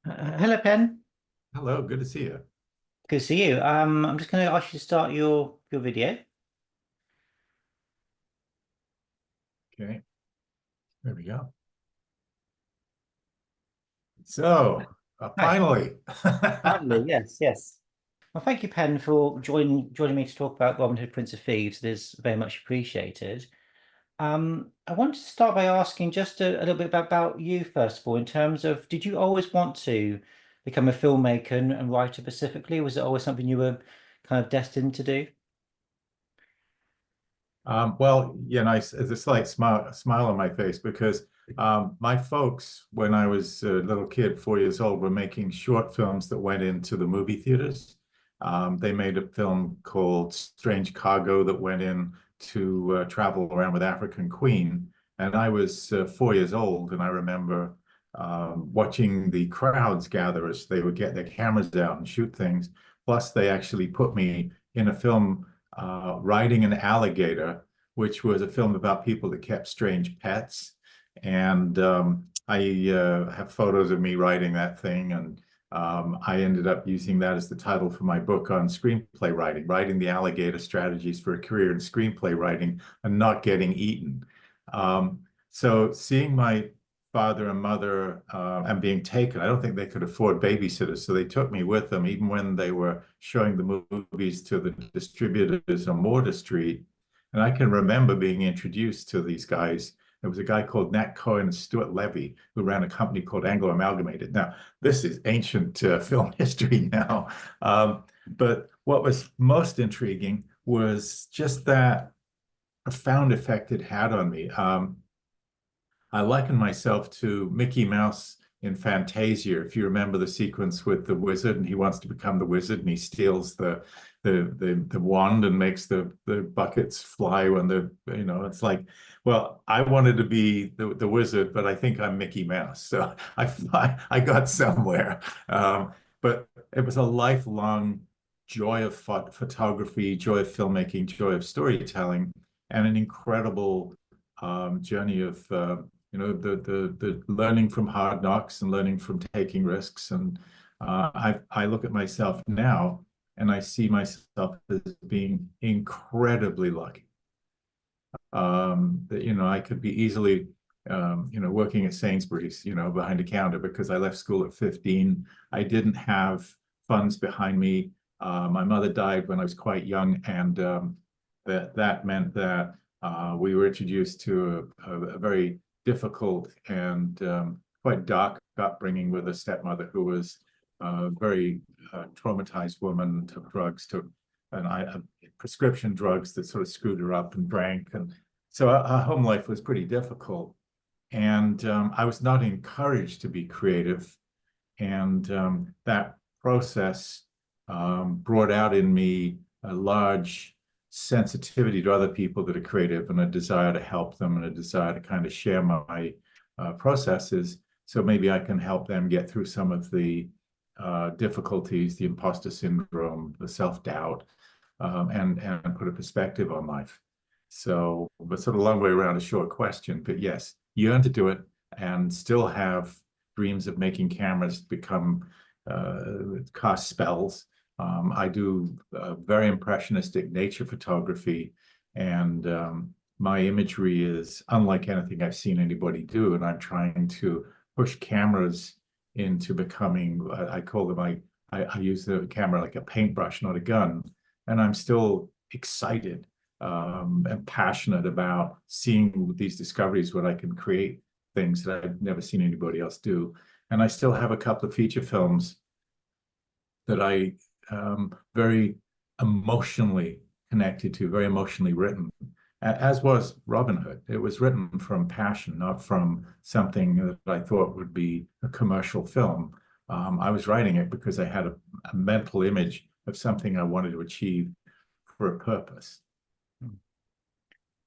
Hello, Pen. Hello, good to see you. Good to see you. I'm just going to ask you to start your video. Okay, there we go. So, Hi. finally. Finally, yes, yes. Well, thank you, Pen, for joining me to talk about Robin Hood, Prince of Thieves. It is very much appreciated. I want to start by asking just a little bit about you, first of all, in terms of did you always want to become a filmmaker and writer specifically? Was it always something you were kind of destined to do? Well, there's a slight smile on my face because my folks, when I was a little kid, 4 years old, were making short films that went into the movie theaters. They made a film called Strange Cargo that went in to travel around with African Queen. And I was 4 years old, and I remember watching the crowds gather as they would get their cameras out and shoot things. Plus, they actually put me in a film riding an alligator, which was a film about people that kept strange pets. And I have photos of me riding that thing. And I ended up using that as the title for my book on screenplay writing, Writing the Alligator Strategies for a Career in Screenplay Writing and Not Getting Eaten. So seeing my father and mother and being taken. I don't think they could afford babysitters, so they took me with them, even when they were showing the movies to the distributors on Mortar Street. And I can remember being introduced to these guys. There was a guy called Nat Cohen and Stuart Levy who ran a company called Anglo Amalgamated. Now, this is ancient film history now. But what was most intriguing was just that profound effect it had on me. I liken myself to Mickey Mouse in Fantasia. If you remember the sequence with the wizard, and he wants to become the wizard, and he steals the wand and makes the buckets fly when it's like, well, I wanted to be the wizard, but I think I'm Mickey Mouse, so I got somewhere. But it was a lifelong joy of photography, joy of filmmaking, joy of storytelling, and an incredible journey of the learning from hard knocks and learning from taking risks. And I look at myself now and I see myself as being incredibly lucky. That I could be easily working at Sainsbury's, behind a counter because I left school at 15. I didn't have funds behind me. My mother died when I was quite young, and that meant that we were introduced to a very difficult and quite dark upbringing with a stepmother who was a very traumatized woman, took drugs, took prescription drugs that sort of screwed her up and drank. And so our home life was pretty difficult. And I was not encouraged to be creative. And that process brought out in me a large sensitivity to other people that are creative and a desire to help them and a desire to kind of share my processes. So maybe I can help them get through some of the difficulties, the imposter syndrome, the self-doubt, and put a perspective on life. So, but sort of a long way around a short question, but yes, yearn to do it and still have dreams of making cameras become cast spells. I do very impressionistic nature photography, and my imagery is unlike anything I've seen anybody do. And I'm trying to push cameras into becoming, I call them, I use the camera like a paintbrush, not a gun. And I'm still excited and passionate about seeing these discoveries when I can create things that I've never seen anybody else do. And I still have a couple of feature films that I very emotionally connected to, very emotionally written, as was Robin Hood. It was written from passion, not from something that I thought would be a commercial film. I was writing it because I had a mental image of something I wanted to achieve for a purpose.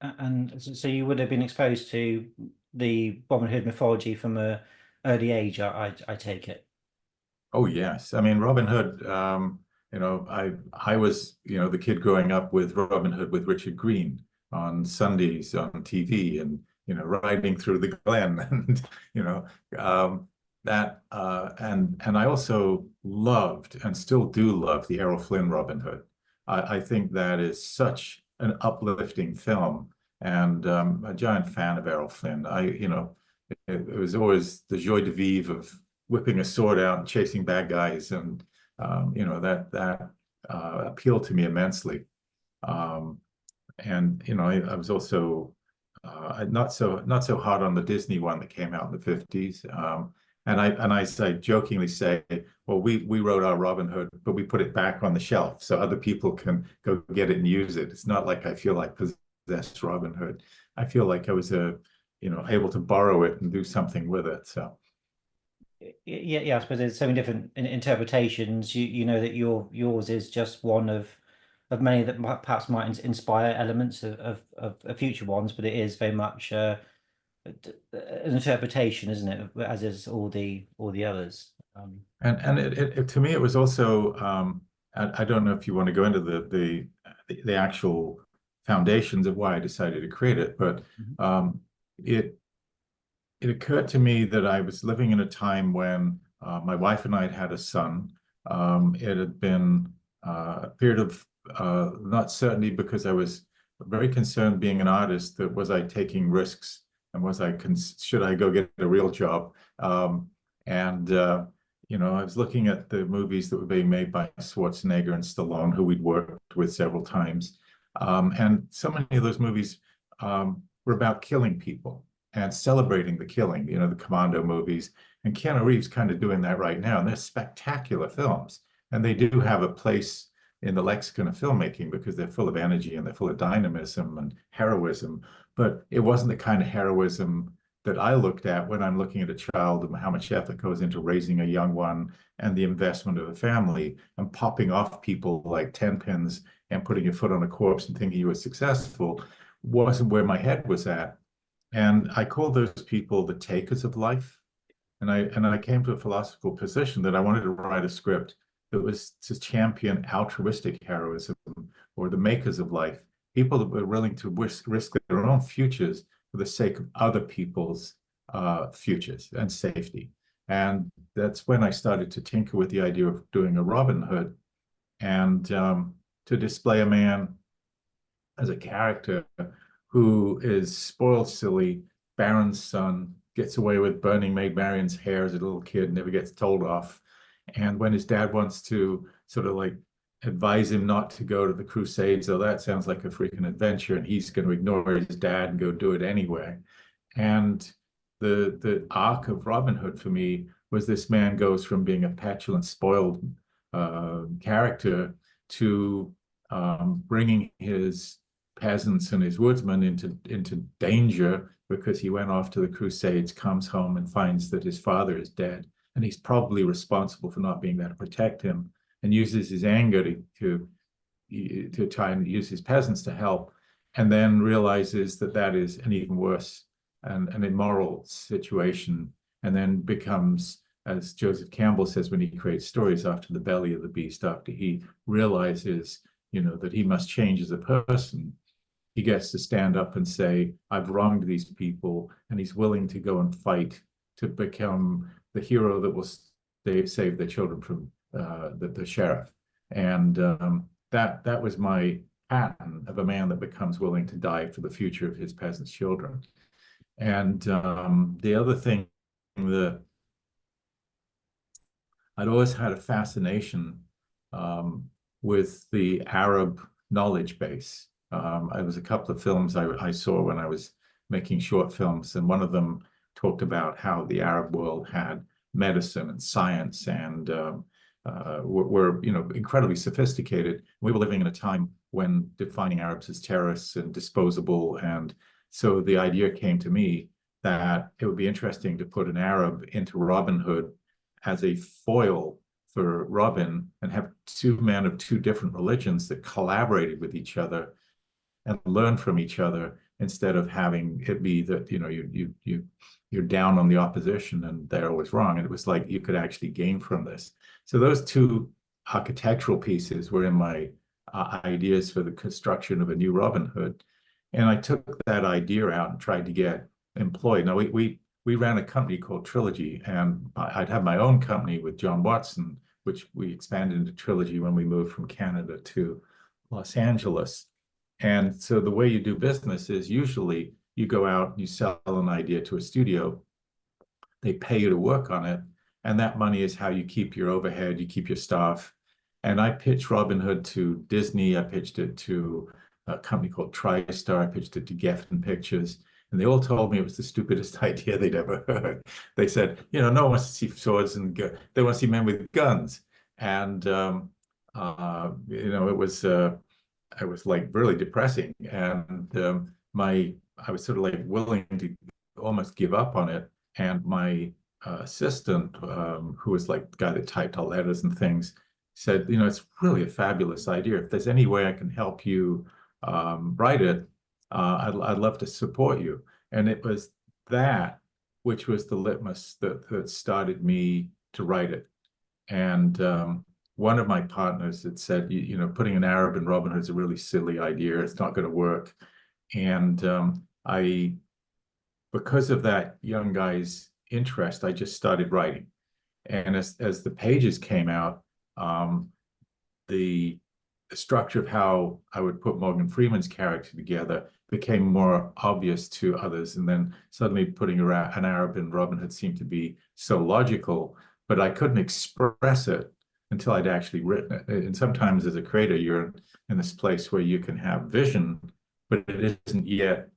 And so you would have been exposed to the Robin Hood mythology from a early age, I take it. Oh yes, I mean Robin Hood. I was the kid growing up with Robin Hood with Richard Green on Sundays on TV, and riding through the Glen, and you know, um, and I also loved and still do love the Errol Flynn Robin Hood. I think that is such an uplifting film, and a giant fan of Errol Flynn. It was always the joie de vivre of whipping a sword out and chasing bad guys, and that appealed to me immensely. Um, and I was also not so hard on the Disney one that came out in the 50s. And I jokingly say, well, we wrote our Robin Hood, but we put it back on the shelf so other people can go get it and use it. It's not like I feel like possessed Robin Hood. I feel like I was able to borrow it and do something with it. So Yeah, I suppose there's so many different interpretations. You know that yours is just one of many that perhaps might inspire elements of future ones, but it is very much an interpretation, isn't it? As is all the others. and to me it was also I don't know if you want to go into the actual foundations of why I decided to create it, but Mhm. it it occurred to me that I was living in a time when my wife and I had a son. It had been a period of not certainty because I was very concerned being an artist that was I taking risks and should I go get a real job? And I was looking at the movies that were being made by Schwarzenegger and Stallone, who we'd worked with several times. And so many of those movies were about killing people and celebrating the killing, the Commando movies. And Keanu Reeves kind of doing that right now. And they're spectacular films. And they do have a place in the lexicon of filmmaking because they're full of energy and they're full of dynamism and heroism. But it wasn't the kind of heroism that I looked at when I'm looking at a child and how much effort goes into raising a young one and the investment of a family and popping off people like 10 pins and putting your foot on a corpse and thinking you were successful wasn't where my head was at. And I call those people the takers of life. And I came to a philosophical position that I wanted to write a script that was to champion altruistic heroism or the makers of life, people that were willing to risk their own futures for the sake of other people's futures and safety. And that's when I started to tinker with the idea of doing a Robin Hood and to display a man as a character who is spoiled, silly, Baron's son, gets away with burning Maid Marian's hair as a little kid, never gets told off. And when his dad wants to sort of like advise him not to go to the Crusades, so that sounds like a freaking adventure, and he's going to ignore his dad and go do it anyway. And the arc of Robin Hood for me was this man goes from being a petulant, spoiled character to bringing his peasants and his woodsmen into danger because he went off to the Crusades, comes home and finds that his father is dead, and he's probably responsible for not being there to protect him, and uses his anger to try and use his peasants to help, and then realizes that that is an even worse and an immoral situation, and then becomes, as Joseph Campbell says when he creates stories, after the belly of the beast, after he realizes that he must change as a person, he gets to stand up and say, I've wronged these people, and he's willing to go and fight to become the hero that will save the children from the sheriff. And that was my pattern of a man that becomes willing to die for the future of his peasants' children. And the other thing that I'd always had a fascination with the Arab knowledge base. There was a couple of films I saw when I was making short films, and one of them talked about how the Arab world had medicine and science and were incredibly sophisticated. We were living in a time when defining Arabs as terrorists and disposable, and so the idea came to me that it would be interesting to put an Arab into Robin Hood as a foil for Robin and have two men of two different religions that collaborated with each other and learn from each other instead of having it be that you're down on the opposition and they're always wrong. And it was like you could actually gain from this. So those two architectural pieces were in my ideas for the construction of a new Robin Hood. And I took that idea out and tried to get employed. Now we ran a company called Trilogy, and I'd have my own company with John Watson, which we expanded into Trilogy when we moved from Canada to Los Angeles. And so the way you do business is usually you go out, you sell an idea to a studio, they pay you to work on it, and that money is how you keep your overhead, you keep your staff. And I pitched Robin Hood to Disney, I pitched it to a company called TriStar, I pitched it to Geffen Pictures, and they all told me it was the stupidest idea they'd ever heard. They said, no one wants to see swords and they want to see men with guns. And it was like really depressing. And I was sort of like willing to almost give up on it. And my assistant, who was like the guy that typed all letters and things, said, it's really a fabulous idea. If there's any way I can help you write it, I'd love to support you. And it was that which was the litmus that started me to write it. And one of my partners had said, putting an Arab in Robin Hood is a really silly idea. It's not going to work. And because of that young guy's interest, I just started writing. And as the pages came out, the structure of how I would put Morgan Freeman's character together became more obvious to others. And then suddenly putting an Arab in Robin Hood seemed to be so logical, but I couldn't express it until I'd actually written it. And sometimes as a creator, you're in this place where you can have vision, but it isn't yet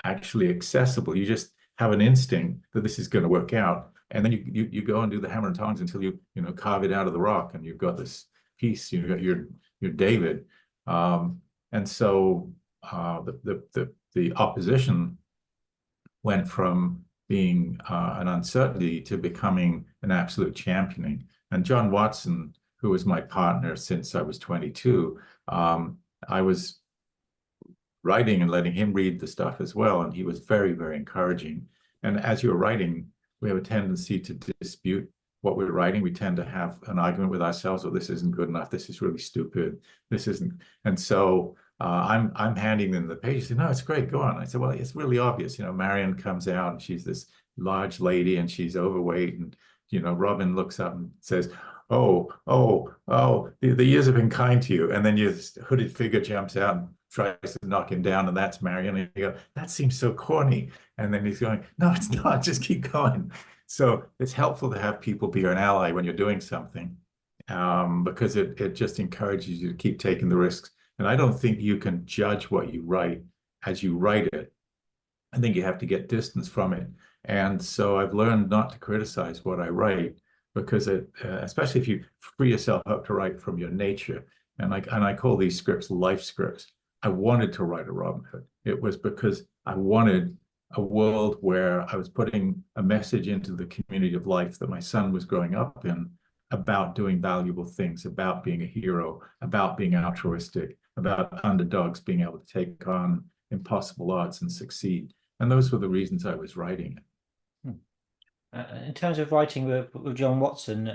actually accessible. You just have an instinct that this is going to work out. And then you go and do the hammer and tongs until you carve it out of the rock, and you've got this piece. You've got your David, and so the opposition went from being an uncertainty to becoming an absolute championing. And John Watson, who was my partner since I was 22, I was writing and letting him read the stuff as well, and he was very, very encouraging. And as you're writing, we have a tendency to dispute what we're writing. We tend to have an argument with ourselves, "Oh, this isn't good enough. This is really stupid. This isn't." And so I'm handing them the pages. Say, "No, it's great. Go on." I said, "Well, it's really obvious. Marion comes out and she's this large lady and she's overweight, and Robin looks up and says, 'Oh, the years have been kind to you.' And then your hooded figure jumps out and tries to knock him down, and that's Marion. And you go, 'That seems so corny.' And then he's going, 'No, it's not. Just keep going.'" So it's helpful to have people be an ally when you're doing something, because it just encourages you to keep taking the risks. And I don't think you can judge what you write as you write it. I think you have to get distance from it. And so I've learned not to criticize what I write, because especially if you free yourself up to write from your nature. And I call these scripts life scripts. I wanted to write a Robin Hood. It was because I wanted a world where I was putting a message into the community of life that my son was growing up in, about doing valuable things, about being a hero, about being altruistic, about underdogs being able to take on impossible odds and succeed. And those were the reasons I was writing it. In terms of writing with John Watson,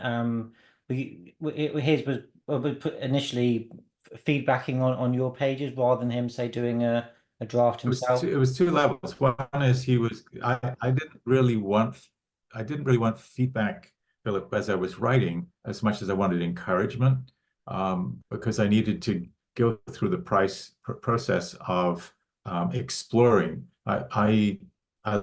his was put initially feedbacking on your pages rather than him, say, doing a draft himself. It was two levels. One is I didn't really want feedback, Philip, as I was writing, as much as I wanted encouragement, because I needed to go through the process of exploring. I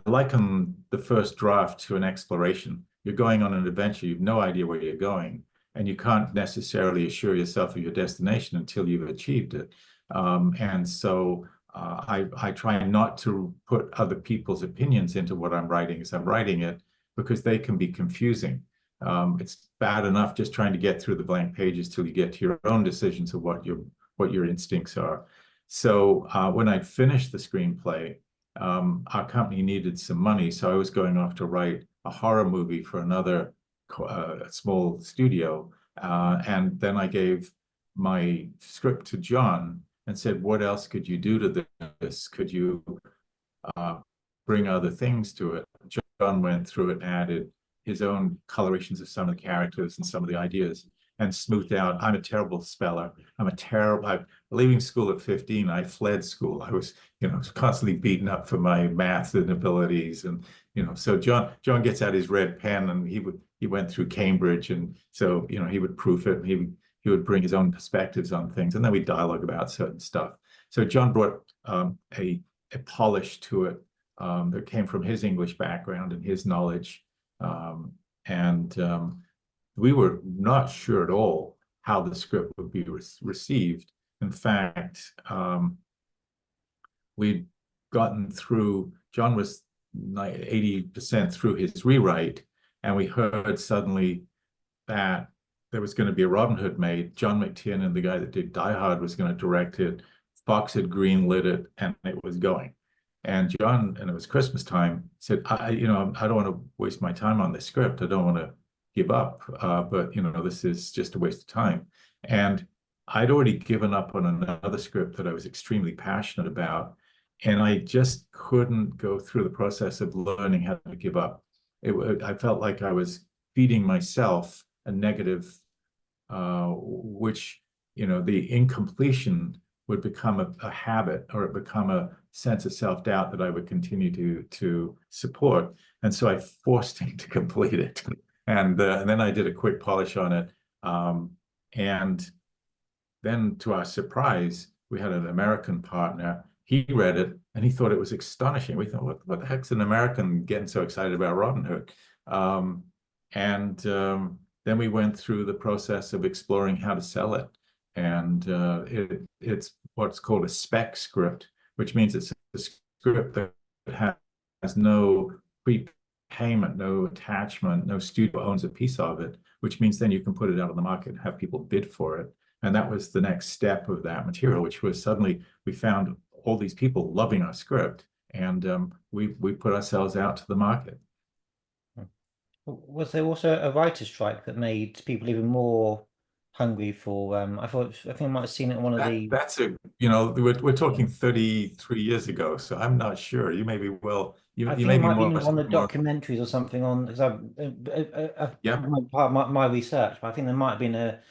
liken the first draft to an exploration. You're going on an adventure, you've no idea where you're going, and you can't necessarily assure yourself of your destination until you've achieved it. And so I try not to put other people's opinions into what I'm writing as I'm writing it, because they can be confusing. It's bad enough just trying to get through the blank pages till you get to your own decisions of what your instincts are. So when I'd finished the screenplay, our company needed some money, so I was going off to write a horror movie for another small studio, and then I gave my script to John and said, "What else could you do to this? Could you bring other things to it?" John went through it and added his own colorations of some of the characters and some of the ideas. and smoothed out. I'm a terrible speller. I'm leaving school at 15. I fled school. I was, constantly beaten up for my math inabilities. And, so John gets out his red pen, and he went through Cambridge. And so, he would proof it. And he would bring his own perspectives on things. And then we dialogue about certain stuff. So John brought a polish to it that came from his English background and his knowledge. And we were not sure at all how the script would be received. In fact, we'd gotten through, John was 80% through his rewrite, and we heard suddenly that there was going to be a Robin Hood made. John McTiernan, the guy that did Die Hard, was going to direct it. Fox had greenlit it, and it was going. And John, and it was Christmas time, said, I don't want to waste my time on this script. I don't want to give up, but this is just a waste of time. And I'd already given up on another script that I was extremely passionate about, and I just couldn't go through the process of learning how to give up. I felt like I was feeding myself a negative, which the incompletion would become a habit, or it become a sense of self-doubt that I would continue to support. And so I forced him to complete it. And then I did a quick polish on it. And then, to our surprise, we had an American partner. He read it and he thought it was astonishing. We thought, what the heck's an American getting so excited about Robin Hood? Then we went through the process of exploring how to sell it. And it's what's called a spec script, which means it's a script that has no prepayment, no attachment, no studio owns a piece of it, which means then you can put it out on the market and have people bid for it. And that was the next step of that material, which was suddenly we found all these people loving our script, and we put ourselves out to the market. Was there also a writer's strike that made people even more hungry for? I think I might have seen it in one of the. That's we're talking 33 years ago, so I'm not sure. You may be you I think may it be might be more on the more. documentaries or something on, because I've Yeah. part of my research, but I think there might have been a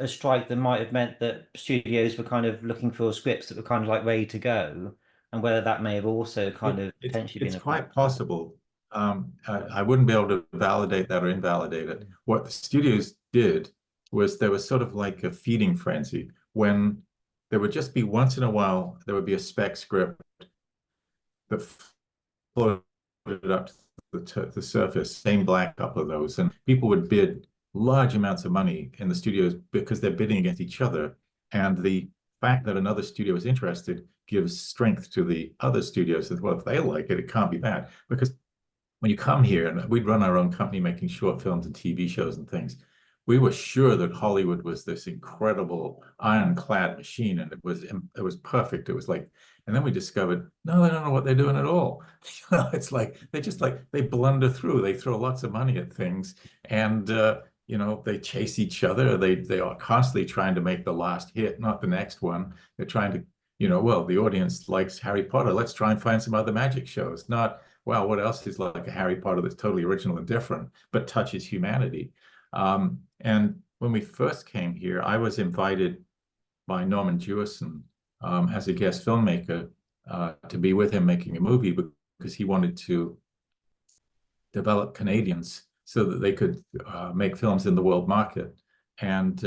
strike that might have meant that studios were kind of looking for scripts that were kind of like ready to go, and whether that may have also kind of potentially been It's a quite factor. possible. I wouldn't be able to validate that or invalidate it. What the studios did was there was sort of like a feeding frenzy when there would just be once in a while, there would be a spec script that floated up to the surface, same black couple of those, and people would bid large amounts of money in the studios because they're bidding against each other. And the fact that another studio is interested gives strength to the other studios as well. If they like it, it can't be bad. Because when you come here, and we'd run our own company making short films and TV shows and things, we were sure that Hollywood was this incredible ironclad machine, and it was perfect. It was like, and then we discovered, no, they don't know what they're doing at all. It's like they blunder through. They throw lots of money at things, and they chase each other. They are constantly trying to make the last hit, not the next one. They're trying to, well, the audience likes Harry Potter. Let's try and find some other magic shows. Not, well, what else is like a Harry Potter that's totally original and different, but touches humanity? And when we first came here, I was invited by Norman Jewison as a guest filmmaker to be with him making a movie, because he wanted to develop Canadians so that they could make films in the world market. And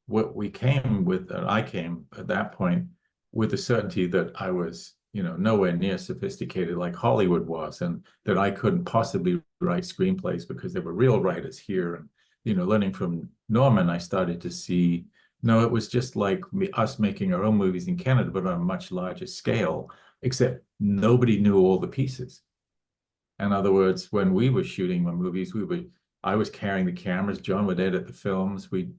what we came with, I came at that point with the certainty that I was, nowhere near sophisticated like Hollywood was, and that I couldn't possibly write screenplays because there were real writers here. And, learning from Norman, I started to see, no, it was just like us making our own movies in Canada, but on a much larger scale, except nobody knew all the pieces. In other words, when we were shooting my movies, I was carrying the cameras, John would edit the films. We'd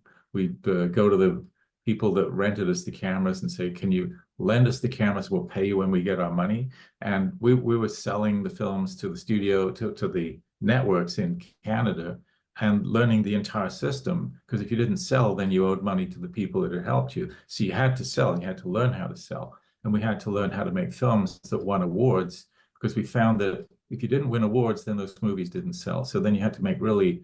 go to the people that rented us the cameras and say, can you lend us the cameras? We'll pay you when we get our money. And we were selling the films to the studio, to the networks in Canada, and learning the entire system. Because if you didn't sell, then you owed money to the people that had helped you. So you had to sell, and you had to learn how to sell. And we had to learn how to make films that won awards, because we found that if you didn't win awards, then those movies didn't sell. So then you had to make really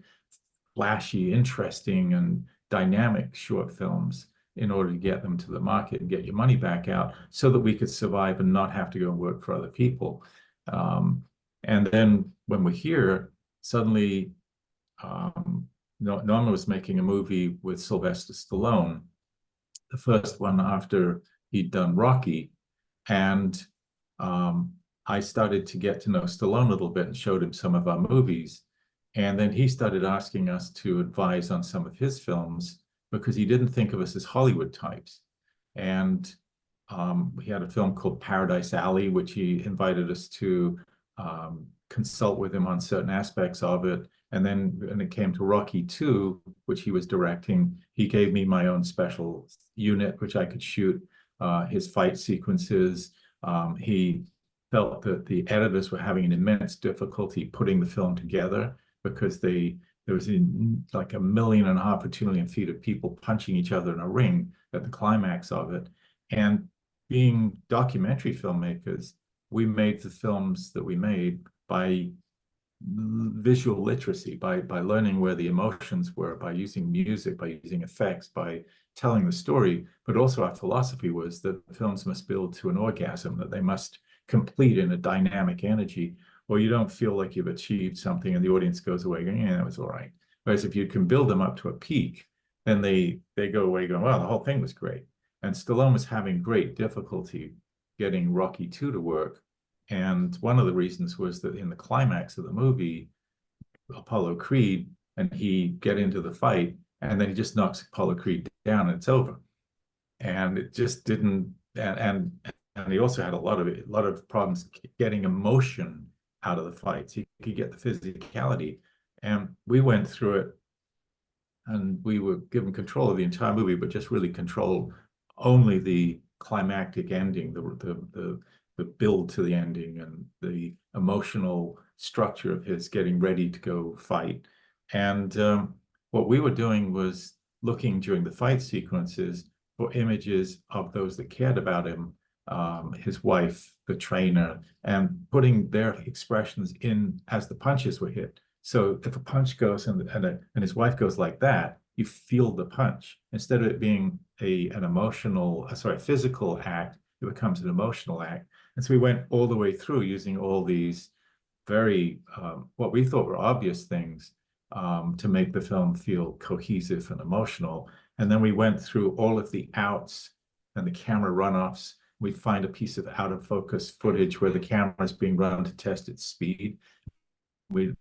flashy, interesting, and dynamic short films in order to get them to the market and get your money back out so that we could survive and not have to go and work for other people. And then when we're here, suddenly Norman was making a movie with Sylvester Stallone, the first one after he'd done Rocky. And I started to get to know Stallone a little bit and showed him some of our movies. And then he started asking us to advise on some of his films because he didn't think of us as Hollywood types. And he had a film called Paradise Alley, which he invited us to consult with him on certain aspects of it. And then when it came to Rocky 2, which he was directing, he gave me my own special unit, which I could shoot his fight sequences. He felt that the editors were having an immense difficulty putting the film together because there was like 1.5 million or 2 million feet of people punching each other in a ring at the climax of it. And being documentary filmmakers, we made the films that we made by visual literacy, by learning where the emotions were, by using music, by using effects, by telling the story. But also our philosophy was that films must build to an orgasm, that they must complete in a dynamic energy, or you don't feel like you've achieved something and the audience goes away going, yeah, that was all right. Whereas if you can build them up to a peak, then they go away going, wow, the whole thing was great. And Stallone was having great difficulty getting Rocky 2 to work. And one of the reasons was that in the climax of the movie, Apollo Creed, and he get into the fight, and then he just knocks Apollo Creed down and it's over. And it just didn't, and he also had a lot of problems getting emotion out of the fights. He could get the physicality. And we went through it and we were given control of the entire movie, but just really controlled only the climactic ending, the build to the ending and the emotional structure of his getting ready to go fight. And what we were doing was looking during the fight sequences for images of those that cared about him, his wife, the trainer, and putting their expressions in as the punches were hit. So if a punch goes and his wife goes like that, you feel the punch. Instead of it being a physical act, it becomes an emotional act. And so we went all the way through using all these very, what we thought were obvious things to make the film feel cohesive and emotional. And then we went through all of the outs and the camera runoffs. We'd find a piece of out of focus footage where the camera is being run to test its speed. We'd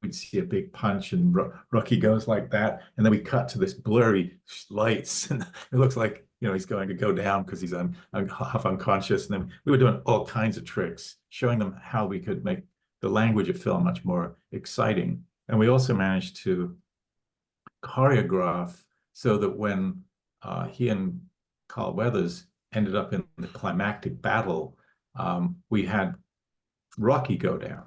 see a big punch and Rocky goes like that. And then we cut to this blurry lights and it looks like, he's going to go down because he's half unconscious. And then we were doing all kinds of tricks, showing them how we could make the language of film much more exciting. And we also managed to choreograph so that when he and Carl Weathers ended up in the climactic battle, we had Rocky go down.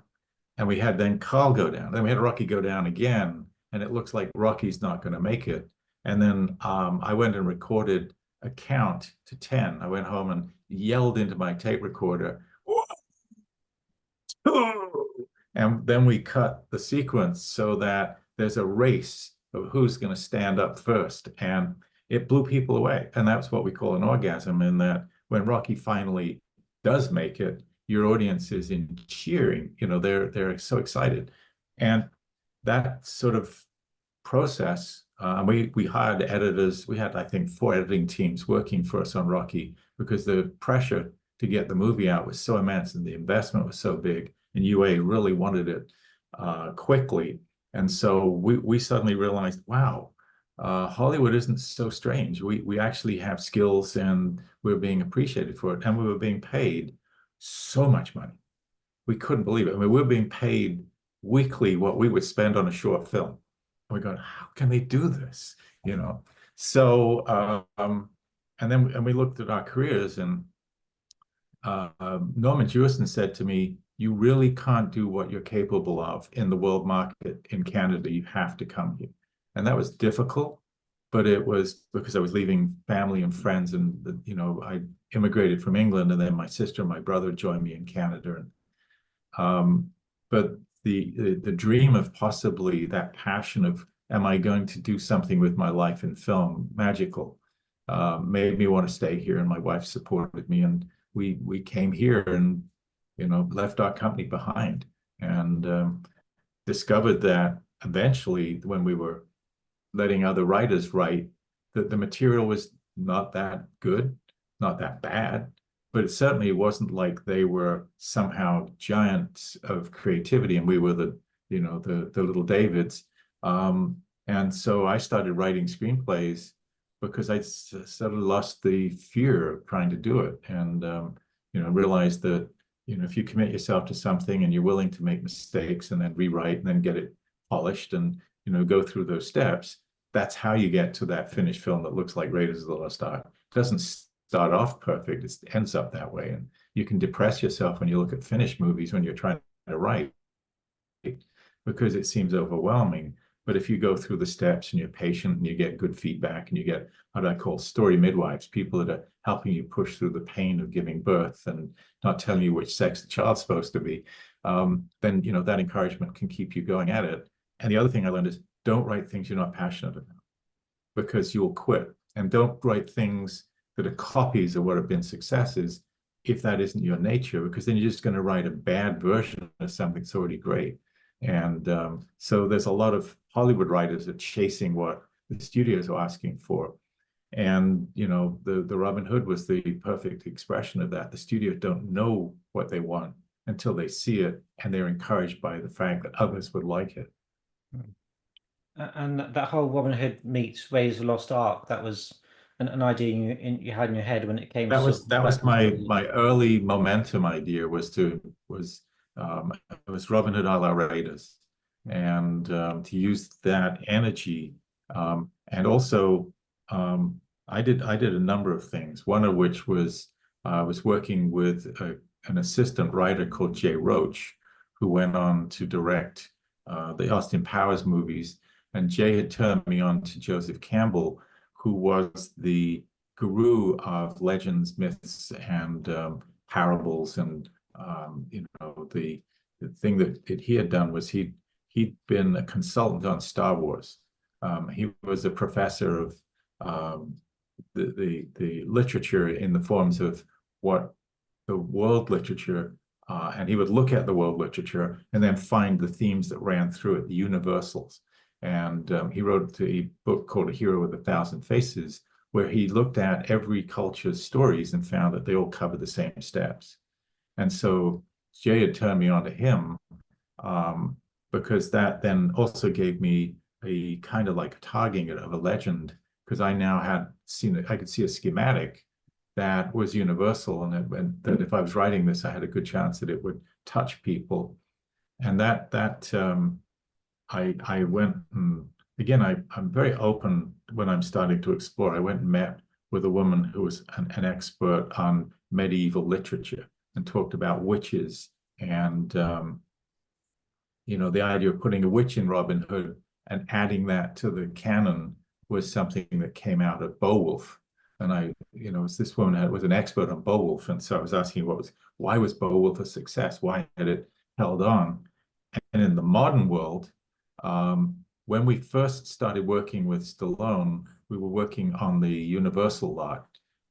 And we had then Carl go down. Then we had Rocky go down again. And it looks like Rocky's not going to make it. And then I went and recorded a count to 10. I went home and yelled into my tape recorder, 1, 2. And then we cut the sequence so that there's a race of who's going to stand up first. And it blew people away. And that's what we call an orgasm, in that when Rocky finally does make it, your audience is in cheering, they're so excited. And that sort of process, we hired editors. We had, I think, 4 editing teams working for us on Rocky because the pressure to get the movie out was so immense and the investment was so big, and UA really wanted it quickly. And so we suddenly realized, wow, Hollywood isn't so strange. We actually have skills and we're being appreciated for it, and we were being paid so much money. We couldn't believe it. I mean, we were being paid weekly what we would spend on a short film. And we're going, how can they do this? So and we looked at our careers, and Norman Jewison said to me, you really can't do what you're capable of in the world market in Canada. You have to come here. And that was difficult, but it was because I was leaving family and friends, and I immigrated from England, and then my sister and my brother joined me in Canada. But the dream of possibly that passion of am I going to do something with my life in film magical? Made me want to stay here, and my wife supported me, and we came here and left our company behind, and discovered that eventually when we were letting other writers write, that the material was not that good, not that bad, but it certainly wasn't like they were somehow giants of creativity and we were the little Davids. And so I started writing screenplays because I sort of lost the fear of trying to do it, and realized that if you commit yourself to something and you're willing to make mistakes and then rewrite and then get it polished and go through those steps, that's how you get to that finished film that looks like Raiders of the Lost Ark. It doesn't start off perfect, it ends up that way. And you can depress yourself when you look at finished movies when you're trying to write, because it seems overwhelming. But if you go through the steps and you're patient and you get good feedback and you get what I call story midwives, people that are helping you push through the pain of giving birth and not telling you which sex the child's supposed to be, then that encouragement can keep you going at it. And the other thing I learned is, don't write things you're not passionate about, because you'll quit. And don't write things that are copies of what have been successes if that isn't your nature, because then you're just going to write a bad version of something that's already great. And so there's a lot of Hollywood writers that are chasing what the studios are asking for. And the Robin Hood was the perfect expression of that. The studios don't know what they want until they see it, and they're encouraged by the fact that others would like it. And that whole Robin Hood meets Raiders of the Lost Ark, that was an idea you had in your head when it came to That sort was of that was working through. my early momentum idea was it was Robin Hood a la Raiders, and to use that energy, and also I did a number of things. One of which was I was working with an assistant writer called Jay Roach, who went on to direct the Austin Powers movies, and Jay had turned me on to Joseph Campbell, who was the guru of legends, myths, and parables. And the thing that he had done was he'd been a consultant on Star Wars. He was a professor of the literature in the forms of what the world literature, and he would look at the world literature and then find the themes that ran through it, the universals. And he wrote a book called A Hero with a Thousand Faces, where he looked at every culture's stories and found that they all covered the same steps. And so Jay had turned me on to him, because that then also gave me a kind of like a targeting of a legend, because I now had seen it, I could see a schematic that was universal, and that if I was writing this, I had a good chance that it would touch people. And I went, and again, I'm very open when I'm starting to explore. I went and met with a woman who was an expert on medieval literature and talked about witches, and the idea of putting a witch in Robin Hood and adding that to the canon was something that came out of Beowulf. And this woman was an expert on Beowulf, and so I was asking why was Beowulf a success? Why had it held on? And in the modern world, when we first started working with Stallone, we were working on the Universal lot,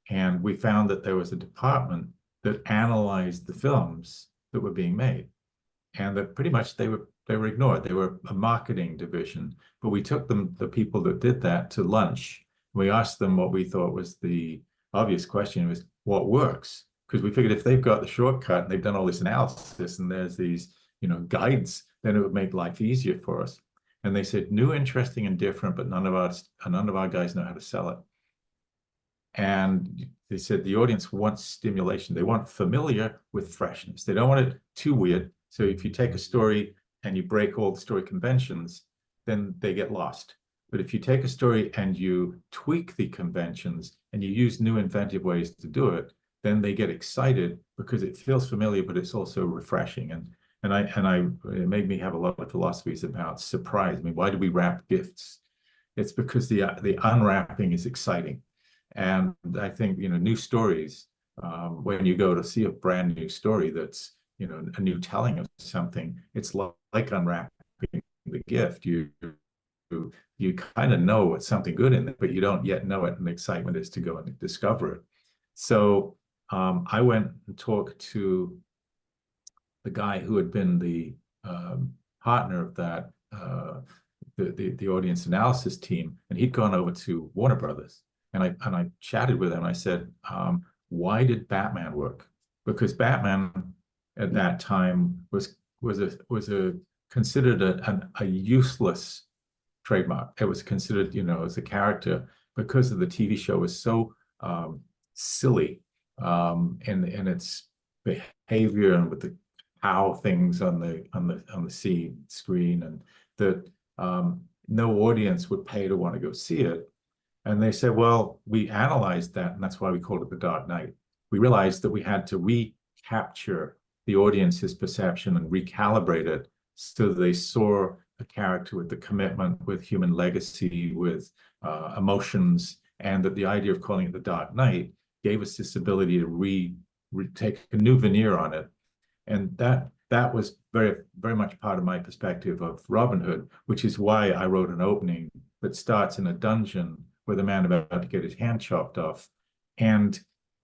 and we found that there was a department that analyzed the films that were being made, and that pretty much they were ignored. They were a marketing division, but we took the people that did that to lunch. We asked them what we thought was the obvious question: was what works? Because we figured if they've got the shortcut and they've done all this analysis and there's these guides, then it would make life easier for us. And they said new, interesting, and different, but none of our guys know how to sell it. And they said the audience wants stimulation. They want familiar with freshness. They don't want it too weird. So if you take a story and you break all the story conventions, then they get lost. But if you take a story and you tweak the conventions and you use new inventive ways to do it, then they get excited because it feels familiar, but it's also refreshing. And it made me have a lot of philosophies about surprise. I mean, why do we wrap gifts? It's because the unwrapping is exciting. And I think, new stories, when you go to see a brand new story that's, a new telling of something, it's like unwrapping the gift. You you kind of know it's something good in it, but you don't yet know it, and the excitement is to go and discover it. So I went and talked to the guy who had been the partner of that the audience analysis team, and he'd gone over to Warner Brothers, and I chatted with him. I said, "Why did Batman work?" Because Batman at that time was a considered a useless trademark. It was considered, as a character, because of the TV show was so silly in its behavior and with the how things on the screen, and that no audience would pay to want to go see it. And they said, well, we analyzed that, and that's why we called it The Dark Knight. We realized that we had to recapture the audience's perception and recalibrate it so that they saw a character with the commitment, with human legacy, with emotions, and that the idea of calling it The Dark Knight gave us this ability to take a new veneer on it. And that was very, very much part of my perspective of Robin Hood, which is why I wrote an opening that starts in a dungeon with a man about to get his hand chopped off. And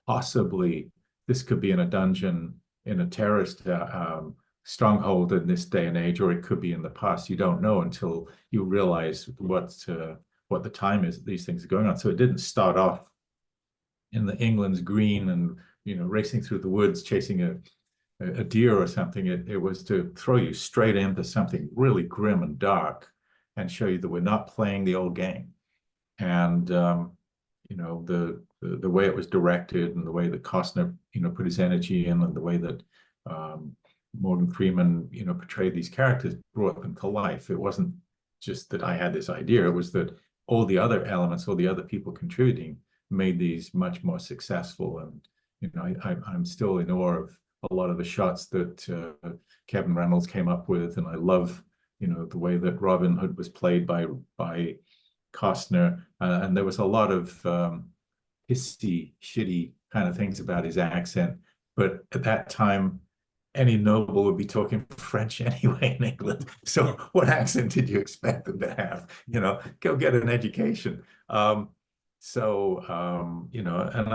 possibly this could be in a dungeon in a terrorist stronghold in this day and age, or it could be in the past. You don't know until you realize what the time is that these things are going on. So it didn't start off in the England's green and racing through the woods chasing a deer or something. It was to throw you straight into something really grim and dark and show you that we're not playing the old game. And the way it was directed, and the way that Costner put his energy in, and the way that Morgan Freeman portrayed these characters, brought them to life. It wasn't just that I had this idea, it was that all the other elements, all the other people contributing, made these much more successful. And I'm still in awe of a lot of the shots that Kevin Reynolds came up with, and I love the way that Robin Hood was played by Costner, and there was a lot of hissy, shitty kind of things about his accent. But at that time, any noble would be talking French anyway in England. So what accent did you expect them to have? Go get an education. And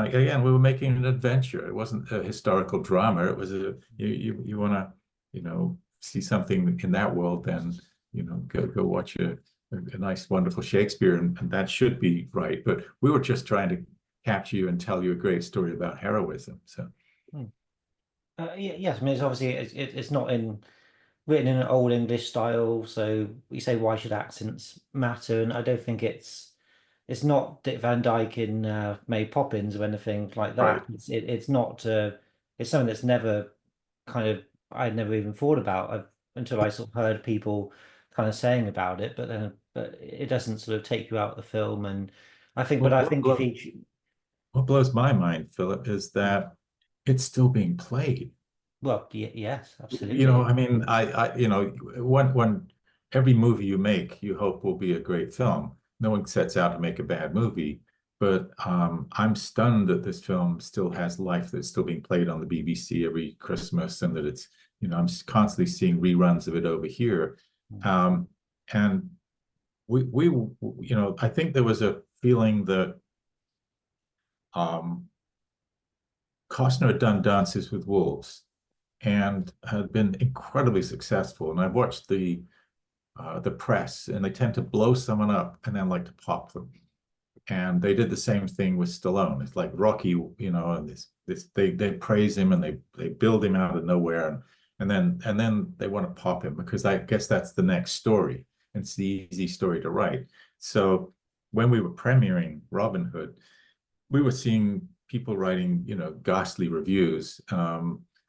again, we were making an adventure. It wasn't a historical drama. It was you want to, see something in that world, then, go watch a nice, wonderful Shakespeare, and that should be right. But we were just trying to capture you and tell you a great story about heroism. So. Yes, I mean, it's obviously it's not written in an old English style. So you say, why should accents matter? And I don't think it's not Dick Van Dyke in Mary Poppins or anything like Right. that. It's not. It's something that's never I'd never even thought about until I sort of heard people kind of saying about it. But it doesn't sort of take you out of the film. And Well, I think if each what blows my mind, Philip, is that it's still being played. well, yes, absolutely. I mean, when every movie you make, you hope will be a great film. No one sets out to make a bad movie, but I'm stunned that this film still has life, that's still being played on the BBC every Christmas, and that it's, I'm constantly seeing reruns of it over here. And we I think there was a feeling that Costner had done Dances with Wolves and had been incredibly successful. And I've watched the press, and they tend to blow someone up and then like to pop them. And they did the same thing with Stallone. It's like Rocky, and they praise him and they build him out of nowhere, and then they want to pop him because I guess that's the next story. It's the easy story to write. So when we were premiering Robin Hood, we were seeing people writing, ghastly reviews.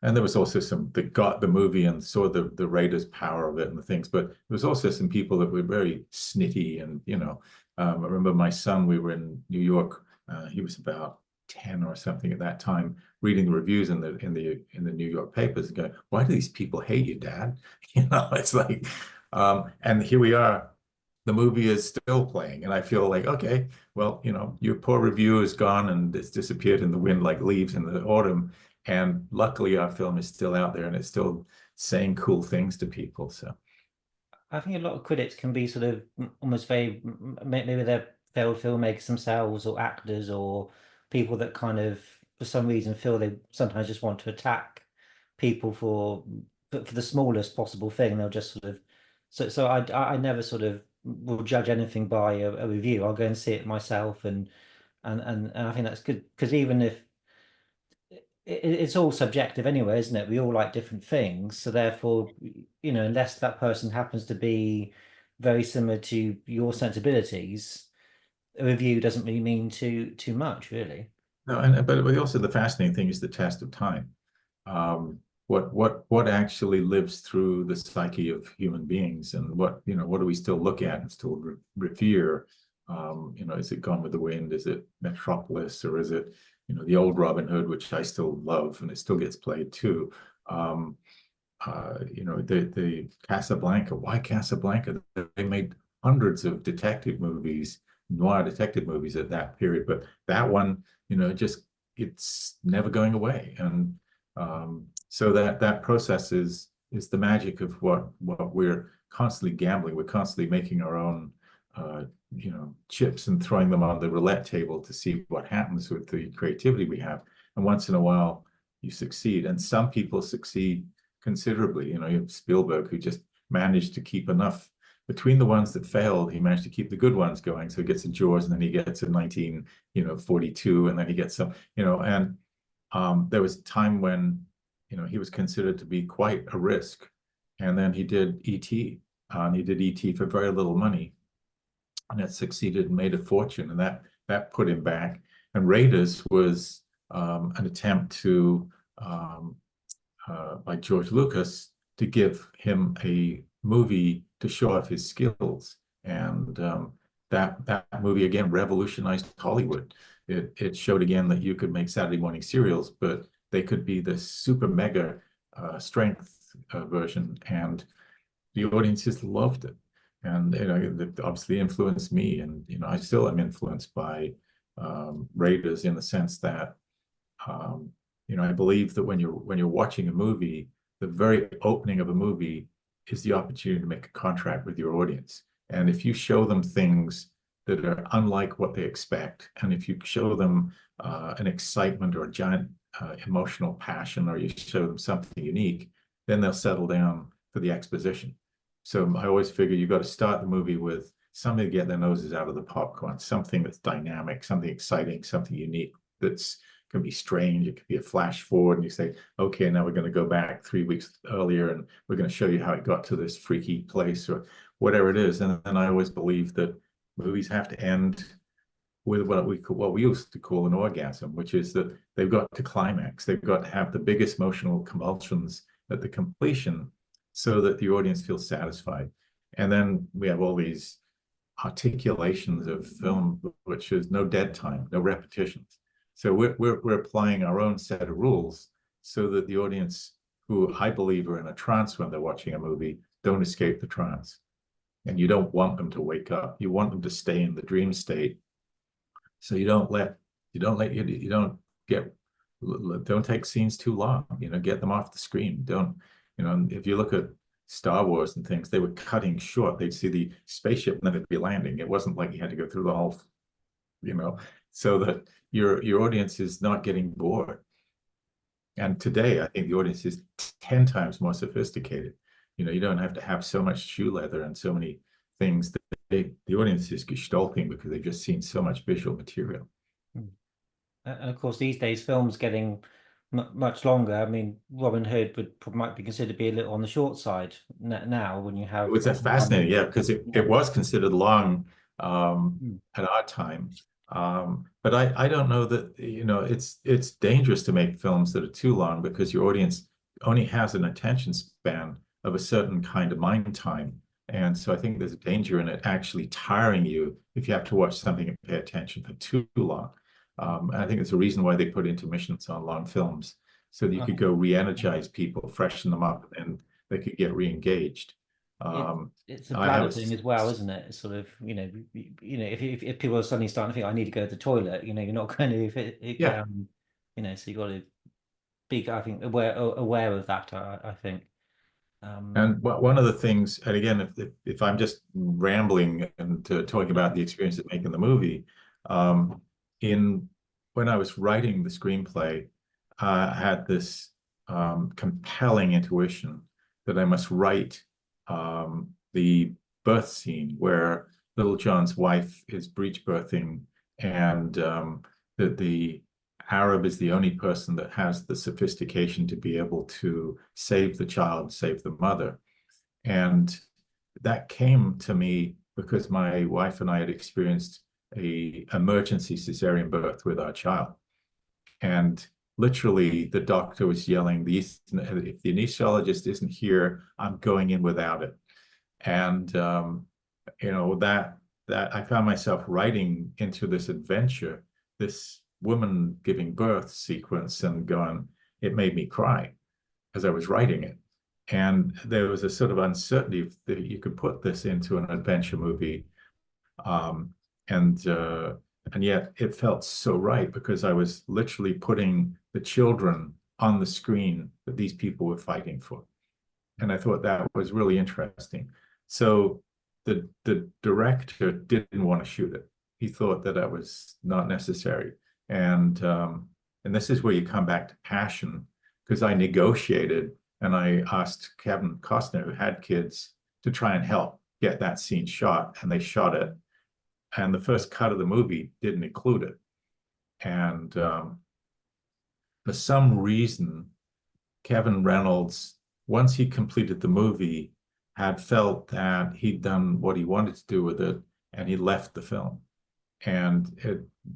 And there was also some that got the movie and saw the writer's power of it and the things. But there was also some people that were very snitty. And, I remember my son, we were in New York. He was about 10 or something at that time, reading the reviews in the New York papers and going, why do these people hate you, Dad? It's like, and here we are. The movie is still playing, and I feel like, okay, well, your poor review is gone and it's disappeared in the wind like leaves in the autumn. And luckily, our film is still out there and it's still saying cool things to people. So, I think a lot of critics can be sort of almost very maybe they're failed filmmakers themselves or actors or people that kind of for some reason feel they sometimes just want to attack people for the smallest possible thing. They'll just sort of so I never sort of will judge anything by a review. I'll go and see it myself and I think that's good because even if it's all subjective anyway, isn't it? We all like different things. So therefore, unless that person happens to be very similar to your sensibilities, a review doesn't really mean too much, really. No, but also the fascinating thing is the test of time. What actually lives through the psyche of human beings, and what do we still look at and still revere? Is it Gone with the Wind? Is it Metropolis, or is it the old Robin Hood, which I still love and it still gets played too? Um, the Casablanca. Why Casablanca? They made hundreds of detective movies, noir detective movies at that period, but that one, just it's never going away. And so that process is the magic of what we're constantly gambling. We're constantly making our own chips and throwing them on the roulette table to see what happens with the creativity we have. And once in a while you succeed. And some people succeed considerably. You have Spielberg, who just managed to keep enough between the ones that failed. He managed to keep the good ones going. So he gets a Jaws, and then he gets a 1942, and then he gets some, and there was a time when, he was considered to be quite a risk. And then he did E.T. And he did E.T. for very little money, and it succeeded and made a fortune, and that put him back. And Raiders was an attempt to by George Lucas to give him a movie to show off his skills. And that movie again revolutionized Hollywood. It showed again that you could make Saturday morning serials, but they could be the super mega strength version, and the audiences loved it. And it obviously influenced me, and I still am influenced by Raiders, in the sense that um, I believe that when you're watching a movie, the very opening of a movie is the opportunity to make a contract with your audience. And if you show them things that are unlike what they expect, and if you show them an excitement or a giant emotional passion, or you show them something unique, then they'll settle down for the exposition. So I always figure you've got to start the movie with something to get their noses out of the popcorn, something that's dynamic, something exciting, something unique that's can be strange. It could be a flash forward, and you say, okay, now we're going to go back 3 weeks earlier, and we're going to show you how it got to this freaky place, or whatever it is. And I always believe that movies have to end with what we used to call an orgasm, which is that they've got to climax. They've got to have the biggest emotional convulsions at the completion, so that the audience feels satisfied. And then we have all these articulations of film, which is no dead time, no repetitions. So we're applying our own set of rules, so that the audience, who I believe are in a trance when they're watching a movie, don't escape the trance. And you don't want them to wake up. You want them to stay in the dream state. So don't take scenes too long. Get them off the screen. Don't, if you look at Star Wars and things, they were cutting short. They'd see the spaceship and then it'd be landing. It wasn't like you had to go through the whole, so that your audience is not getting bored. And today, I think the audience is 10 times more sophisticated. You don't have to have so much shoe leather and so many things. That the audience is gestalting because they've just seen so much visual material. Mm. And of course, these days, films getting much longer. I mean, Robin Hood might be considered to be a little on the short side now when you It have was fascinating, yeah, because it was considered long Mm. at our time. But I don't know that, it's dangerous to make films that are too long, because your audience only has an attention span of a certain kind of mind time. And so I think there's a danger in it actually tiring you if you have to watch something and pay attention for too long. And I think it's a reason why they put intermissions on long films, so that you I could think go re-energize people, freshen them up, and they could get re-engaged. it Um, it's a I have bladder a thing as well, isn't it? It's sort of, if people are suddenly starting to think I need to go to the toilet, you're not going to yeah. so you got to be, I think, aware of that. I think. Um, And one of the things, and again, if I'm just rambling and talking about the experience of making the movie, um, in when I was writing the screenplay, I had this compelling intuition that I must write the birth scene where Little John's wife is breech birthing, and that the Arab is the only person that has the sophistication to be able to save the child, save the mother. And that came to me because my wife and I had experienced a emergency cesarean birth with our child. And literally the doctor was yelling, if the anesthesiologist isn't here, I'm going in without it. And you know, that I found myself writing into this adventure, this woman giving birth sequence, and going, it made me cry as I was writing it. And there was a sort of uncertainty that you could put this into an adventure movie. Um, and and yet it felt so right because I was literally putting the children on the screen that these people were fighting for. And I thought that was really interesting. So the director didn't want to shoot it. He thought that that was not necessary. And this is where you come back to passion, because I negotiated and I asked Kevin Costner, who had kids, to try and help get that scene shot, and they shot it. And the first cut of the movie didn't include it. And for some reason, Kevin Reynolds, once he completed the movie, had felt that he'd done what he wanted to do with it, and he left the film. And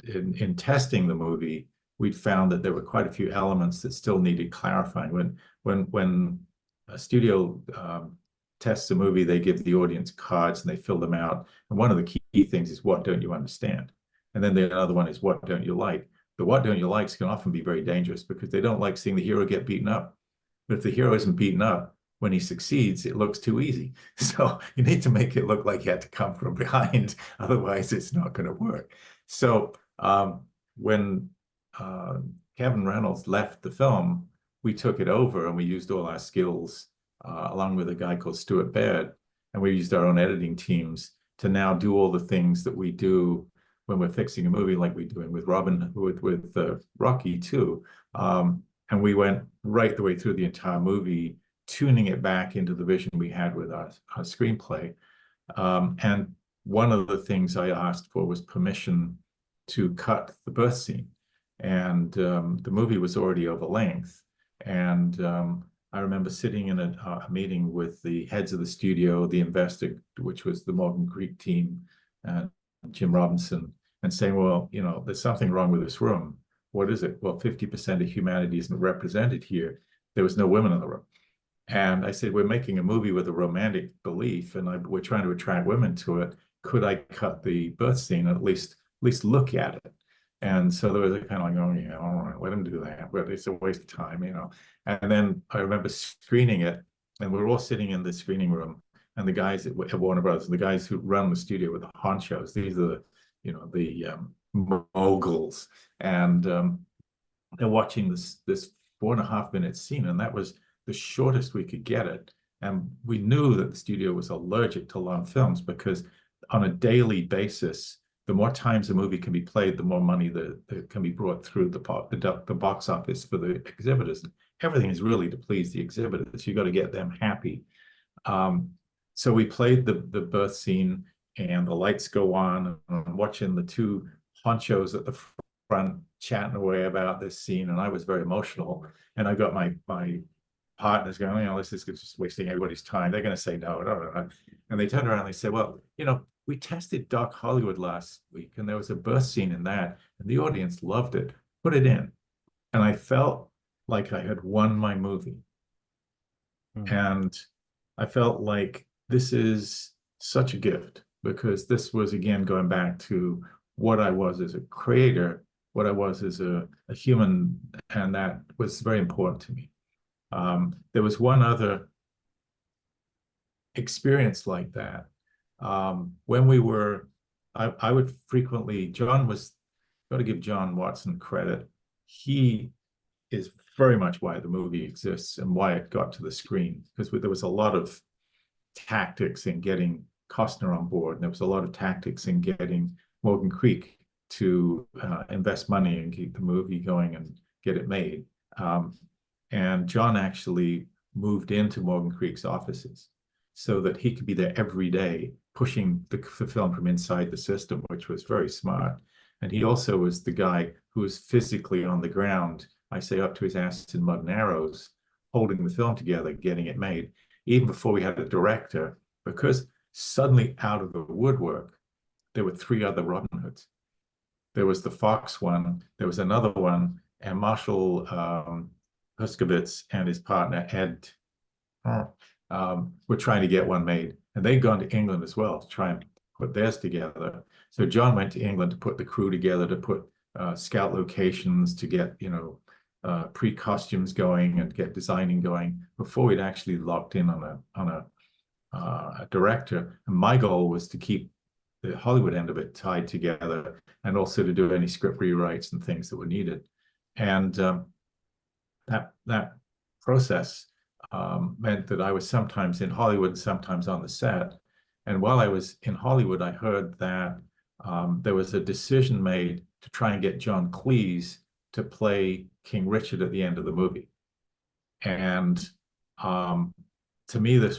in testing the movie, we'd found that there were quite a few elements that still needed clarifying. When a studio tests a movie, they give the audience cards and they fill them out. And one of the key things is, what don't you understand? And then the other one is, what don't you like? The what don't you likes can often be very dangerous because they don't like seeing the hero get beaten up. But if the hero isn't beaten up, when he succeeds, it looks too easy. So you need to make it look like he had to come from behind. Otherwise, it's not going to work. So when Kevin Reynolds left the film, we took it over and we used all our skills, along with a guy called Stuart Baird. And we used our own editing teams to now do all the things that we do when we're fixing a movie, like we're doing with Rocky too. And we went right the way through the entire movie, tuning it back into the vision we had with our screenplay. And one of the things I asked for was permission to cut the birth scene. And the movie was already over length. And I remember sitting in a meeting with the heads of the studio, the investor, which was the Morgan Creek team, Jim Robinson, and saying, well, you know, there's something wrong with this room. What is it? Well, 50% of humanity isn't represented here. There was no women in the room. And I said, we're making a movie with a romantic belief, and we're trying to attract women to it. Could I cut the birth scene and at least look at it? And so there was a kind of like, oh yeah, all right, let him do that, but it's a waste of time, you know. And then I remember screening it, and we were all sitting in the screening room, and the guys at Warner Brothers, the guys who run the studio with the honchos, these are the, you know, the moguls, and they're watching this 4.5 minute scene, and that was the shortest we could get it. And we knew that the studio was allergic to long films because on a daily basis, the more times a movie can be played, the more money that can be brought through the box office for the exhibitors. Everything is really to please the exhibitors. You got to get them happy. So we played the birth scene, and the lights go on, and I'm watching the two honchos at the front chatting away about this scene, and I was very emotional. And I got my partners going, you know, this is just wasting everybody's time. They're going to say no, no, no, no. And they turned around and they said, well, you know, we tested Doc Hollywood last week, and there was a birth scene in that, and the audience loved it. Put it in. And I felt like I had won my movie. And I felt like this is such a gift, because this was, again, going back to what I was as a creator, what I was as a human, and that was very important to me. There was one other experience like that. When we were, I would frequently, John was, got to give John Watson credit. He is very much why the movie exists and why it got to the screen, because there was a lot of tactics in getting Costner on board, and there was a lot of tactics in getting Morgan Creek to invest money and keep the movie going and get it made. And John actually moved into Morgan Creek's offices so that he could be there every day pushing the film from inside the system, which was very smart. And he also was the guy who was physically on the ground, I say up to his ass in mud and arrows, holding the film together, getting it made, even before we had a director, because suddenly out of the woodwork, there were three other Robin Hoods. There was the Fox one, there was another one, and Marshall Huskovitz and his partner, Ed, were trying to get one made. And they'd gone to England as well to try and put theirs together. So John went to England to put the crew together, to put scout locations, to get, pre-costumes going and get designing going before we'd actually locked in on a director. And my goal was to keep the Hollywood end of it tied together, and also to do any script rewrites and things that were needed. And that process meant that I was sometimes in Hollywood, sometimes on the set. And while I was in Hollywood, I heard that there was a decision made to try and get John Cleese to play King Richard at the end of the movie. And to me,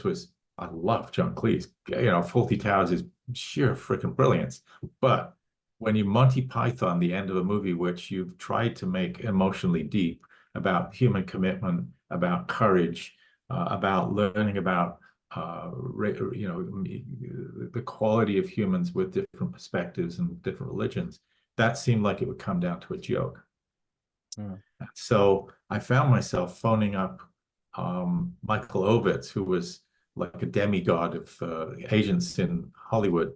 I love John Cleese. Fawlty Towers is sheer freaking brilliance. But when you Monty Python the end of a movie, which you've tried to make emotionally deep, about human commitment, about courage, about learning about the quality of humans with different perspectives and different religions, that seemed like it would come down to a joke. So I found myself phoning up Michael Ovitz, who was like a demigod of agents in Hollywood,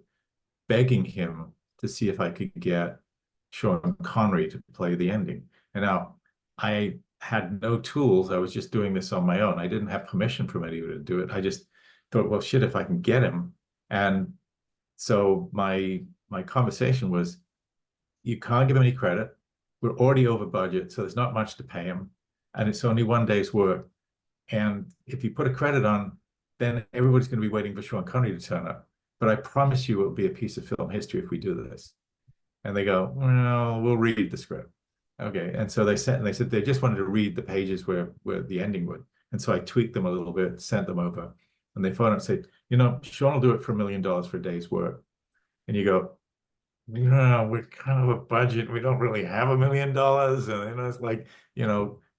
begging him to see if I could get Sean Connery to play the ending. And now I had no tools. I was just doing this on my own. I didn't have permission from anyone to do it. I just thought, well, shit, if I can get him. And so my conversation was, you can't give him any credit. We're already over budget, so there's not much to pay him. And it's only one day's work. And if you put a credit on, then everybody's going to be waiting for Sean Connery to turn up. But I promise you it will be a piece of film history if we do this. And they go, well, we'll read the script. Okay. And so they said they just wanted to read the pages where the ending would. And so I tweaked them a little bit, sent them over. And they phoned up and said, Sean will do it for $1 million for a day's work. And you go, we're kind of a budget. We don't really have $1 million. And it's like,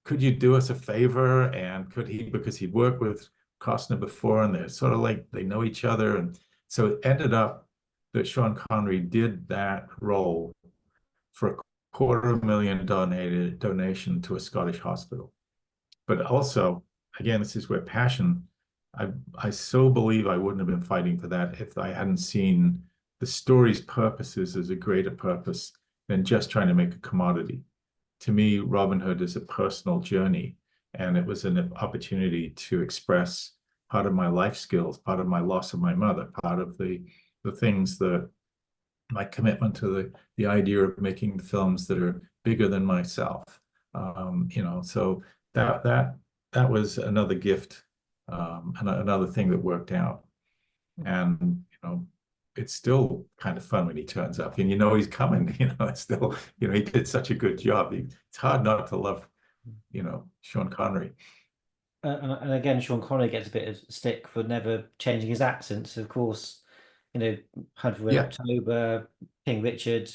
could you do us a favor? And could he, because he'd worked with Costner before, and they're sort of like, they know each other. And so it ended up that Sean Connery did that role for a $250,000 donation to a Scottish hospital. But also, again, this is where passion, I so believe I wouldn't have been fighting for that if I hadn't seen the story's purposes as a greater purpose than just trying to make a commodity. To me, Robin Hood is a personal journey, and it was an opportunity to express part of my life skills, part of my loss of my mother, part of the things that my commitment to the idea of making films that are bigger than myself. So that was another gift, and another thing that worked out. And it's still kind of fun when he turns up, and he's coming. It's still, he did such a good job. It's hard not to love, Sean Connery. And again, Sean Connery gets a bit of stick for never changing his accents. Of course, Hunt for Red October, King Richard.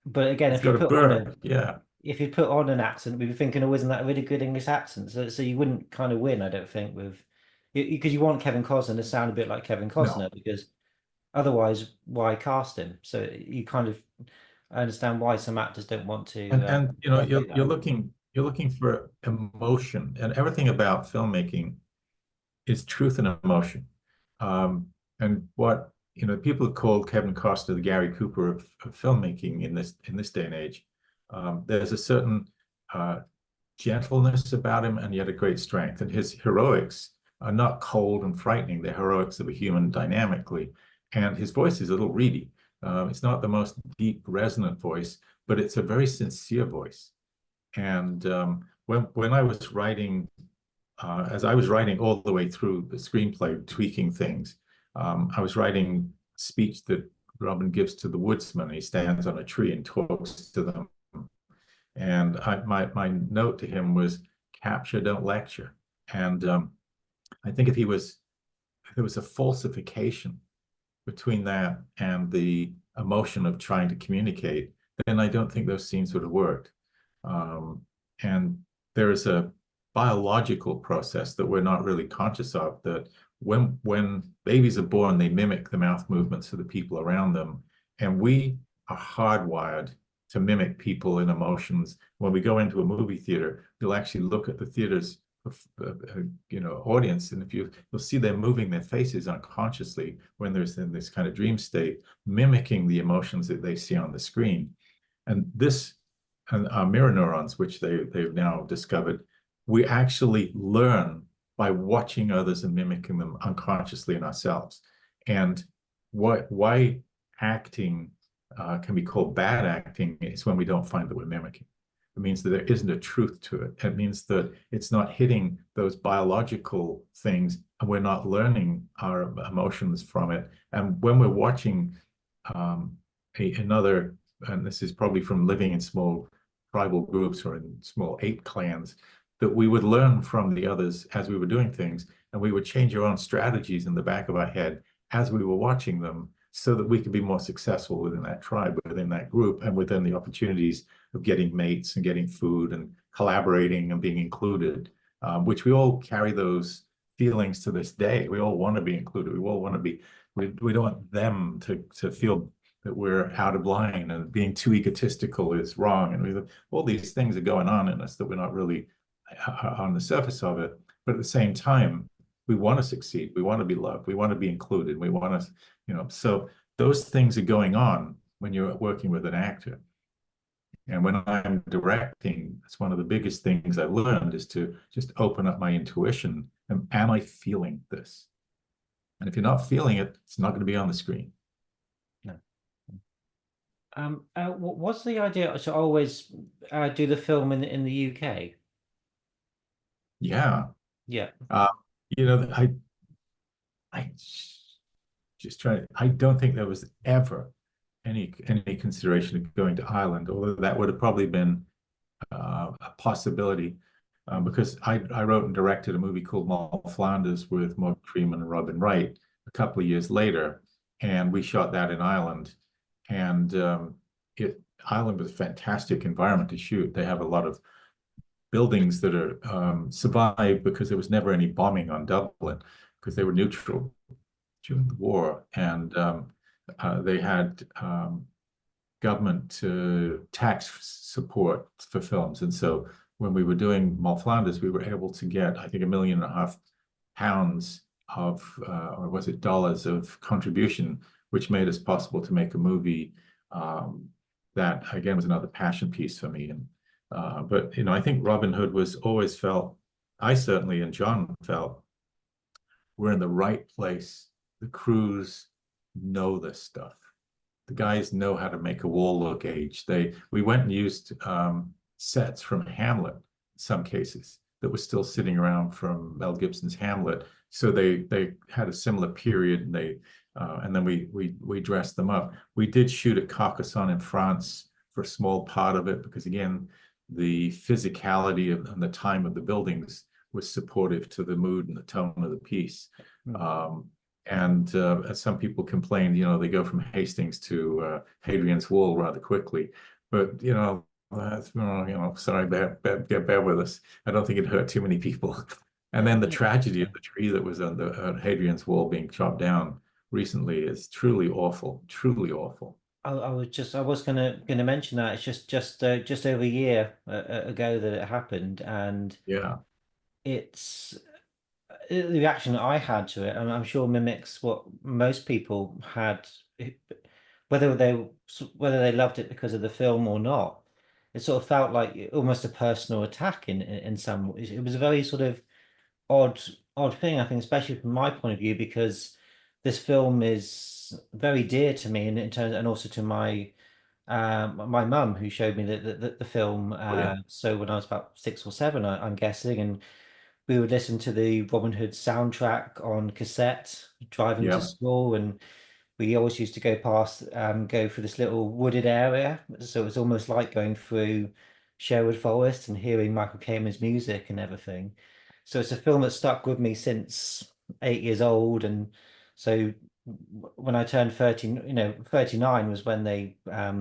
But again, He's got a bird. If you put on an accent, we'd be thinking, oh, isn't that a really good English accent? So you wouldn't kind of win, I don't think, with because you want Kevin Costner to sound a bit like Kevin Costner, because otherwise, why cast him? So you kind of, I understand why some actors don't want to. And you're looking for emotion, and everything about filmmaking is truth and emotion. And what people have called Kevin Costner the Gary Cooper of filmmaking in this day and age. There's a certain gentleness about him, and yet a great strength. And his heroics are not cold and frightening. They're heroics of a human dynamically. And his voice is a little reedy. It's not the most deep, resonant voice, but it's a very sincere voice. And when I was writing, as I was writing all the way through the screenplay, tweaking things, I was writing a speech that Robin gives to the woodsman. He stands on a tree and talks to them. And my note to him was capture, don't lecture. And I think if there was a falsification between that and the emotion of trying to communicate, then I don't think those scenes would have worked. Um, and there is a biological process that we're not really conscious of, that when babies are born, they mimic the mouth movements of the people around them. And we are hardwired to mimic people and emotions. When we go into a movie theater, you'll actually look at the theater's audience, and if you'll see them moving their faces unconsciously when there's in this kind of dream state, mimicking the emotions that they see on the screen. And this, and our mirror neurons, which they've now discovered, we actually learn by watching others and mimicking them unconsciously in ourselves. And why acting can be called bad acting is when we don't find that we're mimicking. It means that there isn't a truth to it. It means that it's not hitting those biological things, and we're not learning our emotions from it. And when we're watching another, and this is probably from living in small tribal groups or in small ape clans, that we would learn from the others as we were doing things, and we would change our own strategies in the back of our head as we were watching them, so that we could be more successful within that tribe, within that group, and within the opportunities of getting mates and getting food and collaborating and being included, which we all carry those feelings to this day. We all want to be included. We all want to be, we don't want them to feel that we're out of line, and being too egotistical is wrong. And all these things are going on in us that we're not really on the surface of it. But at the same time, we want to succeed. We want to be loved. We want to be included. We want to, so those things are going on when you're working with an actor. And when I'm directing, it's one of the biggest things I've learned is to just open up my intuition. And am I feeling this? And if you're not feeling it, it's not going to be on the screen. No. What's the idea to always do the film in the UK? Yeah. Yeah. Uh, I just try. I don't think there was ever any consideration of going to Ireland, although that would have probably been a possibility, because I wrote and directed a movie called Mall Flanders with Morgan Freeman and Robin Wright a couple of years later, and we shot that in Ireland. And Ireland was a fantastic environment to shoot. They have a lot of buildings that are survived because there was never any bombing on Dublin, because they were neutral during the war, and they had government tax support for films. And so when we were doing Mall Flanders, we were able to get, I think, £1.5 million of, or was it dollars, of contribution, which made us possible to make a movie that, again, was another passion piece for me. And but I think Robin Hood was always felt, I certainly and John felt, we're in the right place. The crews know this stuff. The guys know how to make a wall look aged. We went and used sets from Hamlet in some cases that were still sitting around from Mel Gibson's Hamlet. So they had a similar period, and then we dressed them up. We did shoot at Carcassonne in France for a small part of it, because again, the physicality and the time of the buildings was supportive to the mood and the tone of the piece. And as some people complained, they go from Hastings to Hadrian's Wall rather quickly. But sorry, bear with us. I don't think it hurt too many people. And then the tragedy of the tree that was on the Hadrian's Wall being chopped down recently is truly awful, truly awful. I was gonna mention that it's just over a year ago that it happened, and Yeah. it's the reaction that I had to it, and I'm sure mimics what most people had, whether they loved it because of the film or not. It sort of felt like almost a personal attack in some ways. It was a very sort of odd odd thing, I think, especially from my point of view, because this film is very dear to me in terms, and also to my mum who showed me the film. Oh yeah, So when I was about 6 or 7, I'm guessing, and we would listen to the Robin Hood soundtrack on cassette driving to yeah, school, and we always used to go through this little wooded area. So it was almost like going through Sherwood Forest and hearing Michael Caine's music and everything. So it's a film that stuck with me since 8 years old. And so when I turned 13, 39 was when they are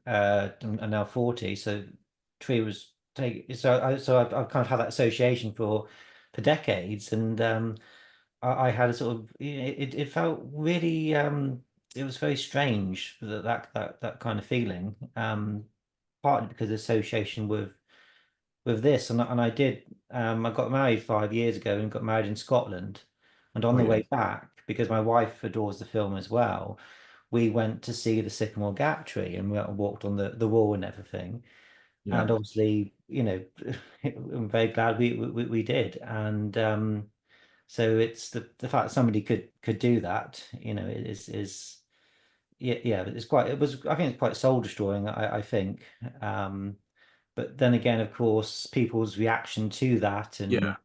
now 40. So Tree was take I've kind of had that association for decades. And I had a sort of it felt really it was very strange that kind of feeling, partly because of association with this. And I did I got married 5 years ago and got married in Scotland. And on oh the yeah, way back, because my wife adores the film as well, we went to see the Sycamore Gap tree, and we walked on the wall and everything. yeah. And obviously, I'm very glad we did. And so it's the fact that somebody could do that, is yeah, I think it's quite soul destroying, I think. Um, but then again, of course, people's reaction to that Yeah, and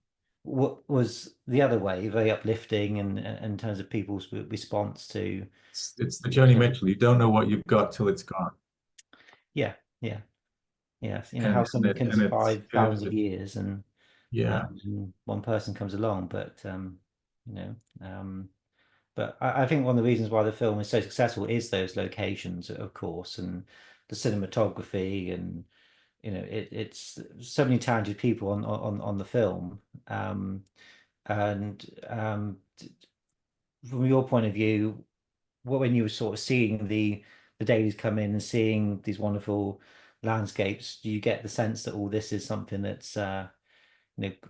what was the other way, very uplifting, and in terms of people's response it's the Joni to Mitchell. You don't know what you've got till it's gone, yeah, yeah, yes, how and somebody it can and it's survive thousands of years, and yeah. one person comes along, but you know, um, but I think one of the reasons why the film is so successful is those locations, of course, and the cinematography, and it's so many talented people on the film. And from your point of view, when you were sort of seeing the dailies come in and seeing these wonderful landscapes, do you get the sense that all this is something that's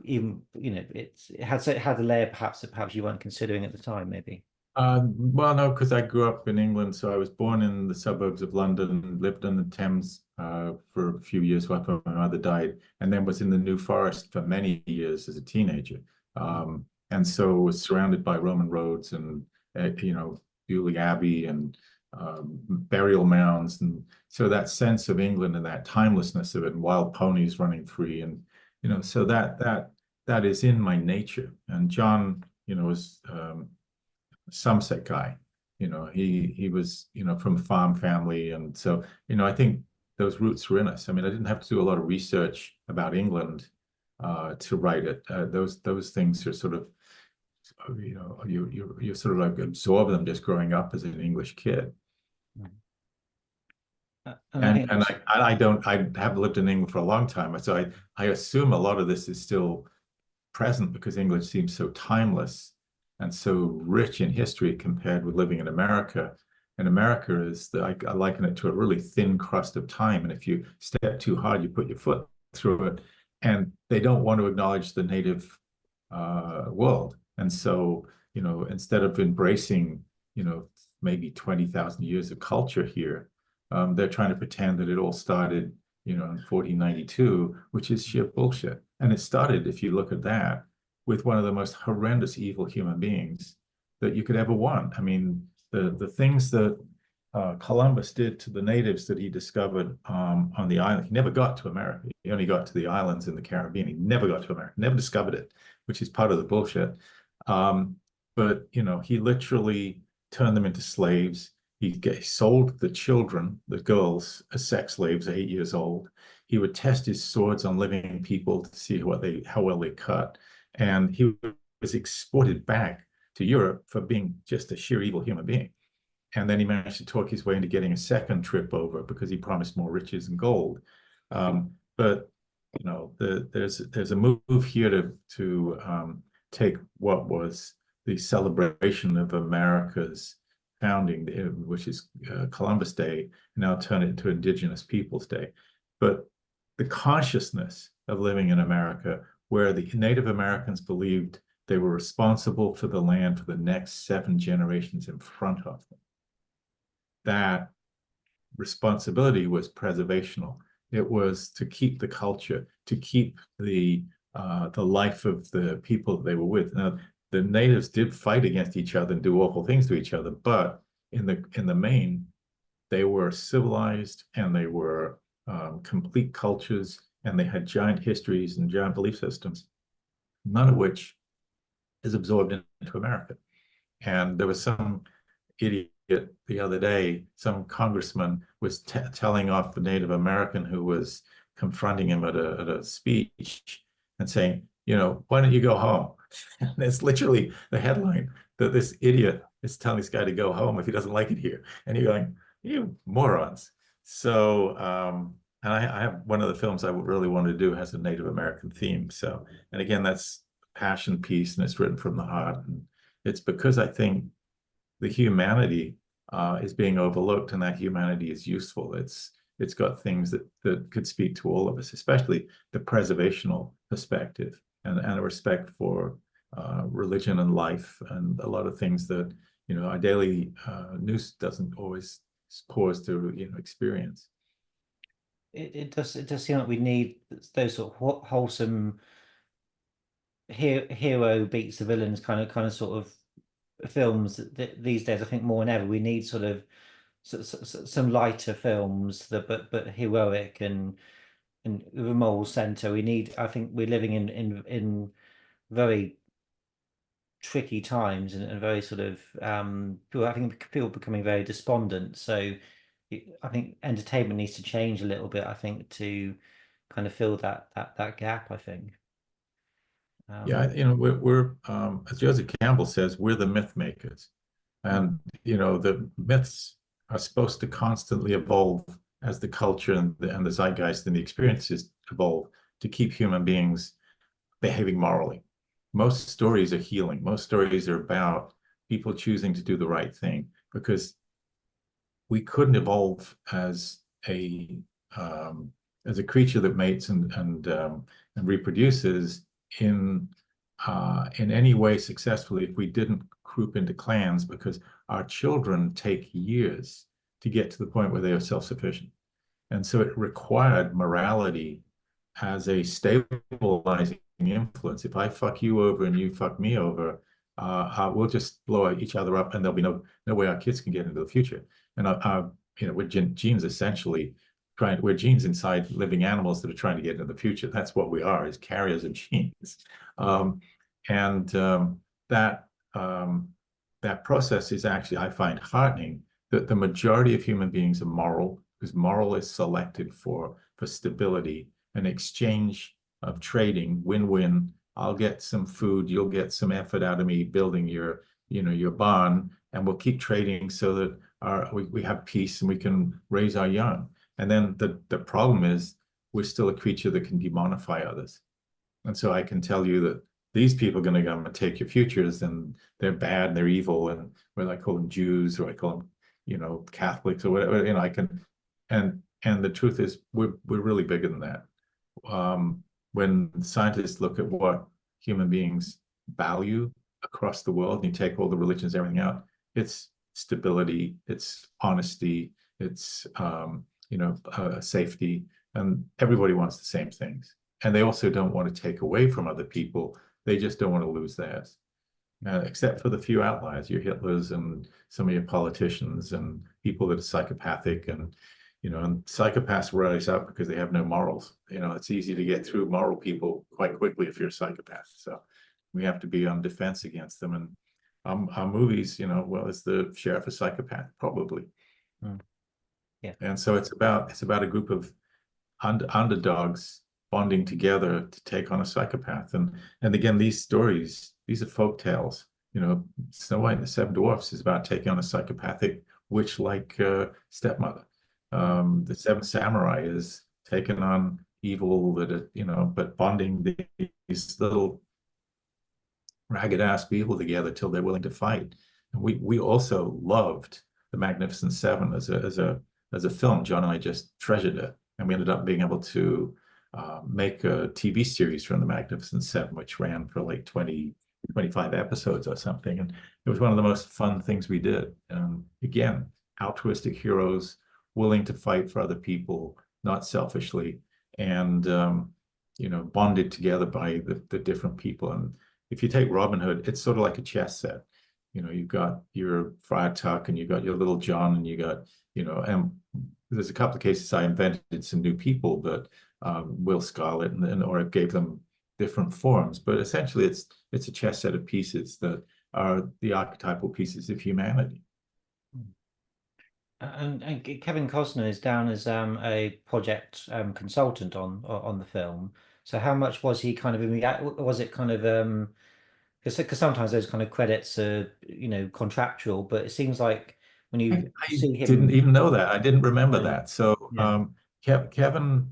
even it had a layer perhaps that perhaps you weren't considering at the time, maybe? Well, no, because I grew up in England, so I was born in the suburbs of London, lived on the Thames for a few years after my mother died, and then was in the New Forest for many years as a teenager. And so was surrounded by Roman roads and Beaulieu Abbey and burial mounds, and so that sense of England and that timelessness of it, and wild ponies running free, and so that is in my nature. And John, was Somerset guy. He was, from a farm family. And so, I think those roots were in us. I mean, I didn't have to do a lot of research about England to write it. Those things are sort of, you sort of like absorb them just growing up as an English kid. And I And think and that's I have lived in England for a long time, so I assume a lot of this is still present because English seems so timeless and so rich in history compared with living in America. And America I liken it to a really thin crust of time. And if you step too hard, you put your foot through it. And they don't want to acknowledge the native world. And so, instead of embracing, maybe 20,000 years of culture here, they're trying to pretend that it all started in 1492, which is sheer bullshit. And it started, if you look at that, with one of the most horrendous evil human beings that you could ever want. I mean, the things that Columbus did to the natives that he discovered on the island. He never got to America. He only got to the islands in the Caribbean. He never got to America, never discovered it, which is part of the bullshit. But, he literally turned them into slaves. He sold the children, the girls, as sex slaves at 8 years old. He would test his swords on living people to see how well they cut. And he was exported back to Europe for being just a sheer evil human being. And then he managed to talk his way into getting a second trip over because he promised more riches and gold. But there's a move here to take what was the celebration of America's founding, which is Columbus Day, and now turn it into Indigenous Peoples Day. But the consciousness of living in America, where the Native Americans believed they were responsible for the land for the next 7 generations in front of them, that responsibility was preservational. It was to keep the culture, to keep the life of the people that they were with. Now, the natives did fight against each other and do awful things to each other, but in the main, They were civilized and they were complete cultures, and they had giant histories and giant belief systems, none of which is absorbed into America. And there was some idiot the other day, some congressman was telling off the Native American who was confronting him at a speech and saying, why don't you go home? And it's literally the headline that this idiot is telling this guy to go home if he doesn't like it here. And you're going, you morons. So, and I have one of the films I really want to do has a Native American theme. So, and again, that's passion piece and it's written from the heart. And it's because I think the humanity is being overlooked, and that humanity is useful. It's got things that could speak to all of us, especially the preservational perspective and a respect for religion and life, and a lot of things that our daily news doesn't always pause to experience. It does seem like we need those sort of wholesome hero beats the villains kind of sort of films these days. I think more than ever we need sort of some lighter films that but heroic and with a moral center. We need. I think we're living in very tricky times and very sort of people. I think people becoming very despondent. So I think entertainment needs to change a little bit. I think to kind of fill that gap. I think. Yeah, we're as Joseph Campbell says, we're the myth makers. And the myths are supposed to constantly evolve as the culture and the zeitgeist and the experiences evolve to keep human beings behaving morally. Most stories are healing. Most stories are about people choosing to do the right thing, because we couldn't evolve as a creature that mates and reproduces in any way successfully if we didn't group into clans, because our children take years to get to the point where they are self-sufficient. And so it required morality as a stabilizing influence. If I fuck you over and you fuck me over, we'll just blow each other up, and there'll be no way our kids can get into the future. And we're genes essentially we're genes inside living animals that are trying to get into the future. That's what we are, is carriers of genes. And that process is actually, I find, heartening, that the majority of human beings are moral, because moral is selected for stability, an exchange of trading, win-win. I'll get some food, you'll get some effort out of me building your barn, and we'll keep trading so that we have peace and we can raise our young. And then the problem is we're still a creature that can demonify others. And so I can tell you that these people are going to come and take your futures, and they're bad and they're evil, and whether I call them Jews or I call them, Catholics or whatever, I can, and the truth is we're really bigger than that. When scientists look at what human beings value across the world, and you take all the religions, everything out, it's stability, it's honesty, it's safety, and everybody wants the same things. And they also don't want to take away from other people. They just don't want to lose theirs. Except for the few outliers, your Hitlers and some of your politicians and people that are psychopathic, and psychopaths rise up because they have no morals. It's easy to get through moral people quite quickly if you're a psychopath. So we have to be on defense against them. And our movies, well, is the sheriff a psychopath? Probably. Yeah. And so it's about a group of underdogs bonding together to take on a psychopath. And again, these stories, these are folk tales. Snow White and the Seven Dwarfs is about taking on a psychopathic witch-like stepmother. The Seven Samurai is taking on evil but bonding these little ragged ass people together till they're willing to fight. And we also loved The Magnificent Seven as a film. John and I just treasured it, and we ended up being able to make a TV series from The Magnificent Seven, which ran for like 25 episodes or something. And it was one of the most fun things we did. Again, altruistic heroes willing to fight for other people, not selfishly, and bonded together by the different people. And if you take Robin Hood, it's sort of like a chess set. you've got your Friar Tuck and you got your Little John and you got, and there's a couple of cases I invented some new people, but Will Scarlet or gave them different forms. But essentially, it's a chess set of pieces that are the archetypal pieces of humanity. And Kevin Costner is down as a project consultant on the film. So how much was he kind of in the, was it kind of because sometimes those kind of credits are contractual, but it seems like when you I see didn't him, even know that. I didn't remember yeah, that. So yeah, Kevin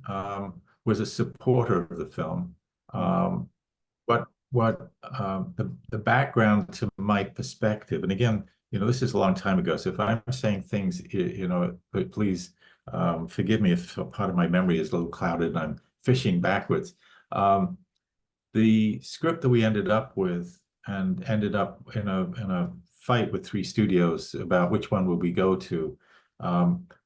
was a supporter of the film. mm, Um, the background to my perspective, and again, this is a long time ago. So if I'm saying things, but please forgive me if part of my memory is a little clouded and I'm fishing backwards. Um, the script that we ended up with and ended up in a fight with three studios about which one would we go to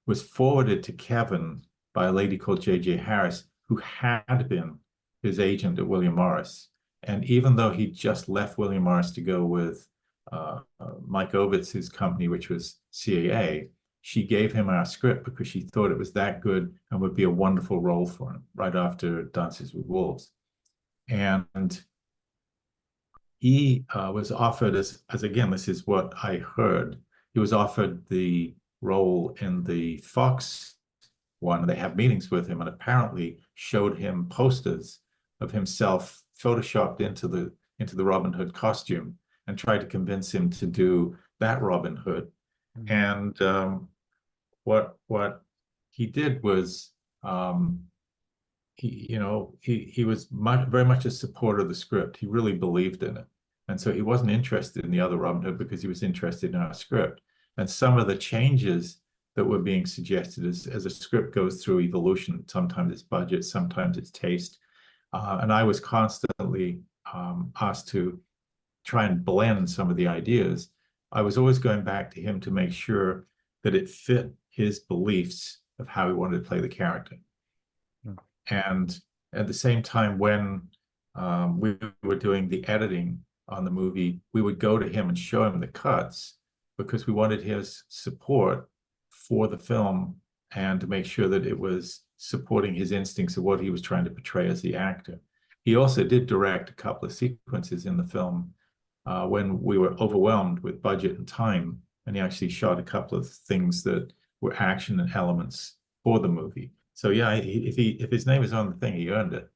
was forwarded to Kevin by a lady called J.J. Harris, who had been his agent at William Morris. And even though he just left William Morris to go with Mike Ovitz's company, which was CAA, she gave him our script because she thought it was that good and would be a wonderful role for him right after Dances with Wolves. And he was offered as again, this is what I heard. He was offered the role in the Fox one. They have meetings with him and apparently showed him posters of himself photoshopped into the Robin Hood costume and tried to convince him to do that Robin Hood. mm, And what he did was he was very much a supporter of the script. He really believed in it. And so he wasn't interested in the other Robin Hood because he was interested in our script. And some of the changes that were being suggested as a script goes through evolution, sometimes it's budget, sometimes it's taste. And I was constantly asked to try and blend some of the ideas. I was always going back to him to make sure that it fit his beliefs of how he wanted to play the character. mm, And at the same time, when we were doing the editing on the movie, we would go to him and show him the cuts because we wanted his support for the film and to make sure that it was supporting his instincts of what he was trying to portray as the actor. He also did direct a couple of sequences in the film when we were overwhelmed with budget and time, and he actually shot a couple of things that were action and elements for the movie. So yeah, if his name is on the thing, he earned it.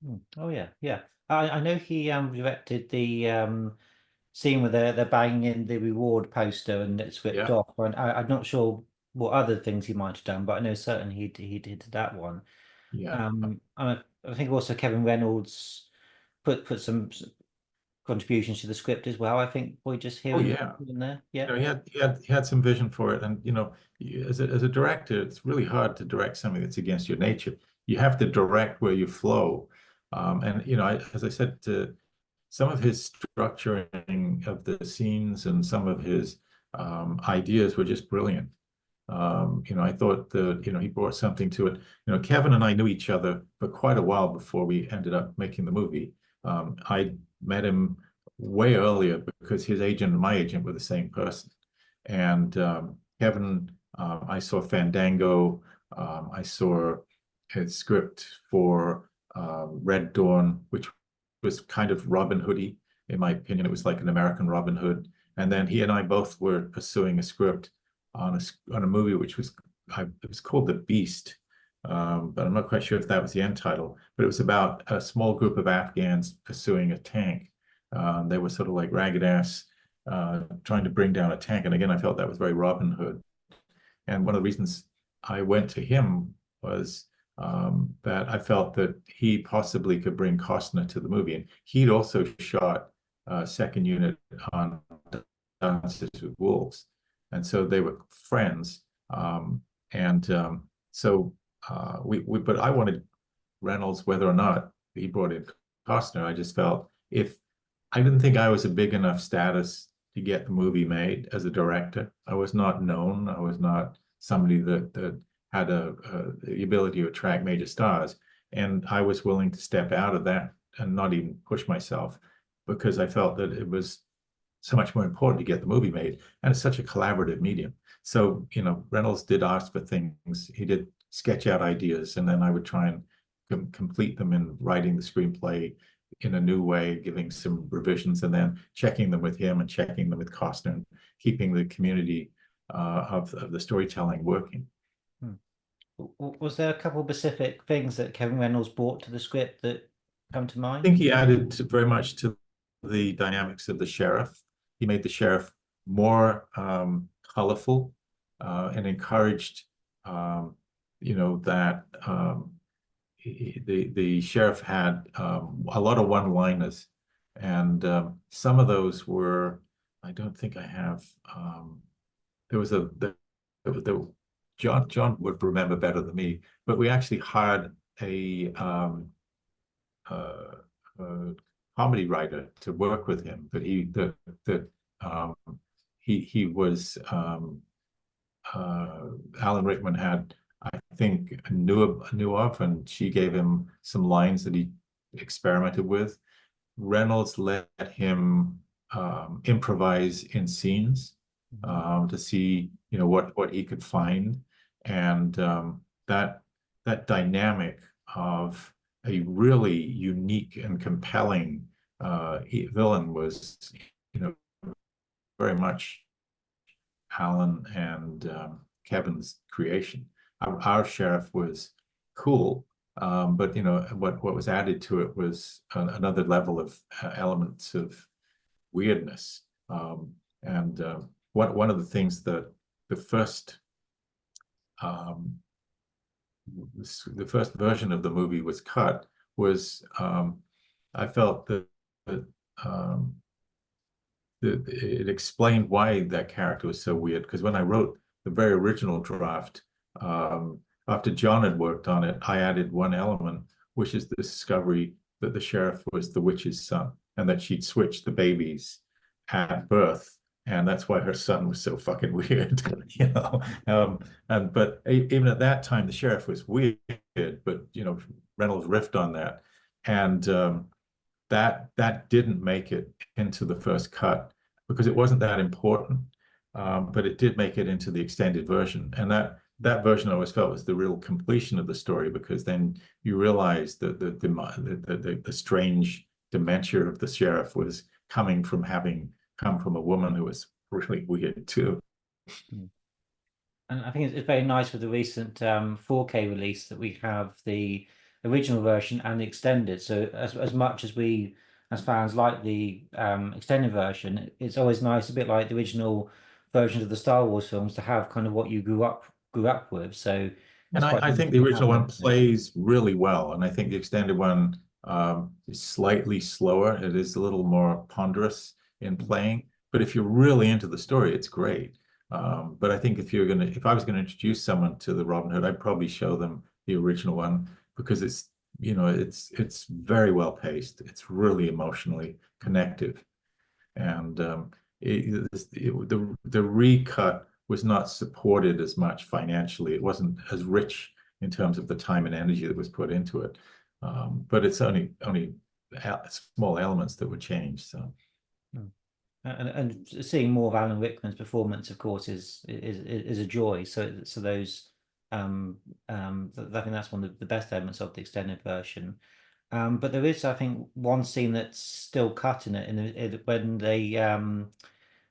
mm. Oh yeah, yeah. I know he directed the scene where they're banging in the reward poster and it's ripped Yeah, off. And I'm not sure what other things he might have done, but I know certainly he did that one. yeah. I think also Kevin Reynolds put some contributions to the script as well. I think we just Oh hearing yeah. in there. Yeah. He had some vision for it, and as a director, it's really hard to direct something that's against your nature. You have to direct where you flow, and as I said, some of his structuring of the scenes and some of his ideas were just brilliant. I thought that, he brought something to it. Kevin and I knew each other for quite a while before we ended up making the movie. I met him way earlier because his agent and my agent were the same person. And Kevin, I saw Fandango. I saw his script for Red Dawn, which was kind of Robin Hoody, in my opinion. It was like an American Robin Hood. And then he and I both were pursuing a script on a movie which it was called The Beast, but I'm not quite sure if that was the end title. But it was about a small group of Afghans pursuing a tank. They were sort of like ragged ass trying to bring down a tank. And again, I felt that was very Robin Hood. And one of the reasons I went to him was that I felt that he possibly could bring Costner to the movie. And he'd also shot second unit on Dances with Wolves. And so they were friends. And so but I wanted Reynolds, whether or not he brought in Costner. I just felt if I didn't think I was a big enough status to get the movie made as a director. I was not known. I was not somebody that had the ability to attract major stars. And I was willing to step out of that and not even push myself because I felt that it was so much more important to get the movie made. And it's such a collaborative medium. So, Reynolds did ask for things. He did sketch out ideas, and then I would try and complete them in writing the screenplay in a new way, giving some revisions, and then checking them with him and checking them with Costner, and keeping the community of the storytelling working. Hmm. Was there a couple of specific things that Kevin Reynolds brought to the script that come to I think mind? he added very much to the dynamics of the sheriff. He made the sheriff more colorful and encouraged, that the sheriff had a lot of one-liners, and some of those were. I don't think I have. There was the John would remember better than me, but we actually hired uh, a comedy writer to work with him that um, he was Alan Rickman had, I think, knew of, and she gave him some lines that he experimented with. Reynolds let him improvise in scenes Mhm. to see, what he could find, and that dynamic of a really unique and compelling villain was, very much Alan and Kevin's creation. Our sheriff was cool, but what was added to it was another level of elements of weirdness. And one of the things that the first um, the first version of the movie was cut was I felt that um, it explained why that character was so weird. Because when I wrote the very original draft, after John had worked on it, I added one element, which is the discovery that the sheriff was the witch's son, and that she'd switched the babies at birth, and that's why her son was so fucking weird, you know. But even at that time, the sheriff was weird, but Reynolds riffed on that, and that didn't make it into the first cut because it wasn't that important. But it did make it into the extended version, and that version I always felt was the real completion of the story, because then you realize that the strange dementia of the sheriff was coming from having come from a woman who was really weird too. Mm. And I think it's very nice with the recent 4K release that we have the original version and the extended. So as much as we as fans like the extended version, it's always nice, a bit like the original versions of the Star Wars films, to have kind of what you grew up with. So And it's quite I nice think the to have original one that version. plays really well, and I think the extended one is slightly slower. It is a little more ponderous in playing, but if you're really into the story, it's great. But I think if I was gonna introduce someone to the Robin Hood, I'd probably show them the original one, because it's very well paced. It's really emotionally connective, and the recut was not supported as much financially. It wasn't as rich in terms of the time and energy that was put into it. But it's only small elements that would change. So Mm. And seeing more of Alan Rickman's performance, of course, is a joy. So those I think that's one of the best elements of the extended version. But there is, I think, one scene that's still cut in it, when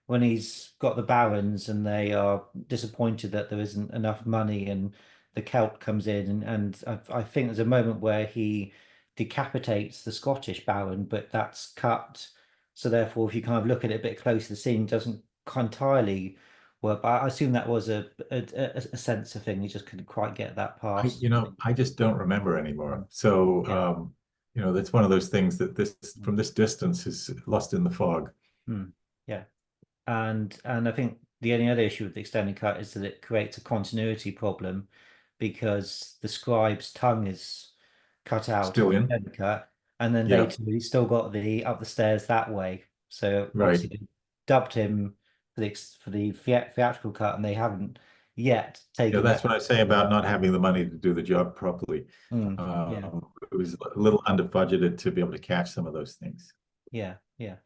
when he's got the barons and they are disappointed that there isn't enough money, and the Celt comes in, and I think there's a moment where he decapitates the Scottish baron, but that's cut. So therefore, if you kind of look at it a bit closer, the scene doesn't entirely work. But I assume that was a censor thing. He just couldn't quite get that past. I just don't remember Mm. anymore. So Yeah. that's one of those things that this Mm. from this distance is lost in the fog. Mm. Yeah. And I think the only other issue with the extended cut is that it creates a continuity problem, because the scribe's tongue is cut out in Still the in? extended cut, and then Yeah, later he's still got the up the stairs that way. So right. obviously they dubbed him for the theatrical cut, and they haven't yet Yeah, taken that's that. what I say about not having the money to do the job properly. Mm, yeah, It was a little under budgeted to be able to catch some of those things. yeah, yeah.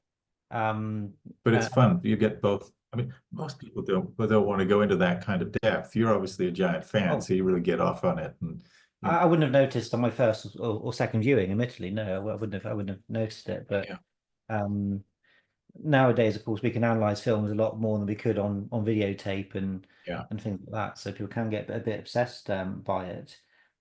But it's uh, fun. You get both. I mean, most people don't want to go into that kind of depth. You're obviously a giant fan, oh, so you really get off on it. And you know, I wouldn't have noticed on my first or second viewing, admittedly. No, I wouldn't have noticed it. But yeah, um, nowadays, of course, we can analyze films a lot more than we could on videotape yeah, and things like that. So people can get a bit obsessed by it.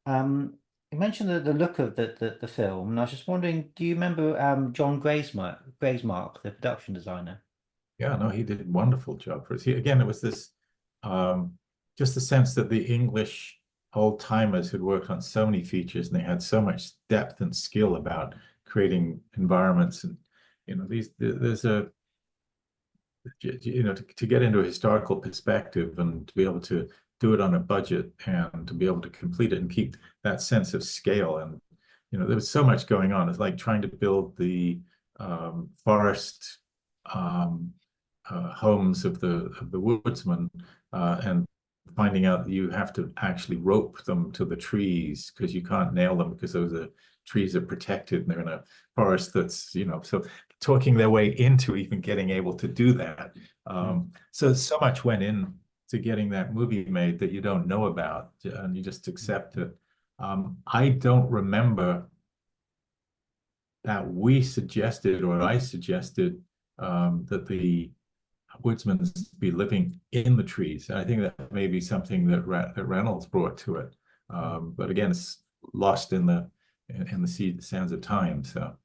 Um, you mentioned the look of the film, and I was just wondering, do you remember John Graysmark, the production designer? yeah. No, he did a wonderful job for us. Again, it was this um, just the sense that the English old timers had worked on so many features and they had so much depth and skill about creating environments and there's a to get into a historical perspective and to be able to do it on a budget and to be able to complete it and keep that sense of scale. And, there was so much going on. It's like trying to build the forest um, homes of the woodsman and finding out that you have to actually rope them to the trees because you can't nail them because those are trees are protected and they're in a forest that's so talking their way into even getting able to do that. Mm, So much went in to getting that movie made that you don't know about, and you just mm, accept it. I don't remember that we suggested or I suggested that the woodsmen be living in the trees. And I think that may be something that Reynolds brought to it. mm. But again, it's lost in the sands of time. So.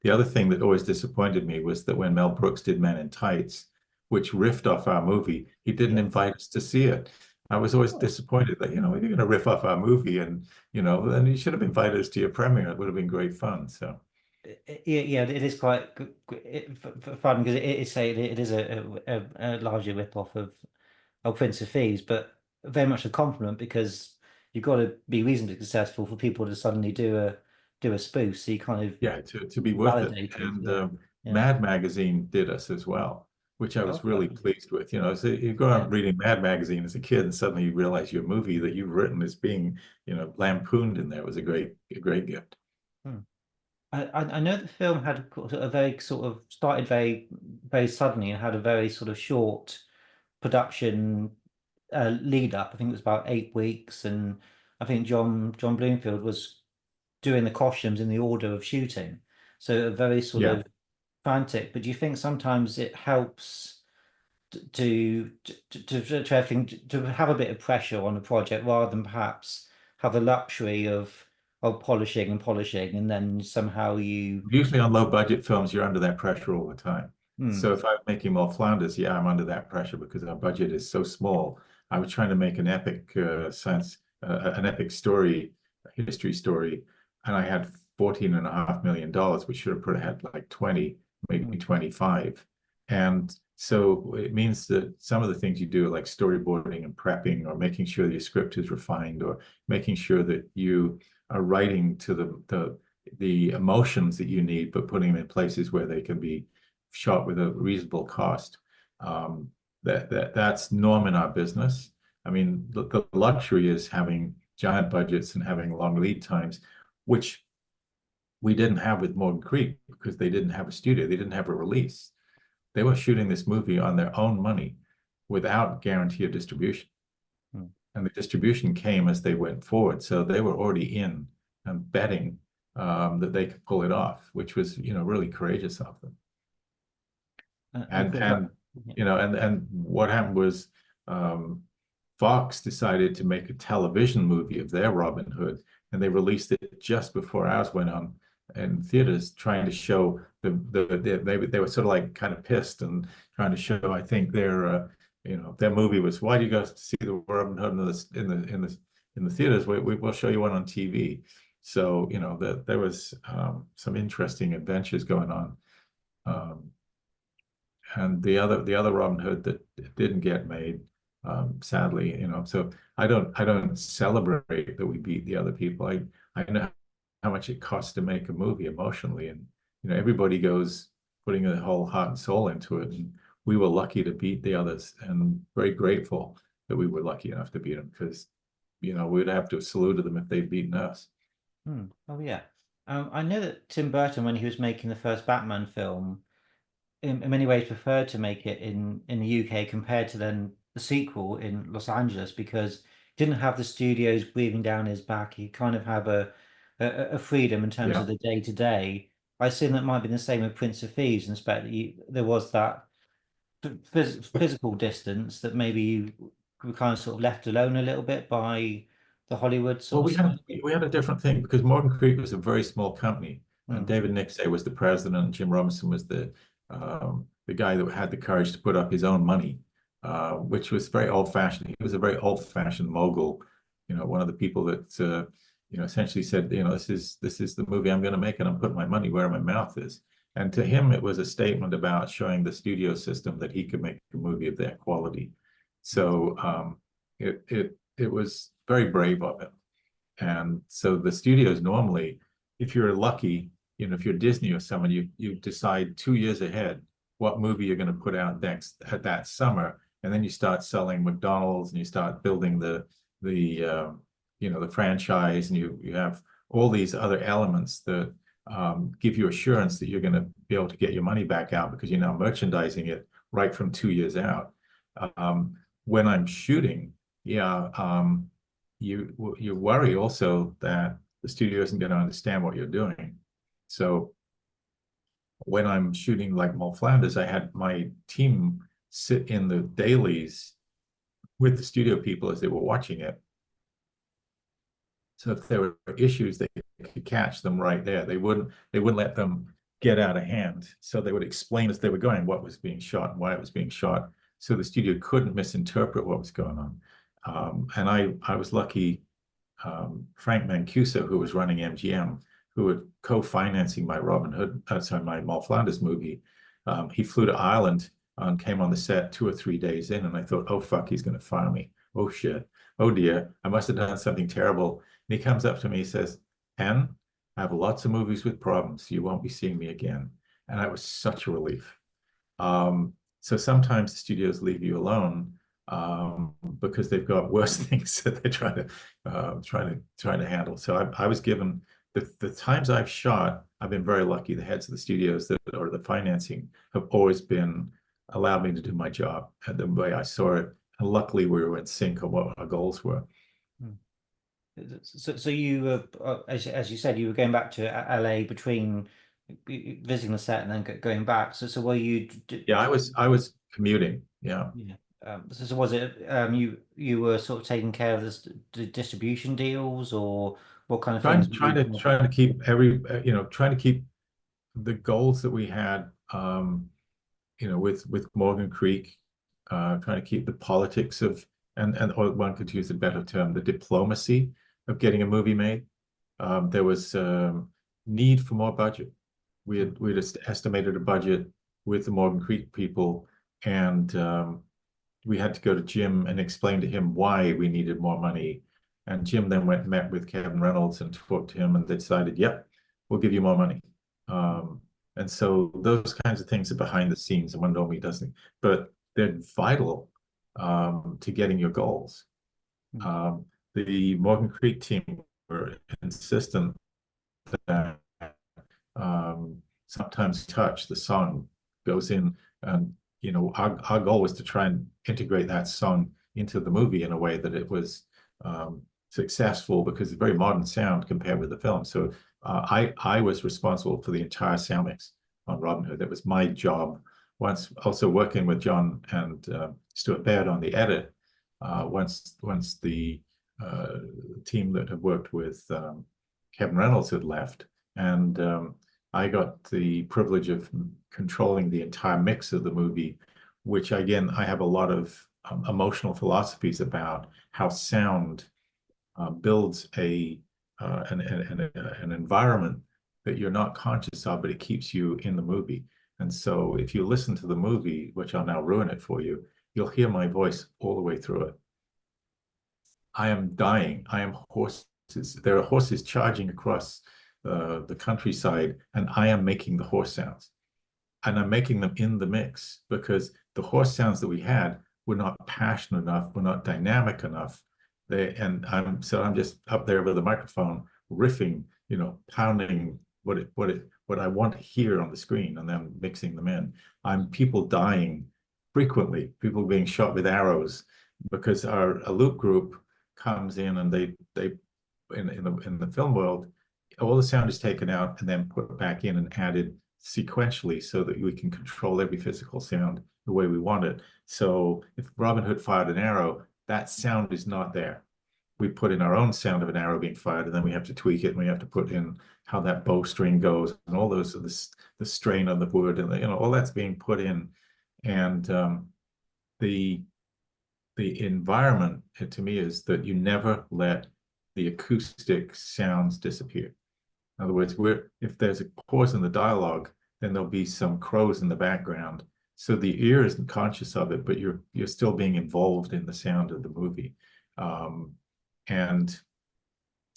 The other thing that always disappointed me was that when Mel Brooks did Men in Tights, which riffed off our movie, he didn't Yeah. invite us to see it. I was always Oh. disappointed that, if you're going to riff off our movie and, then you should have invited us to your premiere. It would have been great fun. So, Yeah, yeah, it is quite fun because it is a larger rip-off of Prince of Thieves, but very much a compliment because you've got to be reasonably successful for people to suddenly do a spoof. So you kind of yeah, to be worth it. validated. And Yeah, yeah. Mad Magazine did us as well, which I was really Okay. pleased with. So you go Yeah. out reading Mad Magazine as a kid and suddenly you realize your movie that you've written is being, lampooned in there. It was a great gift. Hmm. I know the film had a very sort of started very suddenly and had a very sort of short production lead up. I think it was about 8 weeks, and I think John Bloomfield was doing the costumes in the order of shooting, so a very sort Yeah. of frantic. But do you think sometimes it helps to have a bit of pressure on the project rather than perhaps have the luxury of polishing and then somehow you Usually on low budget films, you're under that pressure all the time. hmm, So if I'm making more Flounders, yeah, I'm under that pressure because our budget is so small. I was trying to make an epic an epic story, a history story, and I had $14.5 million, which should have put had like 20, maybe hmm, 25. And so it means that some of the things you do, like storyboarding and prepping, or making sure your script is refined, or making sure that you are writing to the emotions that you need, but putting them in places where they can be shot with a reasonable cost. Um, that's norm in our business. I mean, the luxury is having giant budgets and having long lead times, which we didn't have with Morgan Creek because they didn't have a studio, they didn't have a release. They were shooting this movie on their own money without guarantee of distribution. hmm. And the distribution came as they went forward. So they were already in and betting that they could pull it off, which was, really courageous of them. And of And course that and and what happened was um, Fox decided to make a television movie of their Robin Hood, and they released it just before ours went on in theaters, trying to show they were sort of like kind of pissed and trying to show. I think their movie was, why do you guys see the Robin Hood in the theaters? We'll show you one on TV. So there was some interesting adventures going on. Um, and the other Robin Hood that didn't get made, sadly. So I don't celebrate that we beat the other people. I know how much it costs to make a movie emotionally, and everybody goes putting their whole heart and soul into it, and we were lucky to beat the others, and very grateful that we were lucky enough to beat them because we'd have to have saluted them if they'd beaten us. Oh yeah. I know that Tim Burton, when he was making the first Batman film, in many ways preferred to make it in the UK compared to then the sequel in Los Angeles because he didn't have the studios breathing down his back. He kind of have a freedom in terms of Yeah. the day to day. I assume that might be the same with Prince of Thieves in respect that there was that physical distance that maybe you were kind of sort of left alone a little bit by the Hollywood Well, sort of side. we had a different thing because Morgan Creek was a very small company, and Mm, David Nixay was the president, and Jim Robinson was the guy that had the courage to put up his own money, which was very old-fashioned. He was a very old-fashioned mogul, one of the people that essentially said, this is the movie I'm going to make, and I'm putting my money where my mouth is. And to him, it was a statement about showing the studio system that he could make a movie of that quality. So it was very brave of him. And so the studios normally, if you're lucky, if you're Disney or someone, you decide 2 years ahead what movie you're going to put out next at that summer, and then you start selling McDonald's and you start building the the franchise, and you have all these other elements that give you assurance that you're going to be able to get your money back out because you're now merchandising it right from 2 years out. Um, when I'm shooting, yeah. You worry also that the studio isn't going to understand what you're doing. So when I'm shooting like Mall Flanders, I had my team sit in the dailies with the studio people as they were watching it. So if there were issues, they could catch them right there. They wouldn't let them get out of hand. So they would explain as they were going what was being shot and why it was being shot. So the studio couldn't misinterpret what was going on. And I was lucky. Frank Mancuso, who was running MGM, who was co-financing my Robin Hood, sorry, my Mall Flanders movie. He flew to Ireland and came on the set 2 or 3 days in, and I thought, oh fuck, he's going to fire me. Oh shit. Oh dear, I must have done something terrible. And he comes up to me, he says, Pen, I have lots of movies with problems. You won't be seeing me again. And that was such a relief. So sometimes the studios leave you alone because they've got worse things that they're trying to handle. So I was given the times I've shot, I've been very lucky. The heads of the studios that or the financing have always been allowed me to do my job and the way I saw it. And luckily, we were in sync on what our goals were. mm. So you were, as you said, you were going back to LA between visiting the set and then going back. So were you? Yeah, I was commuting. Yeah. Yeah. So was it you were sort of taking care of the distribution deals or what kind of Trying things to were trying you to kind of? trying to keep every trying to keep the goals that we had with Morgan Creek, trying to keep the politics of and or one could use a better term, the diplomacy of getting a movie made. There was need for more budget. We'd estimated a budget with the Morgan Creek people, and we had to go to Jim and explain to him why we needed more money. And Jim then went and met with Kevin Reynolds and talked to him, and they decided, yep, we'll give you more money. And so those kinds of things are behind the scenes, and one normally doesn't, but they're vital to getting your goals. Mm, Um, the Morgan Creek team were insistent that sometimes touch the song goes in, and our goal was to try and integrate that song into the movie in a way that it was successful because it's a very modern sound compared with the film. So I was responsible for the entire sound mix on Robin Hood. That was my job. Once also working with John and Stuart Baird on the edit. Once the team that had worked with Kevin Reynolds had left, and I got the privilege of controlling the entire mix of the movie, which again, I have a lot of emotional philosophies about how sound builds an environment that you're not conscious of, but it keeps you in the movie. And so if you listen to the movie, which I'll now ruin it for you, you'll hear my voice all the way through it. I am dying. I am horses. There are horses charging across the countryside, and I am making the horse sounds. And I'm making them in the mix because the horse sounds that we had were not passionate enough, were not dynamic enough. I'm just up there with the microphone riffing, pounding what what I want to hear on the screen and then mixing them in. I'm people dying frequently, people being shot with arrows, because a loop group comes in and they in the film world, all the sound is taken out and then put back in and added sequentially so that we can control every physical sound the way we want it. So if Robin Hood fired an arrow, that sound is not there. We put in our own sound of an arrow being fired, and then we have to tweak it, and we have to put in how that bowstring goes, and all those the strain of the wood, and all that's being put in, and the environment to me is that you never let the acoustic sounds disappear. In other words, if there's a pause in the dialogue, then there'll be some crows in the background. So the ear isn't conscious of it, but you're still being involved in the sound of the movie. And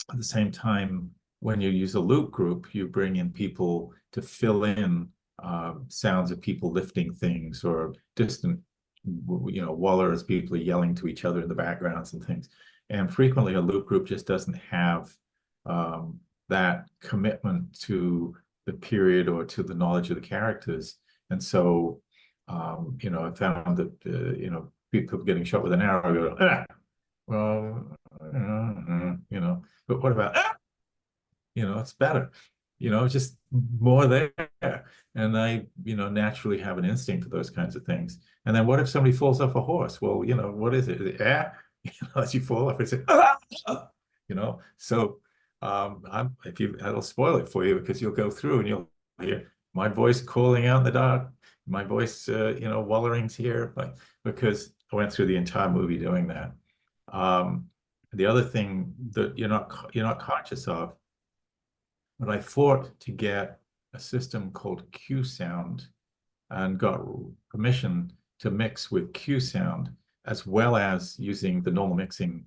at the same time, when you use a loop group, you bring in people to fill in sounds of people lifting things or distant, Waller as people are yelling to each other in the backgrounds and things. And frequently a loop group just doesn't have that commitment to the period or to the knowledge of the characters. And so, I found that, people getting shot with an arrow, go, well, but what about, it's better, just more there. And I, naturally have an instinct for those kinds of things. And then what if somebody falls off a horse? Well, what is it? Is it as you fall off, it's so that'll spoil it for you, because you'll go through and you'll hear my voice calling out in the dark, my voice, Wallering's here, because I went through the entire movie doing that. The other thing that you're not conscious of, but I fought to get a system called Q Sound and got permission to mix with Q Sound, as well as using the normal mixing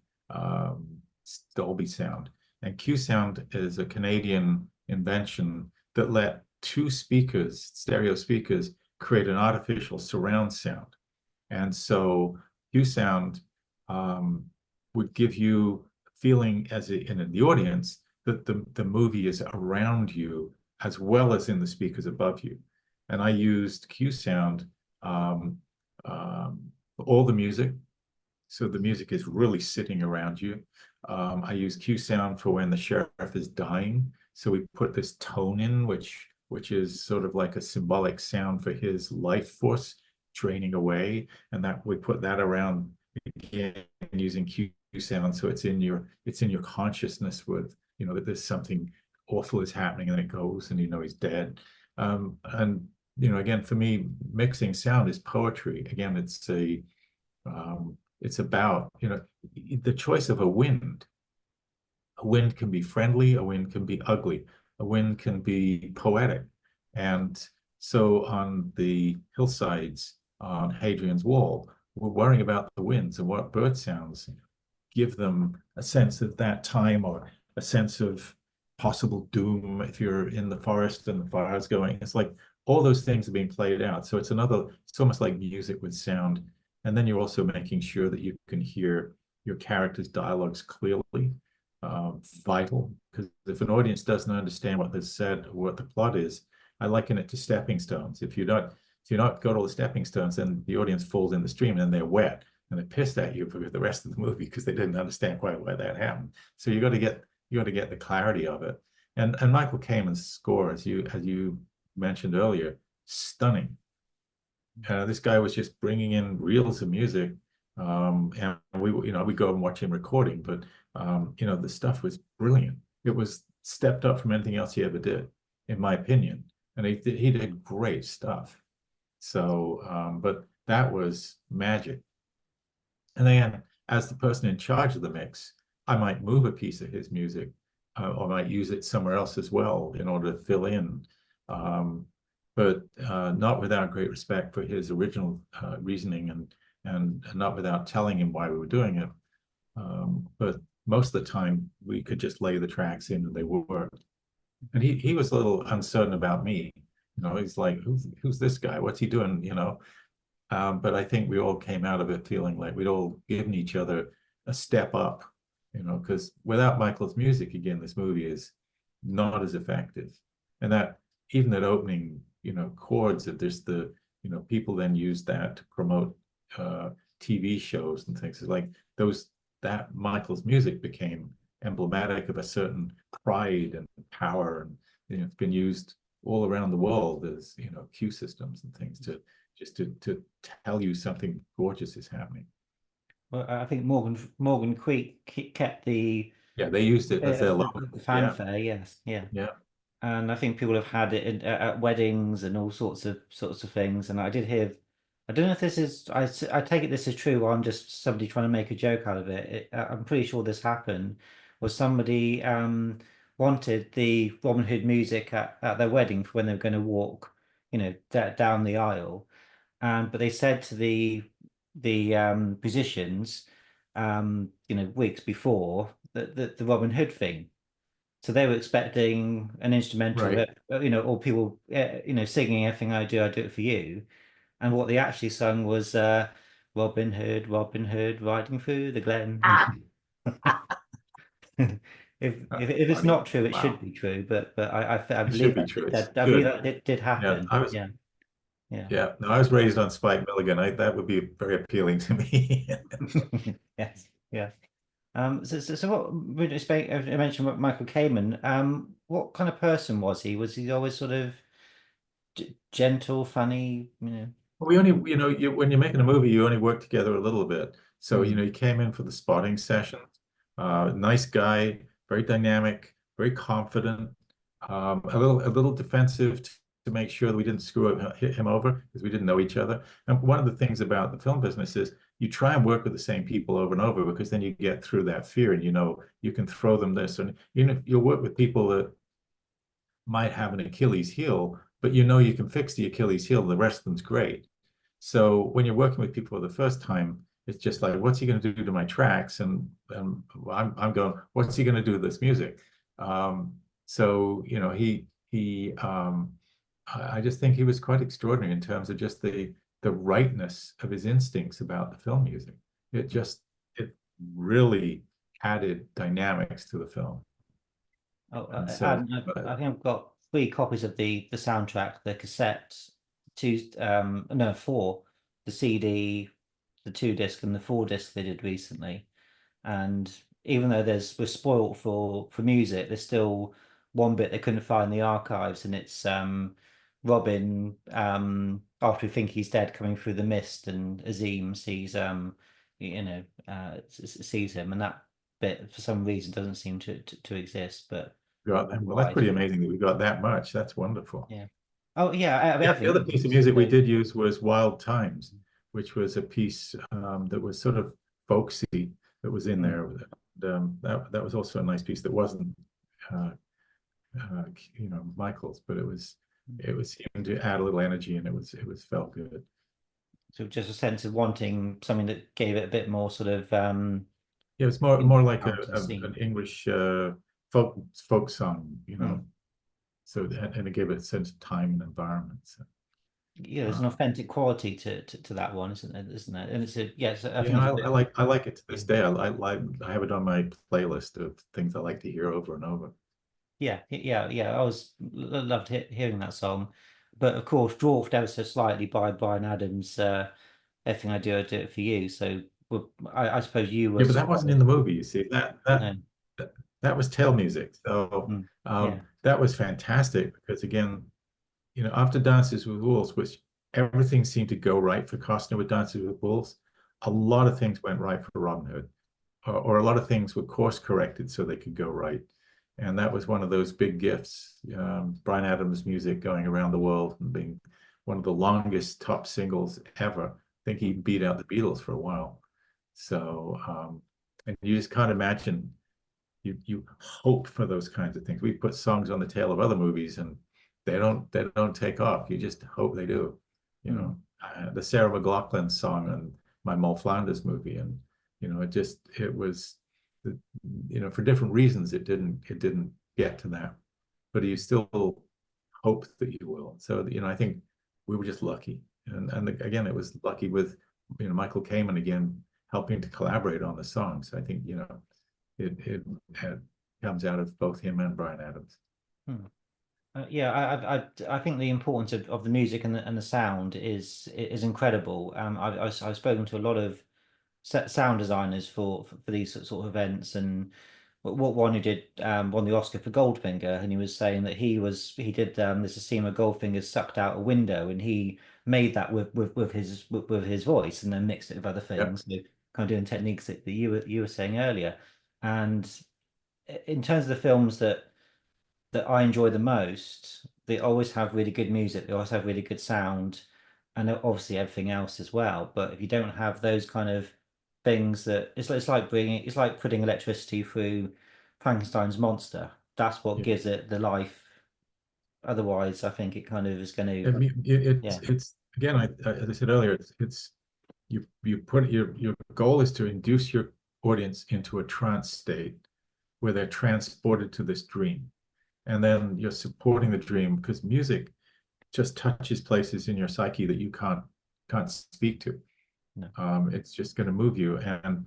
Dolby Sound. And Q Sound is a Canadian invention that let two speakers, stereo speakers, create an artificial surround sound. And so Q Sound would give you feeling in the audience that the movie is around you as well as in the speakers above you. And I used Q Sound for all the music. So the music is really sitting around you. I use Q Sound for when the sheriff is dying. So we put this tone in, which is sort of like a symbolic sound for his life force draining away. And that we put that around again using Q Sound. So it's in your consciousness with, that there's something awful is happening, and then it goes and he's dead. And again, for me, mixing sound is poetry. Again, it's about, the choice of a wind. A wind can be friendly, a wind can be ugly, a wind can be poetic. And so on the hillsides on Hadrian's Wall, we're worrying about the winds and what bird sounds give them a sense of that time, or a sense of possible doom if you're in the forest and the fire's going. It's like all those things are being played out. So it's almost like music with sound. And then you're also making sure that you can hear your characters' dialogues clearly, vital. Because if an audience doesn't understand what they've said or what the plot is, I liken it to stepping stones. If you're not got all the stepping stones, then the audience falls in the stream and they're wet and they're pissed at you for the rest of the movie because they didn't understand quite why that happened. So you got to get the clarity of it. And Michael Kamen's score, as you mentioned earlier, stunning. This guy was just bringing in reels of music, and we go and watch him recording, but the stuff was brilliant. It was stepped up from anything else he ever did, in my opinion, and he did great stuff. So, but that was magic. And then, as the person in charge of the mix, I might move a piece of his music, or might use it somewhere else as well in order to fill in. But not without great respect for his original reasoning, and not without telling him why we were doing it. But most of the time, we could just lay the tracks in and they worked. And he was a little uncertain about me. He's like, who's this guy? What's he doing? But I think we all came out of it feeling like we'd all given each other a step up, because without Michael's music, again, this movie is not as effective. And that even that opening, chords, that there's people then use that to promote TV shows and things. It's like that Michael's music became emblematic of a certain pride and power, and it's been used all around the world as cue systems and things to just to tell you something gorgeous is happening. Well, I think Morgan Creek kept Yeah, they used it as their logo. the Yeah, fanfare. Yes, yeah. yeah. And I think people have had it at weddings and all sorts of things. And I did hear, I don't know if this is, I take it this is true, or I'm just somebody trying to make a joke out of it. I'm pretty sure this happened, was somebody wanted the Robin Hood music at their wedding for when they were going to walk, down the aisle. But they said to the musicians, weeks before that the Robin Hood thing. So they were expecting an instrumental, Right. or people, singing "Everything I do it for you," and what they actually sung was Robin Hood, riding through the glen." If it's Funny. not true, it should Wow. be true. But I It should believe be that true. did, It's I believe good. that did Yeah, happen. Yeah, yeah, yeah. No, I was raised on Spike Milligan. That would be very appealing to me. yes, yeah. So what when I mentioned about Michael Kamen. What kind of person was he? Was he always sort of gentle, funny? We only, when you're making a movie, you only work together a little bit. So, Mm, he came in for the spotting session. Nice guy, very dynamic, very confident, a little defensive to make sure that we didn't hit him over because we didn't know each other. And one of the things about the film business is you try and work with the same people over and over because then you get through that fear and you can throw them this. And you'll work with people that might have an Achilles heel, but you can fix the Achilles heel, and the rest of them's great. So when you're working with people for the first time, it's just like, what's he going to do to my tracks? And I'm going, what's he going to do to this music? So I just think he was quite extraordinary in terms of just the rightness of his instincts about the film music. It really added dynamics to the film. Oh, And so, I think I've got 3 copies of the soundtrack, the cassette, two, no, four, the CD, the 2 disc, and the 4 disc they did recently. And even though we're spoiled for music, there's still one bit they couldn't find in the archives, and it's Robin after we think he's dead coming through the mist, and Azim sees sees him, and that bit for some reason doesn't seem to exist, but got that. Well, that's otherwise, pretty amazing that we got that much. That's wonderful. yeah. Oh yeah, Yeah, the everything. other piece of music we did use was Wild Times, which was a piece that was sort of folksy that was in Mm, there. And, that was also a nice piece that wasn't uh, Michael's, but mm. it was seemed to add a little energy, and it was felt good. So just a sense of wanting something that gave it a bit more sort of Yeah, it's more like out to the an scene. English folk song, Mm. So and it gave it a sense of time and environment. So, Yeah, there's an uh, authentic quality to that one, isn't it? Isn't it? And I think Yeah, it's a I bit. like it to Yeah, this day. I have it on my playlist of things I like to hear over and over. yeah. I always loved hearing that song, but of course, dwarfed ever so slightly by Brian Adams' "Everything I do it for you." So, I suppose you were Yeah, but that wasn't in the spoiled. movie. You see, No, that, that was tail music. So mm, yeah, that was fantastic because again, after Dances with Wolves, which everything seemed to go right for Costner with Dances with Wolves, a lot of things went right for Robin Hood, or a lot of things were course corrected so they could go right. And that was one of those big gifts. Brian Adams' music going around the world and being one of the longest top singles ever. I think he beat out the Beatles for a while. So, and you just can't imagine. You hope for those kinds of things. We put songs on the tail of other movies, and they don't take off. You just hope they do. mm, The Sarah McLachlan song on my Mole Flanders movie, and it was, for different reasons it didn't get to that, but you still hope that you will. So I think we were just lucky, and again it was lucky with Michael Kamen again helping to collaborate on the songs. I think it comes out of both him and Brian Adams. mm. Yeah, I think the importance of the music and the sound is incredible. I've spoken to a lot of sound designers for these sort of events, and what one who did won the Oscar for Goldfinger, and he was saying that he did there's a scene where Goldfinger sucked out a window, and he made that with his voice, and then mixed it with other Yep. things, so kind of doing techniques that you were saying earlier. And in terms of the films that I enjoy the most, they always have really good music, they always have really good sound, and obviously everything else as well. But if you don't have those kind of things, that it's like putting electricity through Frankenstein's monster. That's what Yeah. gives it the life. Otherwise, I think it kind of is going to, yeah, It's again, as I said earlier, it's you put your goal is to induce your audience into a trance state where they're transported to this dream. And then you're supporting the dream because music just touches places in your psyche that you can't speak to. no, It's just going to move you. And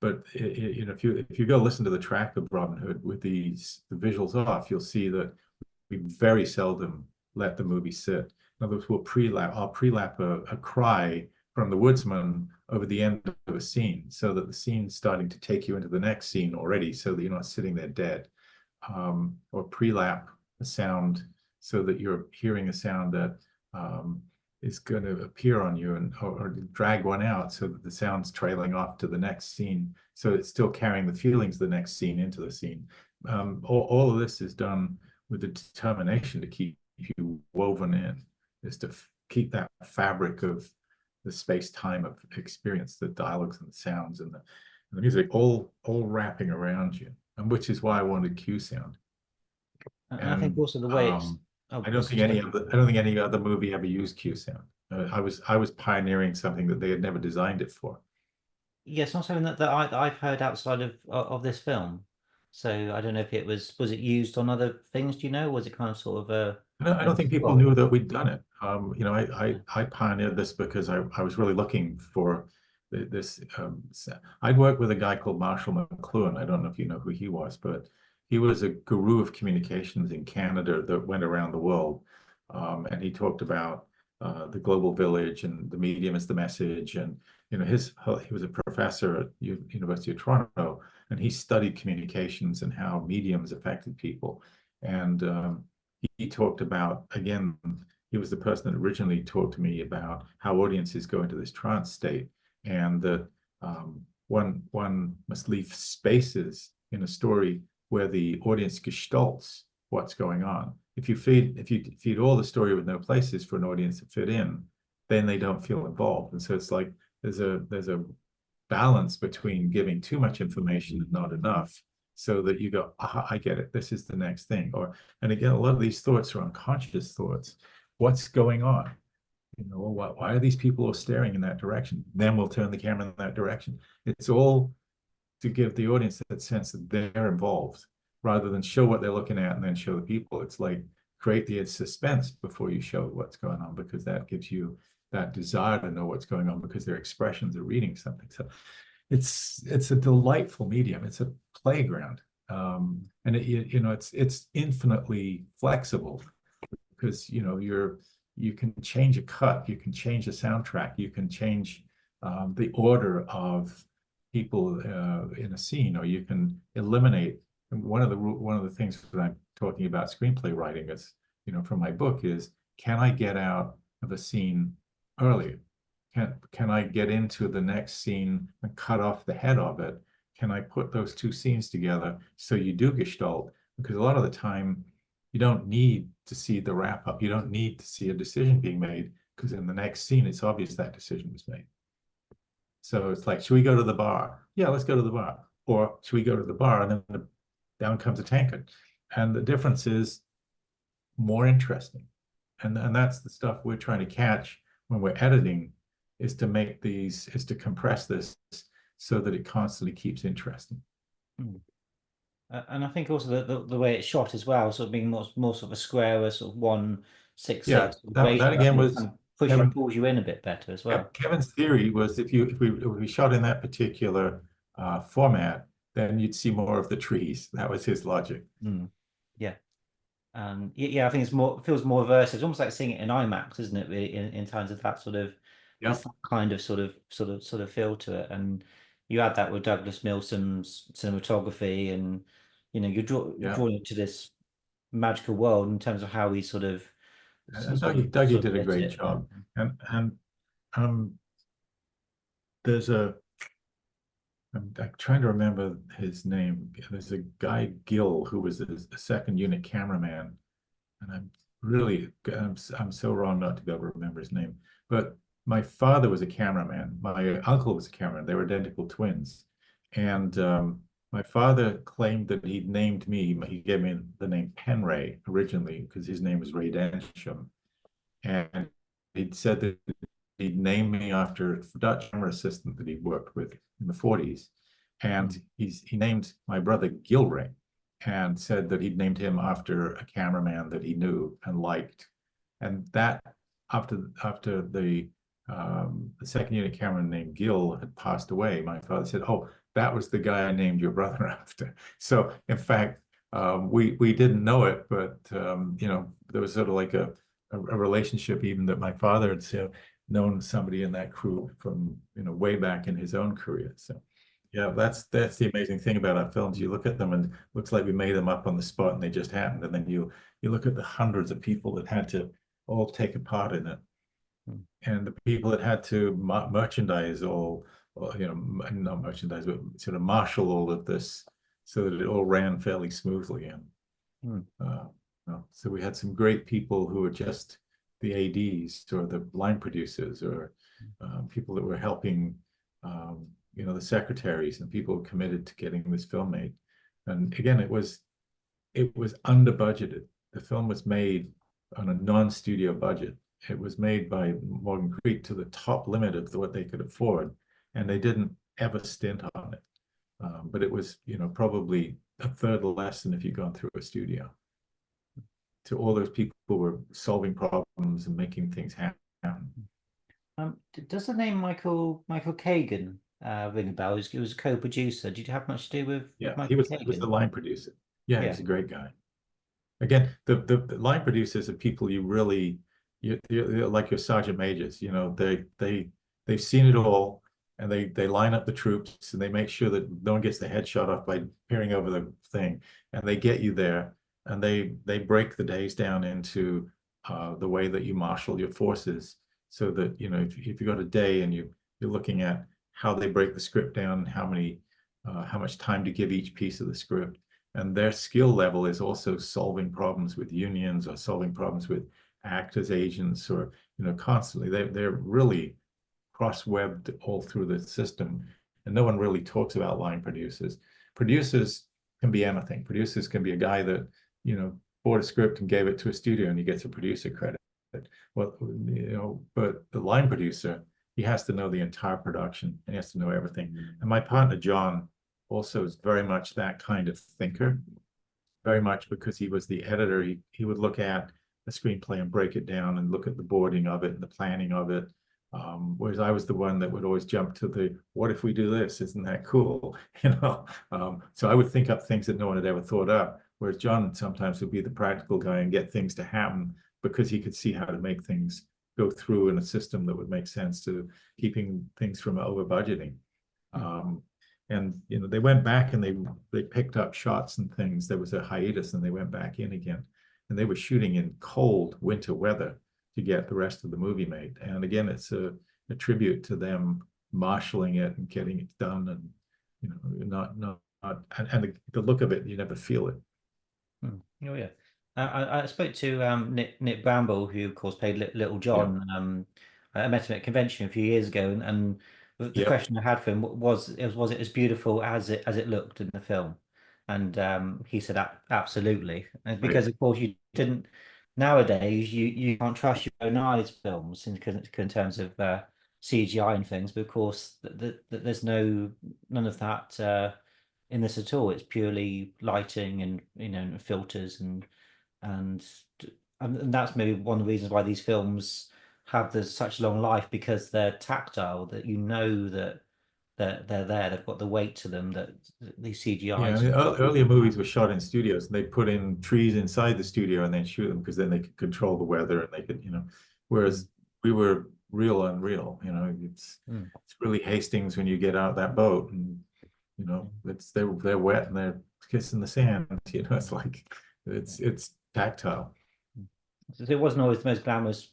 but you know, if you go listen to the track of Robin Hood with the visuals off, you'll see that we very seldom let the movie sit. In other words, I'll pre-lap a cry from the woodsman over the end of a scene so that the scene's starting to take you into the next scene already so that you're not sitting there dead. Or pre-lap a sound so that you're hearing a sound that is going to appear on you, or drag one out so that the sound's trailing off to the next scene. So it's still carrying the feelings of the next scene into the scene. All of this is done with the determination to keep you woven in, is to keep that fabric of the space-time of experience, the dialogues and the sounds and the music all wrapping around you, and which is why I wanted Q sound. and I think And also the way it's. Oh, I don't think any other movie ever used Q sound. I was pioneering something that they had never designed it for. Yes, not something that I've heard outside of this film. So I don't know if was it used on other things, do you know? Was it kind of sort of I don't think people well, knew that we'd done it. You know, yeah. I pioneered this because I was really looking for this. I'd worked with a guy called Marshall McLuhan. I don't know if you know who he was, but he was a guru of communications in Canada that went around the world. And he talked about the global village and the medium is the message. And, you know, he was a professor at University of Toronto, and he studied communications and how mediums affected people. And he talked about, again, he was the person that originally talked to me about how audiences go into this trance state, and that one must leave spaces in a story where the audience gestalts what's going on. If you feed all the story with no places for an audience to fit in, then they don't feel involved. And so it's like there's a balance between giving too much information and not enough, so that you go, aha, I get it. This is the next thing. And again, a lot of these thoughts are unconscious thoughts. What's going on? You know, why are these people all staring in that direction? Then we'll turn the camera in that direction. It's all to give the audience that sense that they're involved, rather than show what they're looking at and then show the people. It's like create the suspense before you show what's going on, because that gives you that desire to know what's going on because their expressions are reading something. So it's a delightful medium. It's a playground, and you know it's infinitely flexible because you know you can change a cut, you can change the soundtrack, you can change the order of people in a scene, or you can eliminate. And one of the things that I'm talking about screenplay writing is, you know, from my book is, can I get out of a scene earlier? Can I get into the next scene and cut off the head of it? Can I put those two scenes together so you do gestalt? Because a lot of the time you don't need to see the wrap up. You don't need to see a decision being made, because in the next scene it's obvious that decision was made. So it's like, should we go to the bar? Yeah, let's go to the bar. Or should we go to the bar? And then down comes a tankard. And the difference is more interesting. And that's the stuff we're trying to catch when we're editing, is to compress this so that it constantly keeps interesting. Mm. And I think also the way it's shot as well, sort of being more sort of a square, a sort of Yeah, 1:6:6 that ratio, I again think it was kind of Kevin. pulls you in a bit better as well. Kevin's theory was, if we shot in that particular format, then you'd see more of the trees. That was his logic. Mm. Yeah. Yeah, I think it feels more immersive. It's almost like seeing it in IMAX, isn't it? Really, in terms of that sort of, Yeah, it's that kind of sort of feel to it. And you add that with Douglas Milsom's cinematography, and you're yeah. drawn into this magical world in terms of how he sort of And Dougie sort of did a lit great it. job. And um, there's a I'm trying to remember his name. There's a guy Gill who was a second unit cameraman, and I'm so wrong not to be able to remember his name. But my father was a cameraman. My uncle was a cameraman. They were identical twins, and my father claimed that he'd named me. He gave me the name Pen Ray originally because his name was Ray Densham, and he'd said that he'd named me after a Dutch camera assistant that he worked with in the 40s. And Mm, he named my brother Gilray and said that he'd named him after a cameraman that he knew and liked. And that after the second unit cameraman named Gill had passed away, my father said, "Oh, that was the guy I named your brother after." So in fact, we didn't know it, but there was sort of like a relationship even that my father had known somebody in that crew from way back in his own career. So yeah, that's the amazing thing about our films. You look at them and it looks like we made them up on the spot and they just happened. And then you look at the hundreds of people that had to all take a part in it, mm, and the people that had to merchandise or not merchandise, but sort of marshal all of this so that it all ran fairly smoothly. And mm, uh, so we had some great people who were just the ADs or the line producers or people that were helping, the secretaries and people committed to getting this film made. And again, it was under budgeted. The film was made on a non-studio budget. It was made by Morgan Creek to the top limit of what they could afford, and they didn't ever stint on it. But it was, probably a third less than if you'd gone through a studio. To all those people who were solving problems and making things happen. mm. Does the name Michael Kagan ring a bell? He was a co-producer. Did you have much to do with Yeah, he Michael was the Kagan? line producer. Yeah, Yeah. he's a great guy. Again, the line producers are people you're like your sergeant majors. They've seen it all, and they line up the troops and they make sure that no one gets their head shot off by peering over the thing, and they get you there, and they break the days down into the way that you marshal your forces, so that if you got a day and you're looking at how they break the script down, how much time to give each piece of the script, and their skill level is also solving problems with unions or solving problems with actors agents, or constantly they're really cross-webbed all through the system, and no one really talks about line producers can be anything. Producers can be a guy that bought a script and gave it to a studio and he gets a producer credit. Well, but the line producer, he has to know the entire production and he has to know everything. And my partner John also is very much that kind of thinker, very much because he was the editor. He would look at the screenplay and break it down and look at the boarding of it and the planning of it. Whereas I was the one that would always jump to the, what if we do this? Isn't that cool? So I would think up things that no one had ever thought up. Whereas John sometimes would be the practical guy and get things to happen because he could see how to make things go through in a system that would make sense to keeping things from over budgeting. Mm, Um, and they went back and they picked up shots and things. There was a hiatus and they went back in again, and they were shooting in cold winter weather to get the rest of the movie made. And again, it's a tribute to them marshaling it and getting it done, and not and the look of it, you never feel it. Oh yeah. I spoke to Nick Bramble, who of course played Little Yeah, John. I met him at a convention a few years ago, and the yeah, question I had for him was it as beautiful as it looked in the film? And he said absolutely. And right. because of course you didn't nowadays you can't trust your own eyes films in terms of CGI and things, but of course there's none of that in this at all. It's purely lighting and filters and and that's maybe one of the reasons why these films have such long life, because they're tactile, that they're there. They've got the weight to them that these Yeah, I CGIs mean, earlier don't movies have. were shot in studios, and they put in trees inside the studio and then shoot them because then they could control the weather and they could, Mm, whereas we were real unreal, mm, it's really Hastings when you get out of that boat and mm, it's they're wet and they're kissing the sand, it's mm, like yeah, it's tactile. mm. So it wasn't always the most glamorous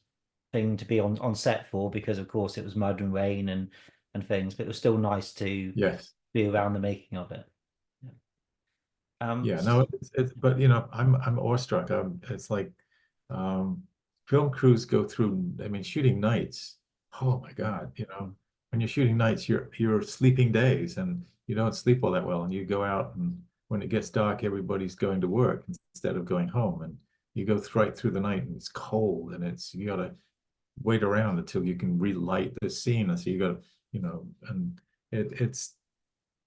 thing to be on set for because of course it was mud and rain and things, but it was still nice to Yes. be around the making of it. Yeah. Yeah, no, it's but I'm awestruck. It's like um film crews go through, I mean, shooting nights. Oh my Mm, God, mm, when you're shooting nights, you're sleeping days and you don't sleep all that well. And you go out and when it gets dark, everybody's going to work instead of going home. And you go right through the night and it's cold and it's you gotta wait around until you can relight the scene. And so you gotta, and it's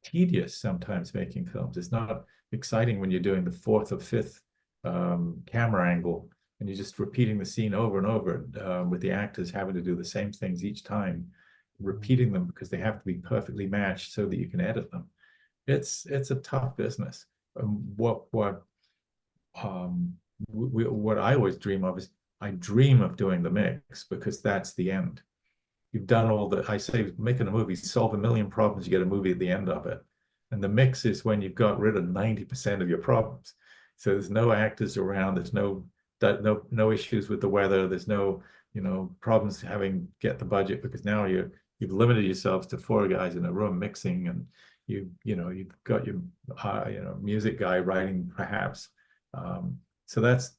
tedious sometimes making films. It's not exciting when you're doing the fourth or fifth camera angle and you're just repeating the scene over and over with the actors having to do the same things each time, mm, repeating them because they have to be perfectly matched so that you can edit them. It's a tough business. Um, what I always dream of is I dream of doing the mix because that's the end. You've done all the, I say, making a movie, solve a million problems, you get a movie at the end of it. And the mix is when you've got rid of 90% of your problems. So there's no actors around, there's no issues with the weather, there's no, problems having get the budget because now you've limited yourselves to four guys in a room mixing and you've got your music guy writing perhaps. So that's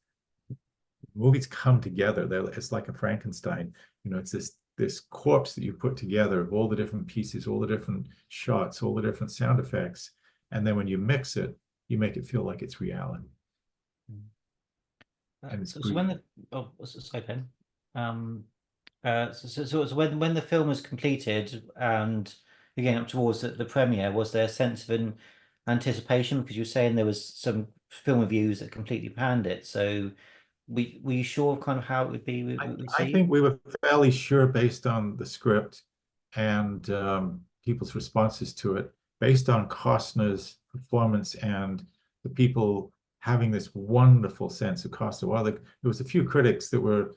movies come together. It's like a Frankenstein. It's this corpse that you put together of all the different pieces, all the different shots, all the different sound effects, and then when you mix it, you make it feel like it's reality, mm. and it's So when breathing. the sorry, Ben. Um, so when the film was completed and again up towards the premiere, was there a sense of an anticipation? Because you were saying there was some film reviews that completely panned it. So were you sure of kind of how it would be I received? think we were fairly sure based on the script and people's responses to it, based on Costner's performance and the people having this wonderful sense of Costner. While there was a few critics that were,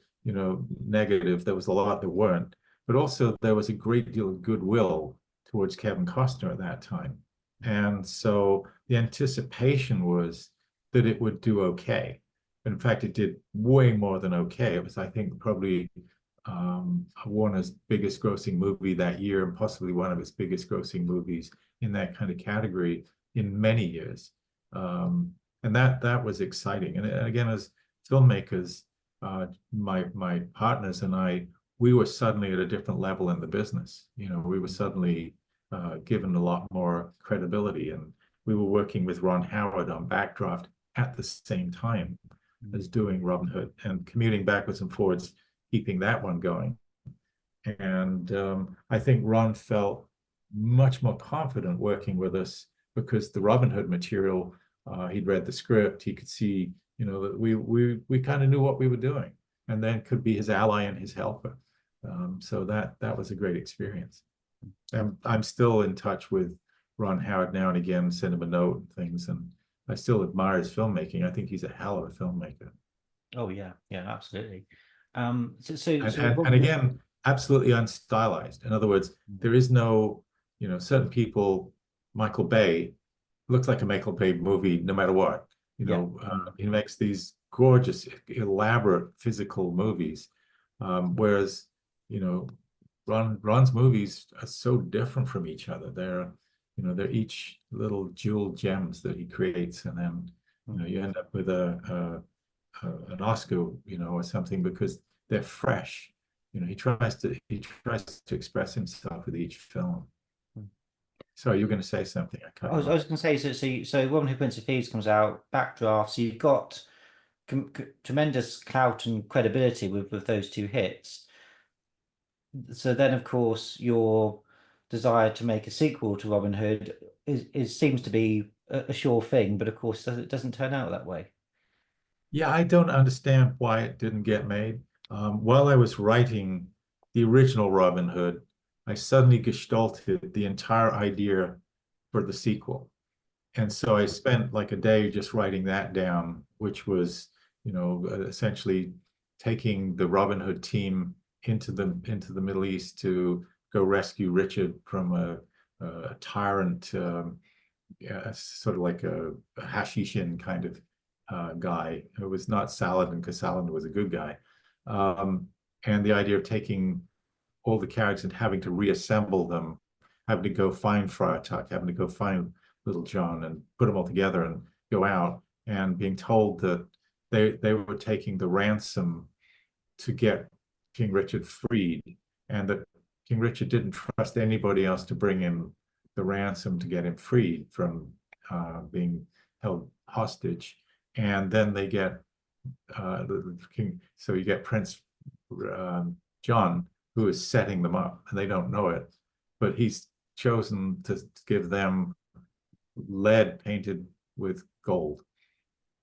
negative, there was a lot that weren't, but also there was a great deal of goodwill towards Kevin Costner at that time. And so the anticipation was that it would do okay. In fact, it did way more than okay. It was, I think, probably Warner's biggest grossing movie that year, and possibly one of its biggest grossing movies in that kind of category in many years. And that was exciting. And again, as filmmakers, my partners and I, we were suddenly at a different level in the business. We were suddenly given a lot more credibility, and we were working with Ron Howard on Backdraft at the same time as doing Robin Hood and commuting backwards and forwards, keeping that one going. And I think Ron felt much more confident working with us because the Robin Hood material, he'd read the script, he could see, that we kind of knew what we were doing, and then could be his ally and his helper. So that was a great experience. I'm still in touch with Ron Howard now and again, send him a note and things, and I still admire his filmmaking. I think he's a hell of a filmmaker. Oh yeah, yeah, absolutely. So And again, absolutely unstylized. In other words, there is no, certain people, Michael Bay looks like a Michael Bay movie no matter what. yeah. Mm, He makes these gorgeous, elaborate physical movies. Whereas, you know, Ron's movies are so different from each other. They're each little jewel gems that he creates, and then mm. you end up with an Oscar, or something because they're fresh. He tries to express himself with each film. Mm. So you're going to say something? I cut you I off. was going to say so Robin Hood Prince of Thieves comes out backdraft, so you've got tremendous clout and credibility with those two hits. So then, of course, your desire to make a sequel to Robin Hood is seems to be a sure thing, but of course, it doesn't turn out that way. Yeah, I don't understand why it didn't get made. While I was writing the original Robin Hood, I suddenly gestalted the entire idea for the sequel. And so I spent like a day just writing that down, which was, essentially taking the Robin Hood team into the Middle East to go rescue Richard from a tyrant, yeah, sort of like a Hashishin kind of guy who was not Saladin because Saladin was a good guy. Um, and the idea of taking all the characters and having to reassemble them, having to go find Friar Tuck, having to go find Little John and put them all together and go out and being told that they were taking the ransom to get King Richard freed, and that King Richard didn't trust anybody else to bring in the ransom to get him freed from being held hostage. And then they get the king. So you get Prince John, who is setting them up, and they don't know it, but he's chosen to give them lead painted with gold,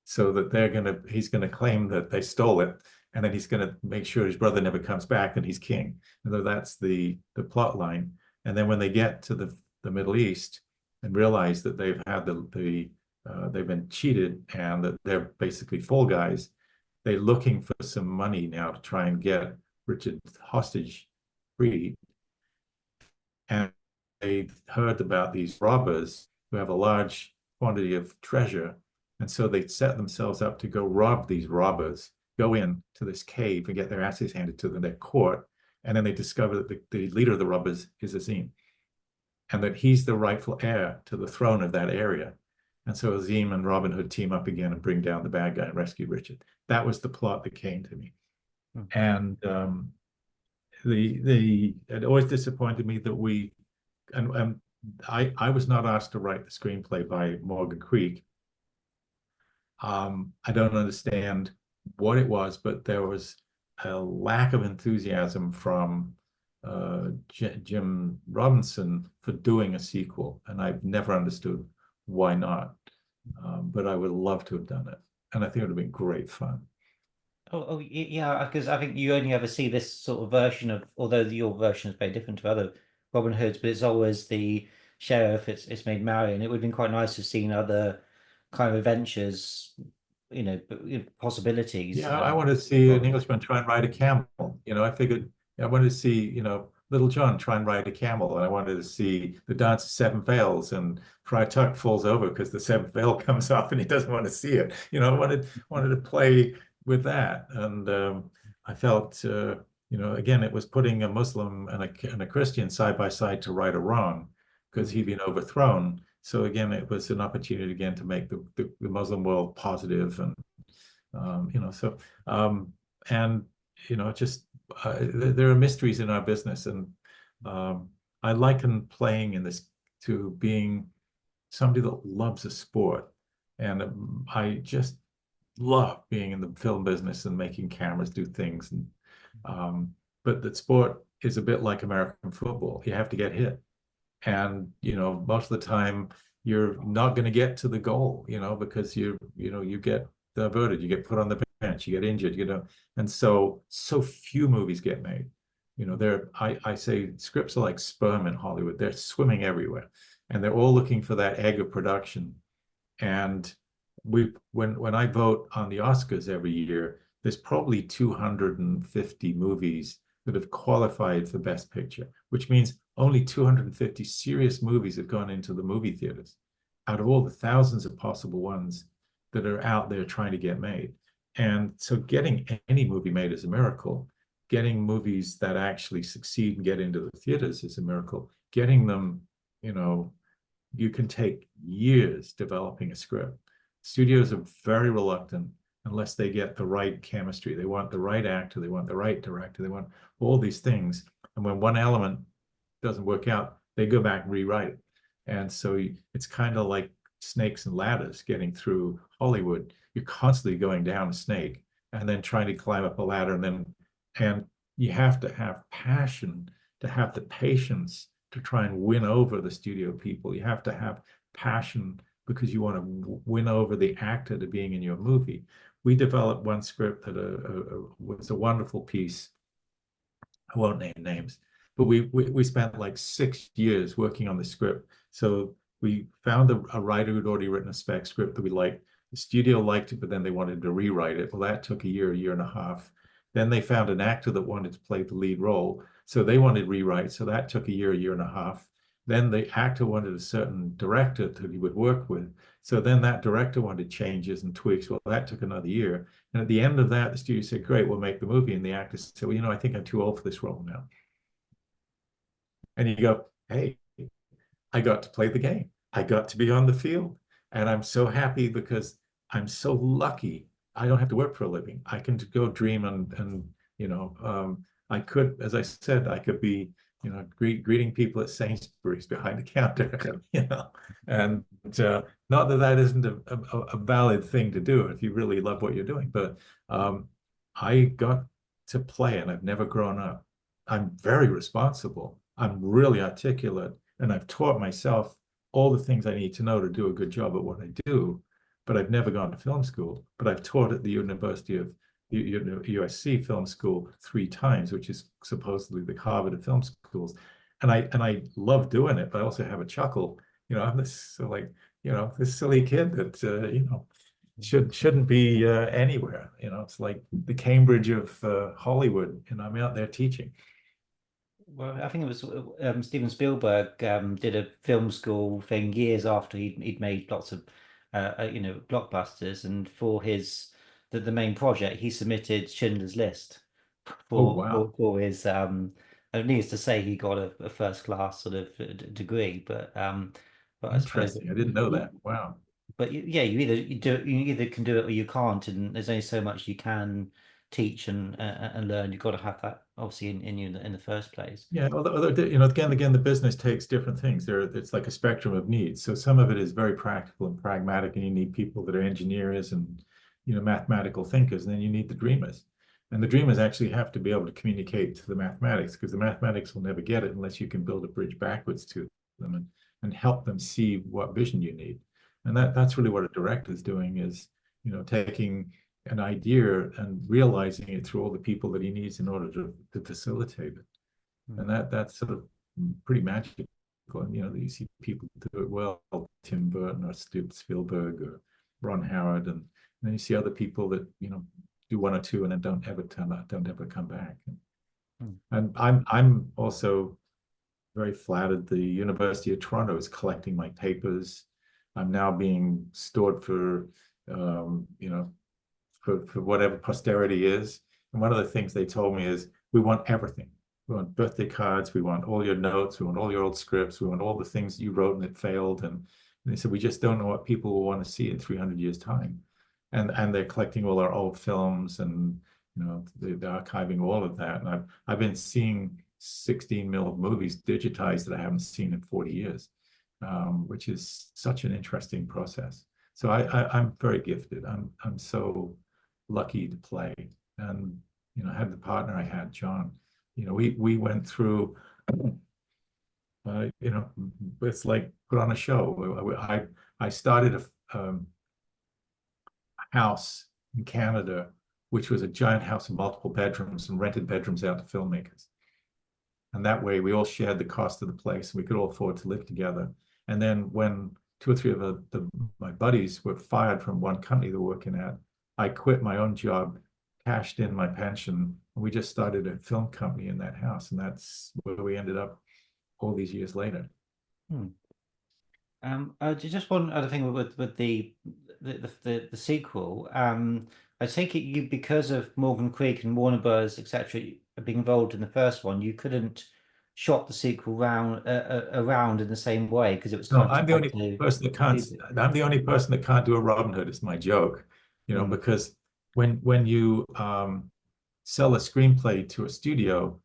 so that he's gonna claim that they stole it, and then he's gonna make sure his brother never comes back and he's king. And so that's the plot line. And then when they get to the Middle East and realize that they've had they've been cheated and that they're basically fall guys, they're looking for some money now to try and get Richard hostage free. And they heard about these robbers who have a large quantity of treasure. And so they set themselves up to go rob these robbers, go in to this cave and get their asses handed to them, their court. And then they discover that the leader of the robbers is Azim, and that he's the rightful heir to the throne of that area. And so Azim and Robin Hood team up again and bring down the bad guy and rescue Richard. That was the plot that came to me. Mm. And it always disappointed me that I was not asked to write the screenplay by Morgan Creek. I don't understand what it was, but there was a lack of enthusiasm from Jim Robinson for doing a sequel, and I've never understood why not. But I would love to have done it, and I think it would have been great fun. Yeah, because I think you only ever see this sort of version of, although your version is very different to other Robin Hoods, but it's always the sheriff. It's made Marion. It would have been quite nice to have seen other kind of adventures, possibilities. Yeah, I wanted to see an Englishman try and ride a camel. I figured I wanted to see, Little John try and ride a camel, and I wanted to see the dance of seven veils, and Friar Tuck falls over because the seventh veil comes off and he doesn't want to see it. I wanted to play with that, and I felt, again, it was putting a Muslim and a Christian side by side to right a wrong because he'd been overthrown. So again, it was an opportunity again to make the Muslim world positive and so and just there are mysteries in our business, and I liken playing in this to being somebody that loves a sport, and I just love being in the film business and making cameras do things, and but that sport is a bit like American football. You have to get hit, and most of the time you're not going to get to the goal, because you get diverted, you get put on the bench, you get injured, and so few movies get made. I say scripts are like sperm in Hollywood. They're swimming everywhere, and they're all looking for that egg of production. And when I vote on the Oscars every year, there's probably 250 movies that have qualified for Best Picture, which means only 250 serious movies have gone into the movie theaters out of all the thousands of possible ones that are out there trying to get made. And so getting any movie made is a miracle. Getting movies that actually succeed and get into the theaters is a miracle. Getting them, you can take years developing a script. Studios are very reluctant unless they get the right chemistry. They want the right actor, they want the right director, they want all these things. And when one element doesn't work out, they go back and rewrite it. And so it's kind of like snakes and ladders getting through Hollywood. You're constantly going down a snake and then trying to climb up a ladder, and you have to have passion, to have the patience to try and win over the studio people. You have to have passion because you want to win over the actor to being in your movie. We developed one script that was a wonderful piece. I won't name names, but we spent like 6 years working on the script. So we found a writer who'd already written a spec script that we liked. The studio liked it, but then they wanted to rewrite it. Well, that took a year and a half. Then they found an actor that wanted to play the lead role. So they wanted rewrite. So that took a year and a half. Then the actor wanted a certain director that he would work with. So then that director wanted changes and tweaks. Well, that took another year. And at the end of that, the studio said, great, we'll make the movie. And the actor said, well, I think I'm too old for this role now. And you go, hey, I got to play the game. I got to be on the field. And I'm so happy because I'm so lucky. I don't have to work for a living. I can go dream and I could, as I said, I could be, greeting people at Sainsbury's behind the counter, and not that that isn't a valid thing to do if you really love what you're doing, but I got to play and I've never grown up. I'm very responsible. I'm really articulate and I've taught myself all the things I need to know to do a good job at what I do, but I've never gone to film school. But I've taught at the University of USC Film School 3 times, which is supposedly the Harvard of film schools, and I love doing it. But I also have a chuckle. I'm this this silly kid that shouldn't be anywhere. It's like the Cambridge of Hollywood, and I'm out there teaching. Well, I think it was Steven Spielberg did a film school thing years after he'd made lots of blockbusters, and for his the main project he submitted Schindler's List Oh, for wow. his and needless to say he got a first class sort of degree, but I suppose Interesting. I didn't know that. Wow. but yeah, you either can do it or you can't, and there's only so much you can teach and learn. You've got to have that obviously in you in the first place. Yeah, although again, the business takes different things. It's like a spectrum of needs. So some of it is very practical and pragmatic, and you need people that are engineers and mathematical thinkers, and then you need the dreamers. And the dreamers actually have to be able to communicate to the mathematics because the mathematics will never get it unless you can build a bridge backwards to them and help them see what vision you need. And that's really what a director is doing is, taking an idea and realizing it through all the people that he needs in order to facilitate it. Mm, And that's sort of pretty magical. And you see people do it well, Tim Burton or Steven Spielberg or Ron Howard, and then you see other people that do one or two and then don't ever come back. mm, And I'm also very flattered. The University of Toronto is collecting my papers. I'm now being stored for for whatever posterity is. And one of the things they told me is, we want everything. We want birthday cards. We want all your notes. We want all your old scripts. We want all the things you wrote and it failed. And they said, we just don't know what people will want to see in 300 years time. And they're collecting all our old films and, they're archiving all of that. And I've been seeing 16 mil movies digitized that I haven't seen in 40 years, which is such an interesting process. So I'm very gifted. I'm so lucky to play. And, I had the partner I had, John. We went through, it's like put on a show. I started a house in Canada, which was a giant house of multiple bedrooms and rented bedrooms out to filmmakers. And that way we all shared the cost of the place. We could all afford to live together. And then when two or three of my buddies were fired from one company they're working at, I quit my own job, cashed in my pension, and we just started a film company in that house. And that's where we ended up all these years later. mm. Just one other thing with the sequel. I take it you because of Morgan Creek and Warner Bros. Etc. being involved in the first one, you couldn't shop the sequel around in the same way because it was No, kind of tied to. I'm the only person that can't do a Robin Hood. It's my joke, Mm, because when you sell a screenplay to a studio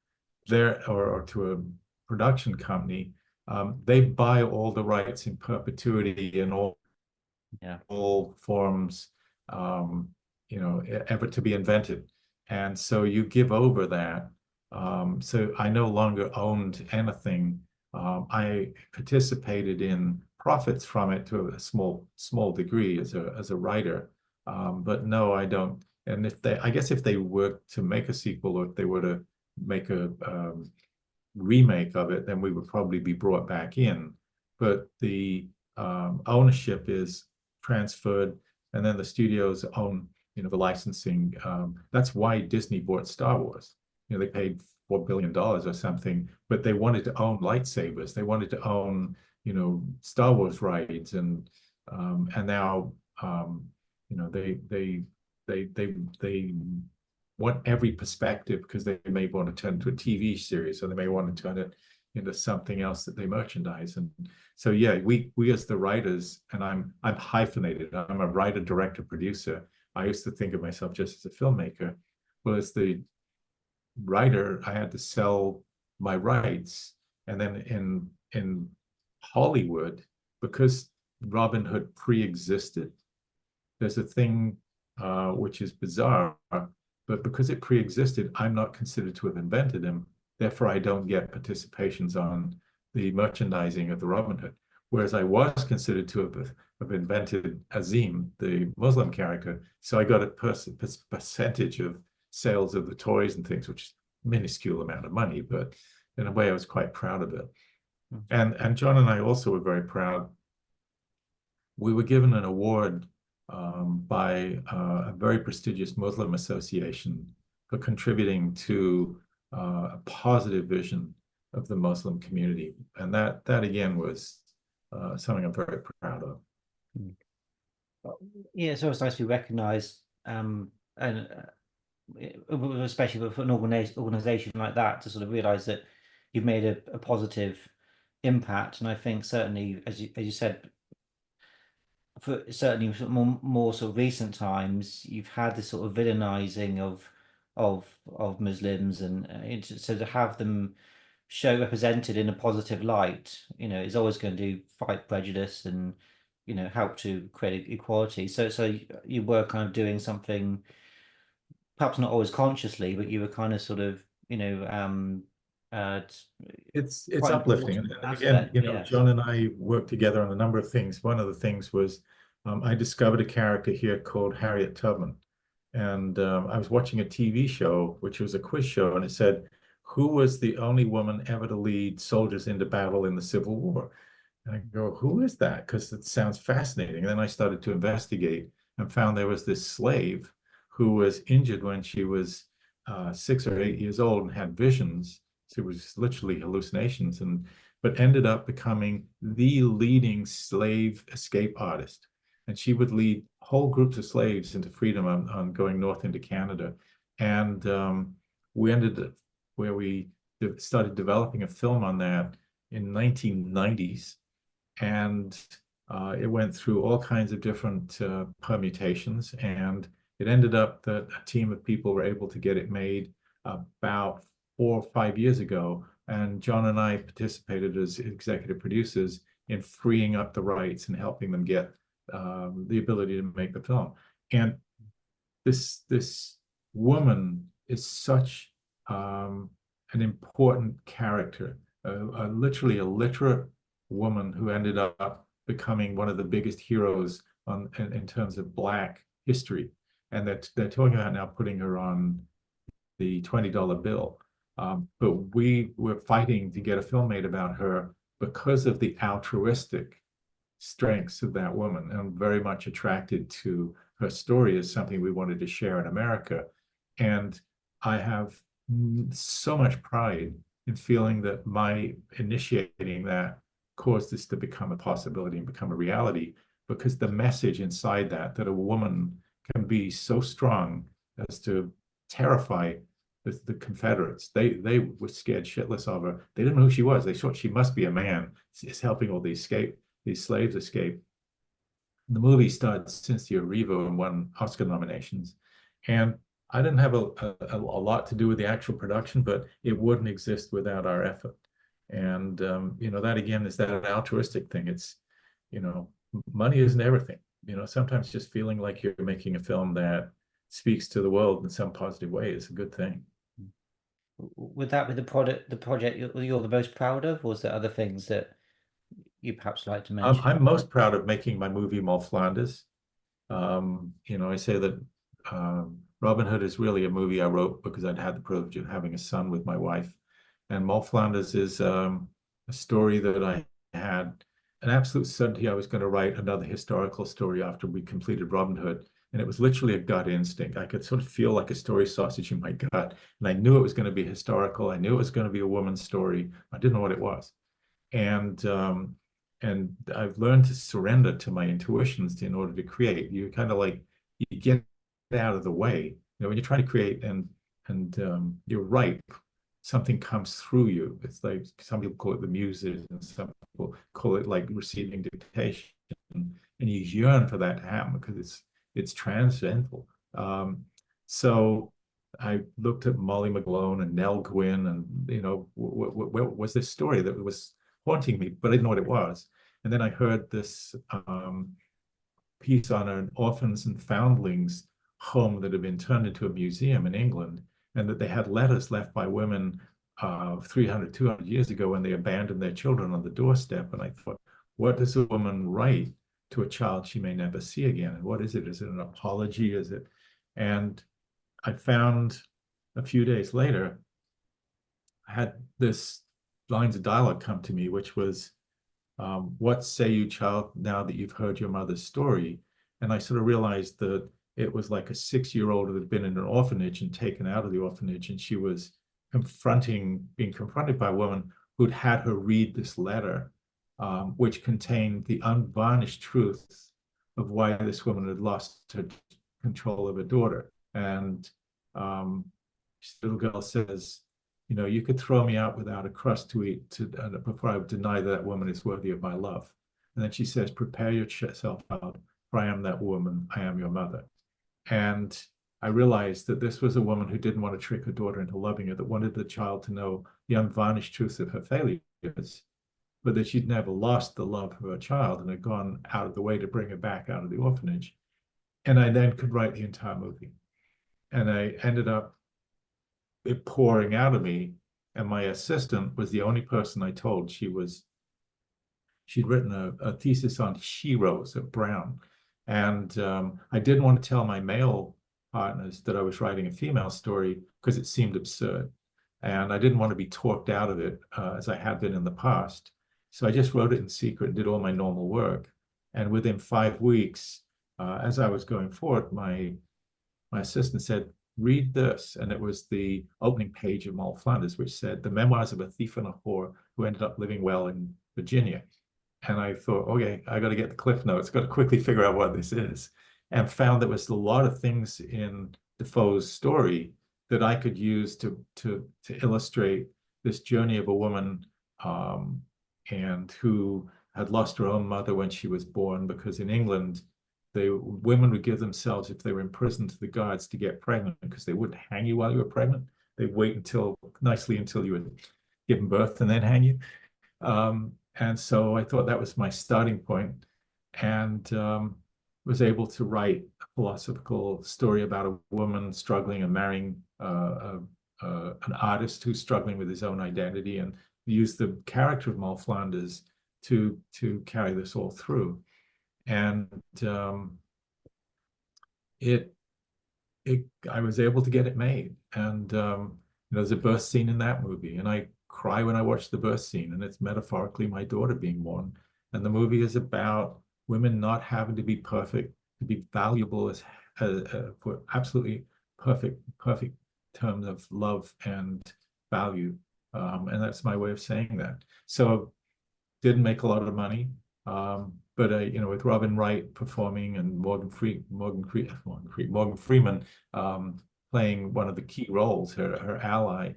there or to a production company, they buy all the rights in perpetuity in yeah. all forms, um, ever to be invented. And so you give over that. So I no longer owned anything. I participated in profits from it to a small degree as a writer. But no, I don't. And I guess if they were to make a sequel or if they were to make remake of it, then we would probably be brought back in. But the ownership is transferred, and then the studios own, the licensing. That's why Disney bought Star Wars. They paid $4 billion or something, but they wanted to own lightsabers. They wanted to own, Star Wars rides, and now, they want every perspective because they may want to turn it into a TV series, or they may want to turn it into something else that they merchandise. And so, yeah, we as the writers, and I'm hyphenated. I'm a writer, director, producer. I used to think of myself just as a filmmaker. Well, as the writer, I had to sell my rights, and then in Hollywood, because Robin Hood pre-existed, there's a thing which is bizarre, but because it pre-existed, I'm not considered to have invented him. Therefore, I don't get participations on the merchandising of the Robin Hood. Whereas I was considered to have invented Azim, the Muslim character. So I got a percentage of sales of the toys and things, which is a minuscule amount of money, but in a way I was quite proud of it. And John and I also were very proud. We were given an award by a very prestigious Muslim association for contributing to a positive vision of the Muslim community. And that again was something I'm very proud of. Yeah, it's always nice to be recognized, and especially for an organization like that, to sort of realize that you've made a positive impact. And I think certainly, as you said, for certainly more sort of recent times, you've had this sort of villainizing of Muslims, and so to have them show represented in a positive light, is always going to fight prejudice and help to create equality. So you were kind of doing something, perhaps not always consciously, but you were kind of sort of uh, It's quite uplifting. important And again, aspect. Yes. John and I worked together on a number of things. One of the things was I discovered a character here called Harriet Tubman. And I was watching a TV show, which was a quiz show, and it said, who was the only woman ever to lead soldiers into battle in the Civil War? And I go, who is that? Because it sounds fascinating. And then I started to investigate and found there was this slave who was injured when she was 6 or 8 years old and had visions. So it was literally hallucinations, but ended up becoming the leading slave escape artist. And she would lead whole groups of slaves into freedom on going north into Canada. And we ended up where we started developing a film on that in 1990s. And it went through all kinds of different permutations. And it ended up that a team of people were able to get it made about 4 or 5 years ago. And John and I participated as executive producers in freeing up the rights and helping them get the ability to make the film. And this woman is such an important character, literally a literate woman who ended up becoming one of the biggest heroes in terms of Black history. And they're talking about now putting her on the $20 bill. But we were fighting to get a film made about her because of the altruistic strengths of that woman. And I'm very much attracted to her story as something we wanted to share in America. And I have so much pride in feeling that my initiating that caused this to become a possibility and become a reality, because the message inside that a woman can be so strong as to terrify the Confederates. They were scared shitless of her. They didn't know who she was. They thought she must be a man. It's helping all these slaves escape. The movie starred Cynthia Erivo and won Oscar nominations. And I didn't have a lot to do with the actual production, but it wouldn't exist without our effort. And that again is that altruistic thing. It's, money isn't everything. Sometimes just feeling like you're making a film that speaks to the world in some positive way is a good thing. Would that be the project you're the most proud of, or is there other things that you perhaps like to mention? I'm most proud of making my movie Moll Flanders. I say that Robin Hood is really a movie I wrote because I'd had the privilege of having a son with my wife. And Moll Flanders is a story that I had an absolute certainty I was going to write another historical story after we completed Robin Hood. And it was literally a gut instinct. I could sort of feel like a story sausage in my gut. And I knew it was going to be historical. I knew it was going to be a woman's story. I didn't know what it was. And I've learned to surrender to my intuitions in order to create. You kind of like you get out of the way. You know, when you're trying to create and you're right, something comes through you. It's like some people call it the muses, and some people call it like receiving dictation. And you yearn for that to happen because it's transcendental. So I looked at Molly McGlone and Nell Gwynn, and you know, what was this story that was haunting me, but I didn't know what it was. And then I heard this piece on an orphans and foundlings home that had been turned into a museum in England, and that they had letters left by women 300, 200 years ago when they abandoned their children on the doorstep. And I thought, what does a woman write to a child she may never see again? And what is it? Is it an apology? Is it? And I found a few days later, I had this lines of dialogue come to me, which was, what say you, child, now that you've heard your mother's story? And I sort of realized that it was like a 6-year-old who had been in an orphanage and taken out of the orphanage, and she was being confronted by a woman who'd had her read this letter, which contained the unvarnished truth of why this woman had lost her control of her daughter. And this little girl says, you know, you could throw me out without a crust to eat before I would deny that woman is worthy of my love. And then she says, prepare yourself out, for I am that woman, I am your mother. And I realized that this was a woman who didn't want to trick her daughter into loving her, that wanted the child to know the unvarnished truth of her failures, but that she'd never lost the love of her child and had gone out of the way to bring her back out of the orphanage. And I then could write the entire movie. And I ended up it pouring out of me. And my assistant was the only person I told. She'd written a thesis on sheroes at Brown. And I didn't want to tell my male partners that I was writing a female story because it seemed absurd. And I didn't want to be talked out of it as I had been in the past. So I just wrote it in secret and did all my normal work. And within 5 weeks, as I was going forward, my assistant said, read this. And it was the opening page of Moll Flanders, which said, the memoirs of a thief and a whore who ended up living well in Virginia. And I thought, okay, I got to get the cliff notes, got to quickly figure out what this is. And found there was a lot of things in Defoe's story that I could use to illustrate this journey of a woman and who had lost her own mother when she was born, because in England, women would give themselves, if they were imprisoned, to the guards to get pregnant, because they wouldn't hang you while you were pregnant. They'd wait until you had given birth and then hang you. And so I thought that was my starting point, and was able to write a philosophical story about a woman struggling and marrying an artist who's struggling with his own identity, and use the character of Moll Flanders to carry this all through. And I was able to get it made. And there's a birth scene in that movie, and I cry when I watch the birth scene, and it's metaphorically my daughter being born. And the movie is about women not having to be perfect to be valuable as for absolutely perfect terms of love and value. And that's my way of saying that. So didn't make a lot of money. But with Robin Wright performing and Morgan Freeman playing one of the key roles, her ally,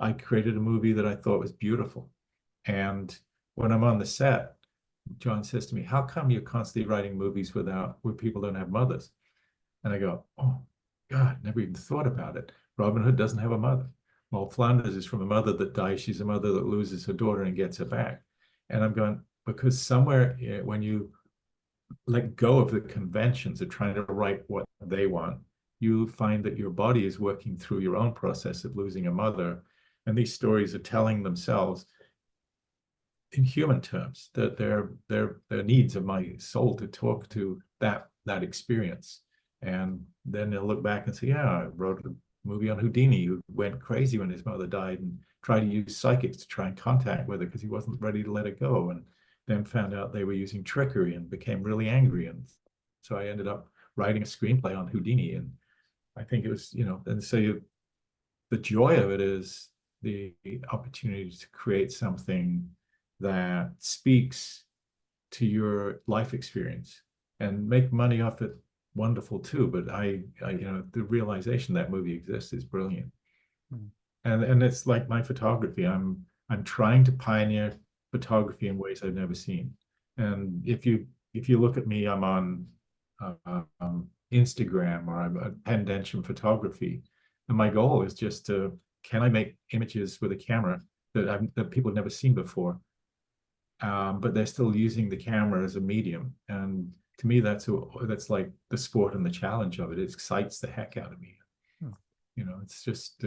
I created a movie that I thought was beautiful. And when I'm on the set, John says to me, "How come you're constantly writing movies where people don't have mothers?" And I go, "Oh God, never even thought about it. Robin Hood doesn't have a mother. Well, Flanders is from a mother that dies. She's a mother that loses her daughter and gets her back." And I'm going, because somewhere when you let go of the conventions of trying to write what they want, you find that your body is working through your own process of losing a mother. And these stories are telling themselves in human terms that they're needs of my soul to talk to that experience. And then they'll look back and say, yeah, I wrote movie on Houdini, who went crazy when his mother died and tried to use psychics to try and contact with her because he wasn't ready to let her go, and then found out they were using trickery and became really angry. And so I ended up writing a screenplay on Houdini, and I think it was, and so the joy of it is the opportunity to create something that speaks to your life experience and make money off it. Wonderful too, but the realization that movie exists is brilliant. Mm. And it's like my photography. I'm trying to pioneer photography in ways I've never seen. And if you look at me, I'm on Instagram, or I'm a Pen Densham photography, and my goal is just to, can I make images with a camera that people have never seen before, but they're still using the camera as a medium. And to me, that's like the sport and the challenge of it. It excites the heck out of me. Mm. It's just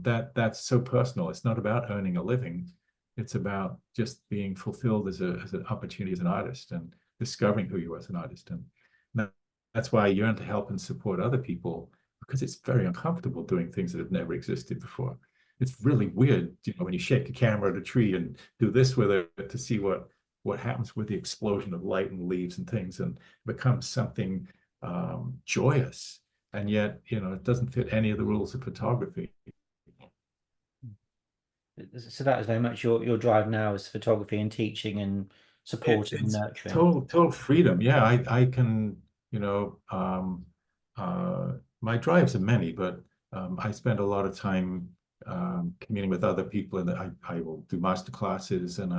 that's so personal. It's not about earning a living. It's about just being fulfilled as an opportunity as an artist and discovering who you are as an artist. And that's why I yearn to help and support other people, because it's very uncomfortable doing things that have never existed before. It's really weird, when you shake a camera at a tree and do this with it to see what happens with the explosion of light and leaves and things, and it becomes something joyous. And yet, it doesn't fit any of the rules of photography. So that is very much your drive now, is photography and teaching and supporting and It's nurturing. total freedom. Yeah, I can, my drives are many, but I spend a lot of time communing with other people, and I will do master classes, and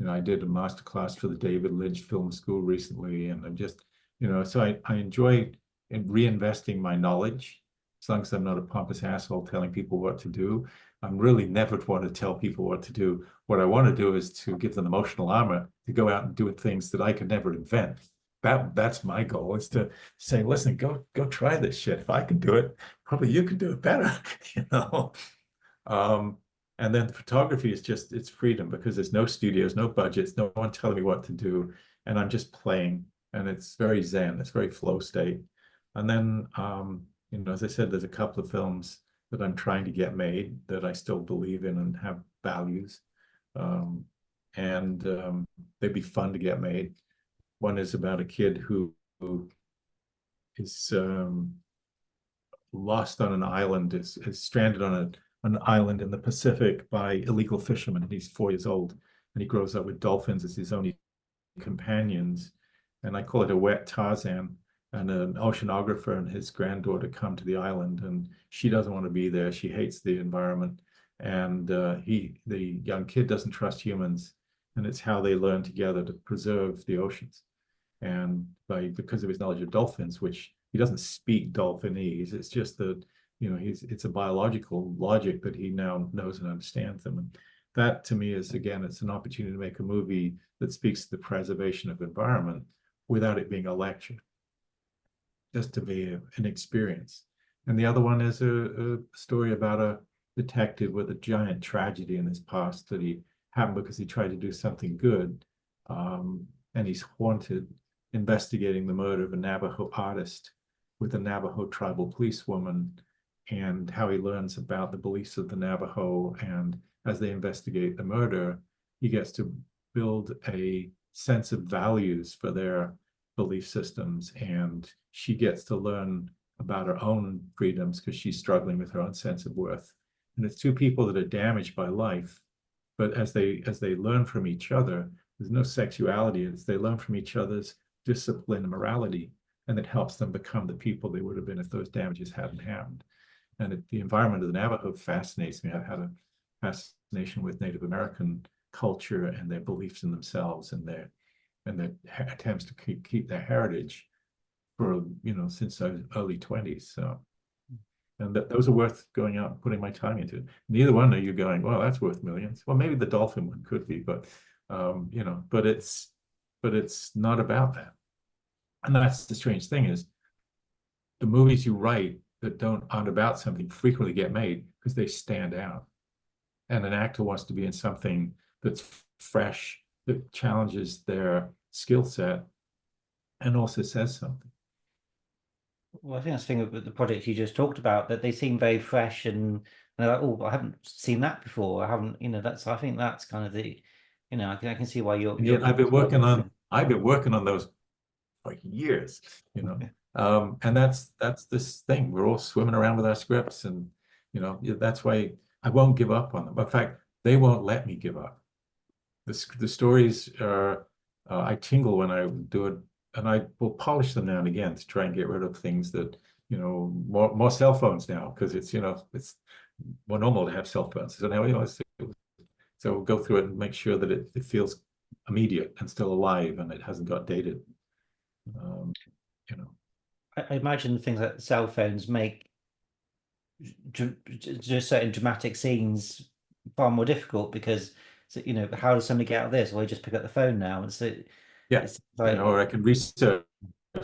I did a master class for the David Lynch Film School recently, and I'm just, so I enjoy reinvesting my knowledge, as long as I'm not a pompous asshole telling people what to do. I'm really never want to tell people what to do. What I want to do is to give them emotional armor to go out and do things that I could never invent. That's my goal, is to say, listen, go try this shit. If I can do it, probably you can do it better, you know. Um, and then the photography is just, it's freedom, because there's no studios, no budgets, no one telling me what to do, and I'm just playing, and it's very zen, it's very flow state. And then, as I said, there's a couple of films that I'm trying to get made that I still believe in and have values. Um, and they'd be fun to get made. One is about a kid who is lost on an island, is stranded on an island in the Pacific by illegal fishermen, and he's 4 years old, and he grows up with dolphins as his only companions. And I call it a wet Tarzan. And an oceanographer and his granddaughter come to the island, and she doesn't want to be there. She hates the environment, and the young kid doesn't trust humans, and it's how they learn together to preserve the oceans. And because of his knowledge of dolphins, which he doesn't speak Dolphinese, it's just that it's a biological logic that he now knows and understands them. And that to me is, again, it's an opportunity to make a movie that speaks to the preservation of environment without it being a lecture, just to be an experience. And the other one is a story about a detective with a giant tragedy in his past that he happened because he tried to do something good. And he's haunted investigating the murder of a Navajo artist with a Navajo tribal policewoman, and how he learns about the beliefs of the Navajo. And as they investigate the murder, he gets to build a sense of values for their belief systems, and she gets to learn about her own freedoms because she's struggling with her own sense of worth. And it's two people that are damaged by life, but as they learn from each other, there's no sexuality. It's they learn from each other's discipline and morality, and it helps them become the people they would have been if those damages hadn't happened. And the environment of the Navajo fascinates me. I've had a fascination with Native American culture and their beliefs in themselves and their attempts to keep their heritage for since I was early 20s. So, and those are worth going out and putting my time into. Neither one are you going, well, that's worth millions. Well, maybe the dolphin one could be, but but it's not about that. And that's the strange thing, is the movies you write that aren't about something frequently get made because they stand out. And an actor wants to be in something that's fresh, that challenges their skill set, and also says something. Well, I think that's the thing with the projects you just talked about, that they seem very fresh and they're like, oh, I haven't seen that before. I haven't, that's, I think that's kind of the, I can see why And you're yet keen to work with them. I've been working on those for years, you know. And that's this thing. We're all swimming around with our scripts, and that's why I won't give up on them. In fact, they won't let me give up. The stories are, I tingle when I do it, and I will polish them now and again to try and get rid of things that, more cell phones now, because it's more normal to have cell phones. So now, so we'll go through it and make sure that it feels immediate and still alive, and it hasn't got dated. Um, you know. I imagine things like cell phones make just certain dramatic scenes far more difficult because, so, how does somebody get out of this? Well, they just pick up the phone now. And so Yeah, it's like, or I can research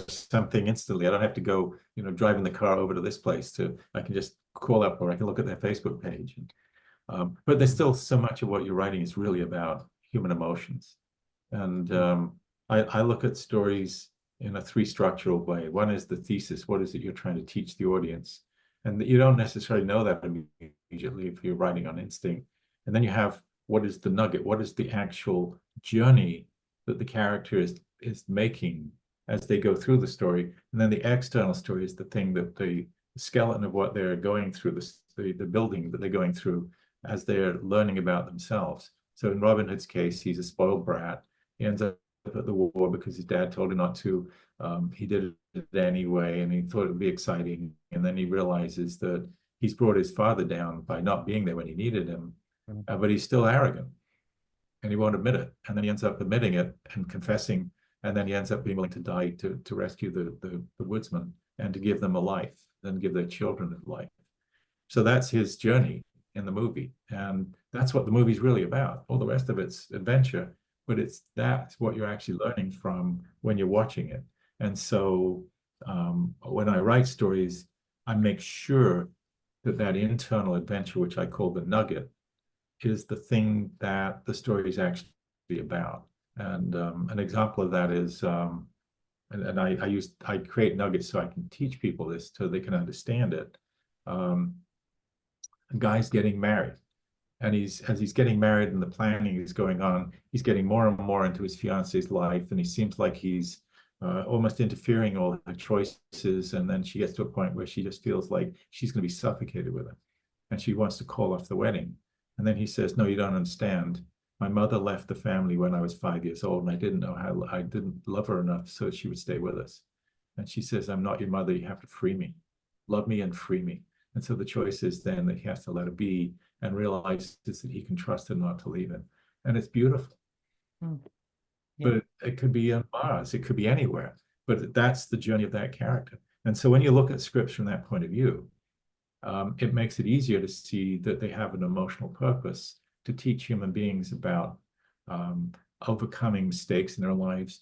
something instantly. I don't have to go, driving the car over to this place I can just call up, or I can look at their Facebook page. But there's still so much of what you're writing is really about human emotions. And I look at stories in a three structural way. One is the thesis. What is it you're trying to teach the audience? And you don't necessarily know that immediately if you're writing on instinct. And then you have, what is the nugget? What is the actual journey that the character is making as they go through the story? And then the external story is the thing that the skeleton of what they're going through, the building that they're going through as they're learning about themselves. So in Robin Hood's case, he's a spoiled brat. He ends up at the war because his dad told him not to. He did it anyway, and he thought it would be exciting. And then he realizes that he's brought his father down by not being there when he needed him, but he's still arrogant, and he won't admit it. And then he ends up admitting it and confessing, and then he ends up being willing to die to rescue the woodsman and to give them a life, and give their children a life. So that's his journey in the movie. And that's what the movie's really about. All the rest of it's adventure, but that's what you're actually learning from when you're watching it. And so when I write stories, I make sure that internal adventure, which I call the nugget, is the thing that the story is actually about. And an example of that is, and I create nuggets so I can teach people this so they can understand it. A guy's getting married, and as he's getting married and the planning is going on, he's getting more and more into his fiance's life, and he seems like he's almost interfering all her choices. And then she gets to a point where she just feels like she's going to be suffocated with him, and she wants to call off the wedding. And then he says, "No, you don't understand. My mother left the family when I was 5 years old, and I didn't love her enough so she would stay with us." And she says, "I'm not your mother. You have to free me. Love me and free me." And so the choice is then that he has to let her be and realizes that he can trust her not to leave him. And it's beautiful. yeah. But it could be on Mars, it could be anywhere. But that's the journey of that character. And so when you look at scripts from that point of view, it makes it easier to see that they have an emotional purpose to teach human beings about overcoming mistakes in their lives.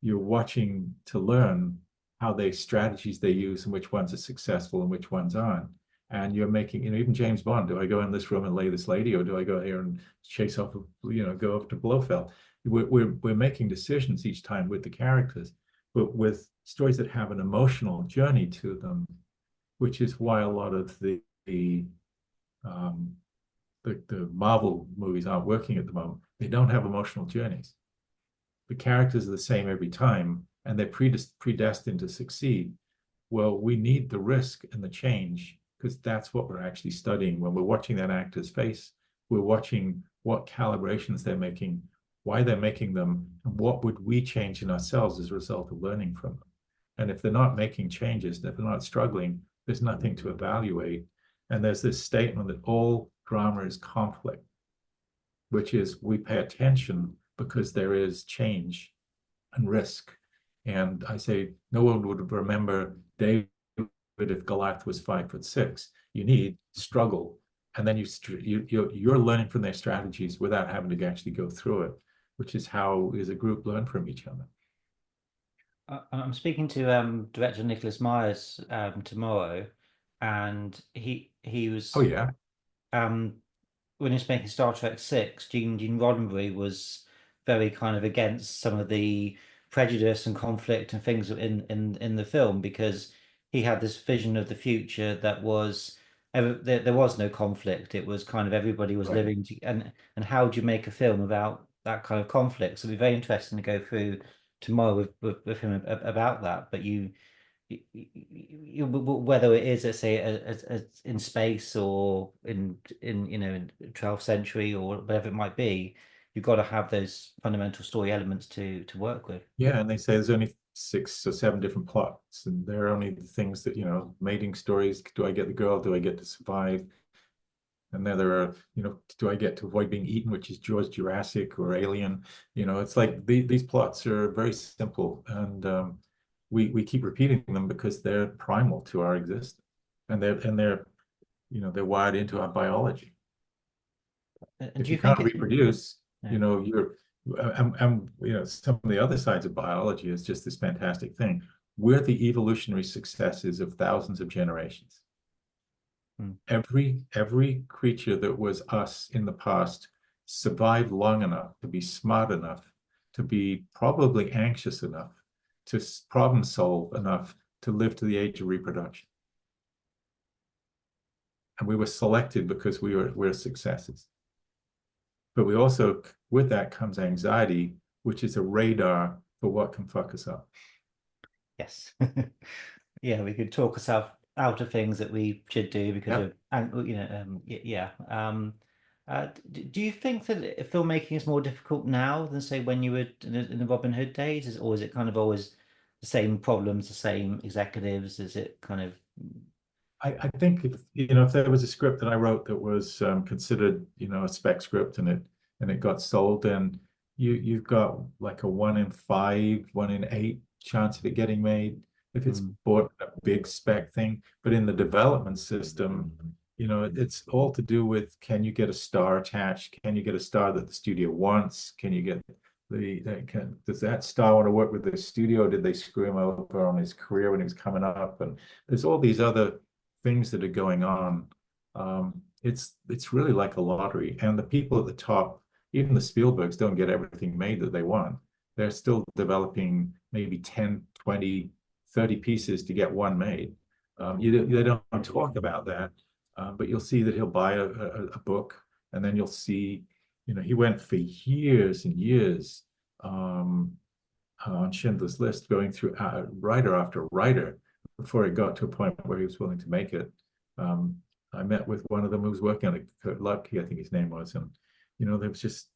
You're watching to learn how strategies they use and which ones are successful and which ones aren't. And you're making, even James Bond, do I go in this room and lay this lady, or do I go here and chase off, go off to Blofeld? We're making decisions each time with the characters, but with stories that have an emotional journey to them, which is why a lot of the Marvel movies aren't working at the moment. They don't have emotional journeys. The characters are the same every time, and they're predestined to succeed. Well, we need the risk and the change, because that's what we're actually studying. When we're watching that actor's face, we're watching what calibrations they're making, why they're making them, and what would we change in ourselves as a result of learning from them. And if they're not making changes, if they're not struggling, there's nothing to evaluate. And there's this statement that all drama is conflict, which is we pay attention because there is change and risk. And I say, no one would remember David if Goliath was 5'6". You need struggle, and then you're learning from their strategies without having to actually go through it, which is how as a group learn from each other. I'm speaking to director Nicholas Myers tomorrow, and he Oh was yeah. um when he was making Star Trek 6, Gene Roddenberry was very kind of against some of the prejudice and conflict and things in the film, because he had this vision of the future that was there was no conflict. It was kind of everybody was Right. living to, and how do you make a film about that kind of conflict? So it'll be very interesting to go through tomorrow with him about that. But whether it is, let's say, in space or in in 12th century or whatever it might be, you've got to have those fundamental story elements to work with. Yeah, and they say there's only 6 or 7 different plots, and they're only the things that, mating stories. Do I get the girl? Do I get to survive? And then there are, do I get to avoid being eaten, which is George Jurassic or Alien? It's like these plots are very simple, and we keep repeating them because they're primal to our existence, and they're wired into our biology. And If do you you think can't it's reproduce, yeah. you're some of the other sides of biology is just this fantastic thing. We're the evolutionary successes of thousands of generations. Mm, Every creature that was us in the past survived long enough to be smart enough, to be probably anxious enough, to problem solve enough to live to the age of reproduction. And we were selected because we're successes. But we also, with that comes anxiety, which is a radar for what can fuck us up. yes. Yeah, we could talk ourselves out of things that we should do because Yeah. of, and yeah. Do you think that filmmaking is more difficult now than say when you were in the Robin Hood days, or is it kind of always the same problems, the same executives? Is it kind of I think if there was a script that I wrote that was considered a spec script and it got sold, then you've got like a 1 in 5, 1 in 8 chance of it getting made if it's mm, bought a big spec thing. But in the development system, it's all to do with, can you get a star attached? Can you get a star that the studio wants? Can you get does that star want to work with the studio? Did they screw him over on his career when he was coming up? And there's all these other things that are going on. It's really like a lottery, and the people at the top, even the Spielbergs, don't get everything made that they want. They're still developing maybe 10, 20, 30 pieces to get one made. They don't talk about that, but you'll see that he'll buy a book, and then you'll see, he went for years and years on Schindler's List, going through writer after writer before it got to a point where he was willing to make it. I met with one of them who was working on it, Kurt Lucky, I think his name was, and there was just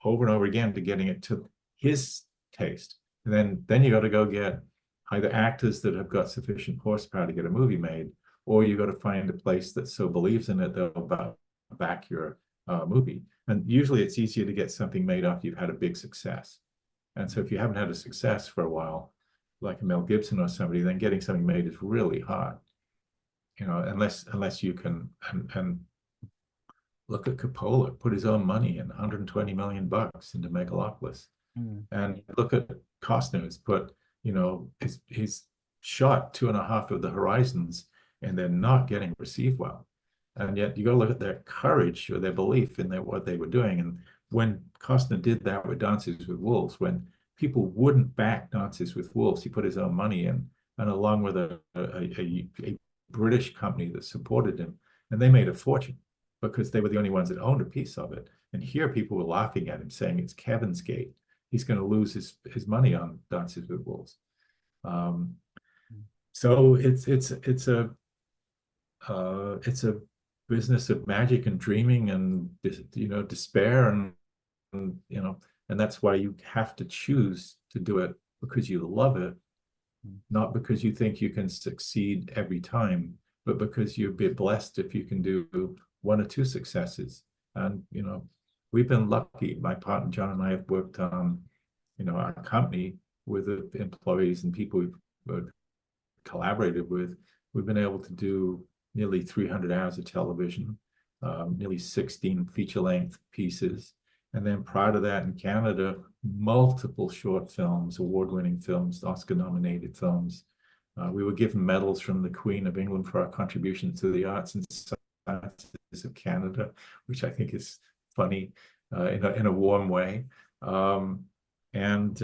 over and over again to getting it to his taste. And then you got to go get either actors that have got sufficient horsepower to get a movie made, or you got to find a place that so believes in it they'll back your movie. And usually it's easier to get something made after you've had a big success. And so if you haven't had a success for a while, like a Mel Gibson or somebody, then getting something made is really hard. Unless you can and look at Coppola, put his own money in, 120 million bucks into Megalopolis. mm, And look at Costner, who's put, he's shot 2.5 of the Horizons, and they're not getting received well. And yet you got to look at their courage or their belief in what they were doing. And when Costner did that with Dances with Wolves, when people wouldn't back Dances with Wolves, he put his own money in, and along with a British company that supported him, and they made a fortune because they were the only ones that owned a piece of it. And here people were laughing at him, saying it's Kevin's gate. He's going to lose his money on Dances with Wolves. So it's a business of magic and dreaming and despair and that's why you have to choose to do it because you love it, not because you think you can succeed every time, but because you'll be blessed if you can do 1 or 2 successes. And we've been lucky. My partner John and I have worked on our company with the employees and people we've collaborated with. We've been able to do nearly 300 hours of television, nearly 16 feature-length pieces. And then prior to that in Canada, multiple short films, award-winning films, Oscar-nominated films. We were given medals from the Queen of England for our contribution to the arts and sciences of Canada, which I think is funny in a warm way. And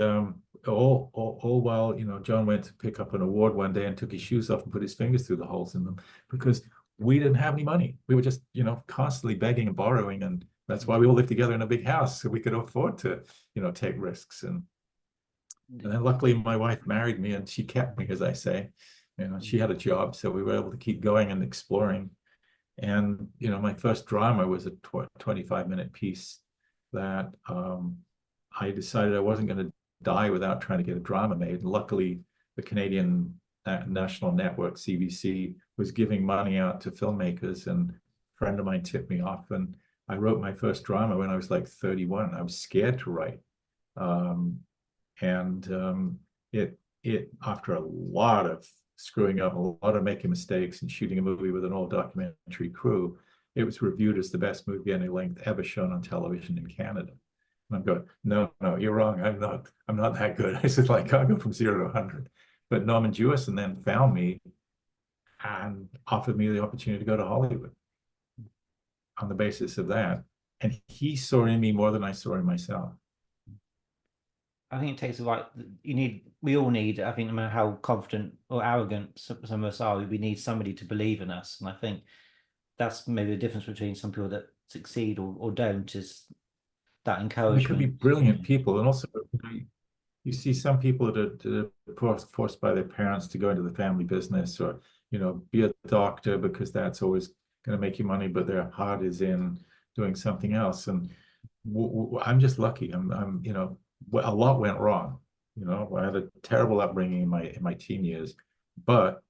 all while, John went to pick up an award one day and took his shoes off and put his fingers through the holes in them because we didn't have any money. We were just, constantly begging and borrowing. And that's why we all lived together in a big house, so we could afford to, take risks. And then luckily my wife married me and she kept me, as I say. She had a job, so we were able to keep going and exploring. And, my first drama was a 25-minute piece that I decided I wasn't going to die without trying to get a drama made. Luckily, the Canadian National Network, CBC, was giving money out to filmmakers, and a friend of mine tipped me off. And I wrote my first drama when I was like 31. I was scared to write. Um, and it after a lot of screwing up, a lot of making mistakes and shooting a movie with an all documentary crew, it was reviewed as the best movie any length ever shown on television in Canada. And I'm going, no, you're wrong. I'm not that good. I said, like, I go from 0 to 100. But Norman Jewison then found me and offered me the opportunity to go to Hollywood on the basis of that. And he saw in me more than I saw in myself. I think it takes the right. We all need. I think no matter how confident or arrogant some of us are, we need somebody to believe in us. And I think that's maybe the difference between some people that succeed or don't is that They could be encouragement. brilliant people, and also you see some people that are forced by their parents to go into the family business, or be a doctor because that's always going to make you money, but their heart is in doing something else. And I'm just lucky. A lot went wrong. I had a terrible upbringing in my teen years, but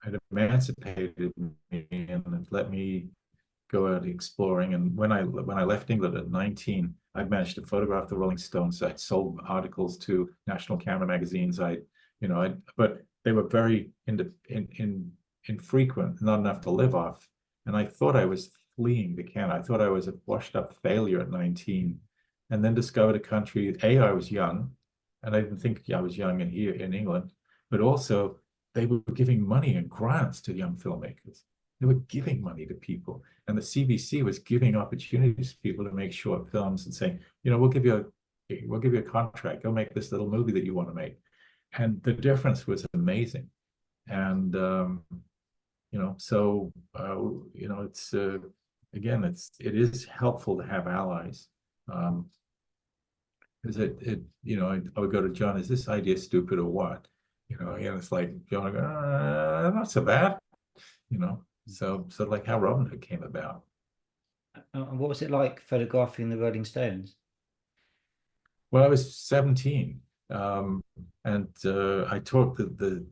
it emancipated me and let me go out exploring. And when I left England at 19, I managed to photograph the Rolling Stones. I'd sold articles to National Camera magazines. But they were very infrequent, not enough to live off. And I thought I was fleeing the can. I thought I was a washed up failure at 19, and then discovered a country. I was young, and I didn't think I was young here in England, but also they were giving money and grants to young filmmakers. They were giving money to people, and the CBC was giving opportunities to people to make short films and saying, we'll give you a contract. Go make this little movie that you want to make. And the difference was amazing. And it's again, it is helpful to have allies. Because I would go to John, is this idea stupid or what? And it's like John, not so bad, So like how Robin Hood came about. And what was it like photographing the Rolling Stones? Well, I was 17, and I talked the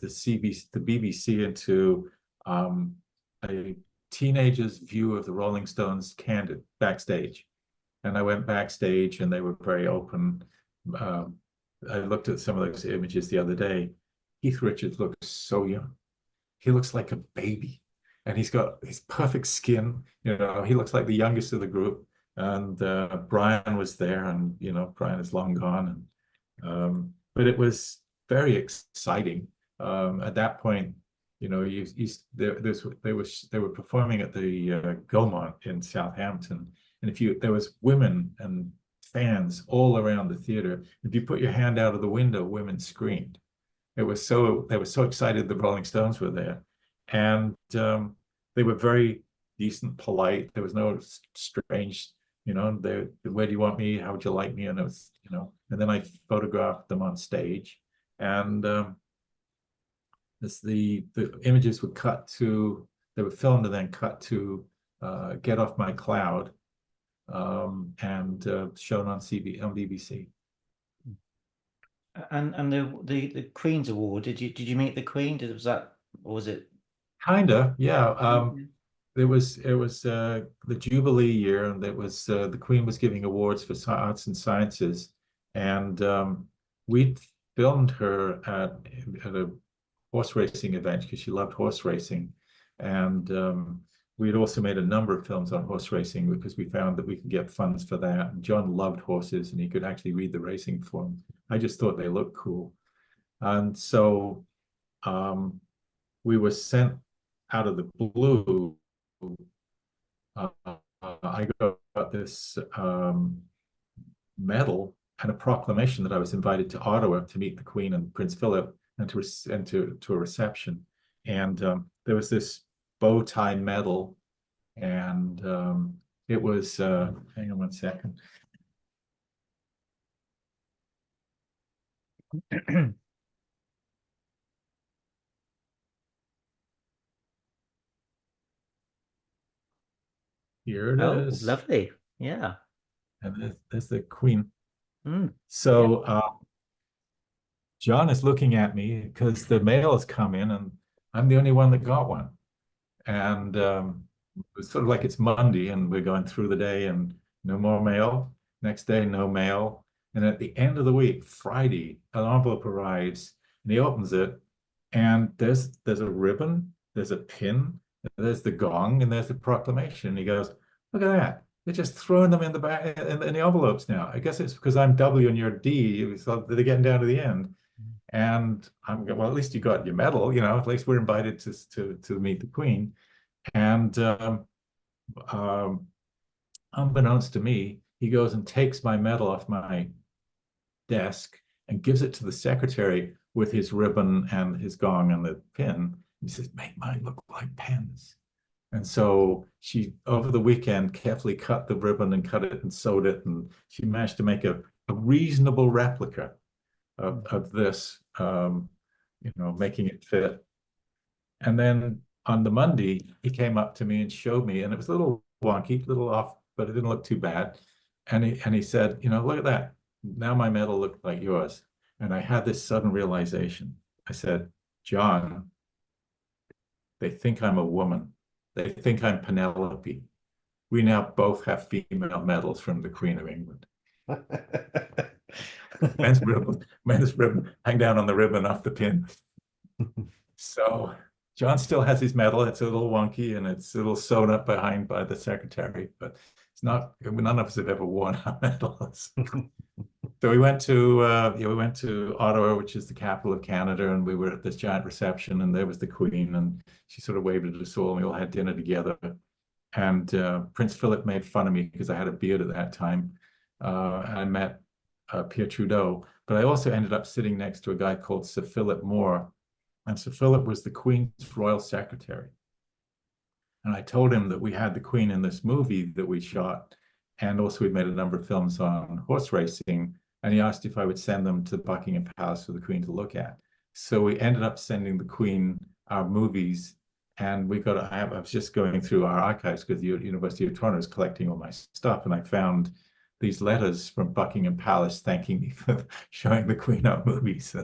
BBC into a teenager's view of the Rolling Stones candid backstage, and I went backstage, and they were very open. Um, I looked at some of those images the other day. Keith Richards looks so young. He looks like a baby, and he's got his perfect skin. He looks like the youngest of the group. And Brian was there, and Brian is long gone. But it was very exciting. At that point, they were performing at the Gaumont in Southampton, and there was women and fans all around the theater. If you put your hand out of the window, women screamed. They were so excited the Rolling Stones were there, and they were very decent, polite. There was no strange, where do you want me? How would you like me? And it was, and then I photographed them on stage, and the images would they were filmed and then cut to Get Off My Cloud, and shown on BBC. And the Queen's Award, did you meet the Queen? Was that, or was it? Kinda, yeah. It was the Jubilee year, and it was the Queen was giving awards for arts and sciences, and we filmed her at a horse racing event because she loved horse racing, and we had also made a number of films on horse racing because we found that we could get funds for that. And John loved horses, and he could actually read the racing form. I just thought they looked cool, and so we were sent out of the blue. I got this medal and a proclamation that I was invited to Ottawa to meet the Queen and Prince Philip and to a reception. And there was this bow tie medal, and it was hang on one second. Here it Oh, is. lovely. Yeah. And there's the Queen. Mm, yeah. So John is looking at me because the mail has come in and I'm the only one that got one. And it's sort of like it's Monday and we're going through the day and no more mail. Next day, no mail. And at the end of the week, Friday, an envelope arrives and he opens it and there's a ribbon, there's a pin, there's the gong, and there's the proclamation. And he goes, look at that. They're just throwing them in the back in the envelopes now. I guess it's because I'm W and you're D, so they're getting down to the end. And I'm well, at least you got your medal, at least we're invited to meet the Queen. And um, unbeknownst to me, he goes and takes my medal off my desk and gives it to the secretary with his ribbon and his gong and the pin. He says, make mine look like pens. And so she, over the weekend, carefully cut the ribbon and cut it and sewed it. And she managed to make a reasonable replica of this, making it fit. And then on the Monday, he came up to me and showed me, and it was a little wonky, a little off, but it didn't look too bad. And he said, look at that. Now my medal looked like yours. And I had this sudden realization. I said, John, they think I'm a woman. They think I'm Penelope. We now both have female medals from the Queen of England. Men's ribbon, hang down on the ribbon off the pin. So John still has his medal. It's a little wonky and it's a little sewn up behind by the secretary, but it's not, none of us have ever worn our medals. So we went to Ottawa, which is the capital of Canada, and we were at this giant reception, and there was the Queen, and she sort of waved at us all, and we all had dinner together. And Prince Philip made fun of me because I had a beard at that time. I met Pierre Trudeau, but I also ended up sitting next to a guy called Sir Philip Moore, and Sir Philip was the Queen's royal secretary. And I told him that we had the Queen in this movie that we shot, and also we'd made a number of films on horse racing. And he asked if I would send them to Buckingham Palace for the Queen to look at. So we ended up sending the Queen our movies, and I was just going through our archives because the University of Toronto is collecting all my stuff, and I found these letters from Buckingham Palace thanking me for showing the Queen our movies.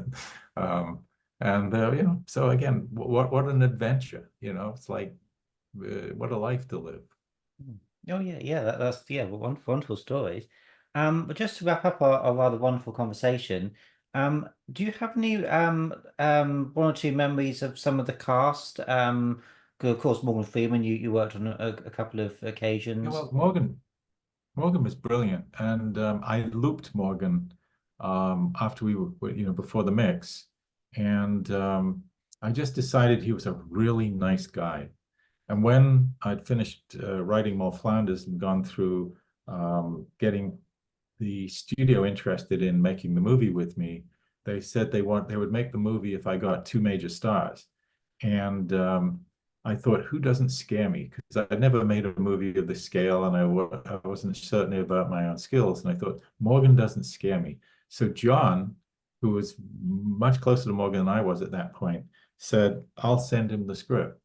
So again, what an adventure, it's like, what a life to live. Oh yeah, that's wonderful, wonderful stories. But just to wrap up our rather wonderful conversation, do you have any one or two memories of some of the cast? 'Cause of course, Morgan Freeman, you worked on a couple of Yeah, occasions. well, Morgan was brilliant, and I looped Morgan after we were, before the mix, and I just decided he was a really nice guy. And when I'd finished writing Moll Flanders and gone through getting the studio interested in making the movie with me, they said they would make the movie if I got two major stars. And I thought, who doesn't scare me? Because I'd never made a movie of this scale, and I wasn't certain about my own skills. And I thought, Morgan doesn't scare me. So John, who was much closer to Morgan than I was at that point, said, I'll send him the script.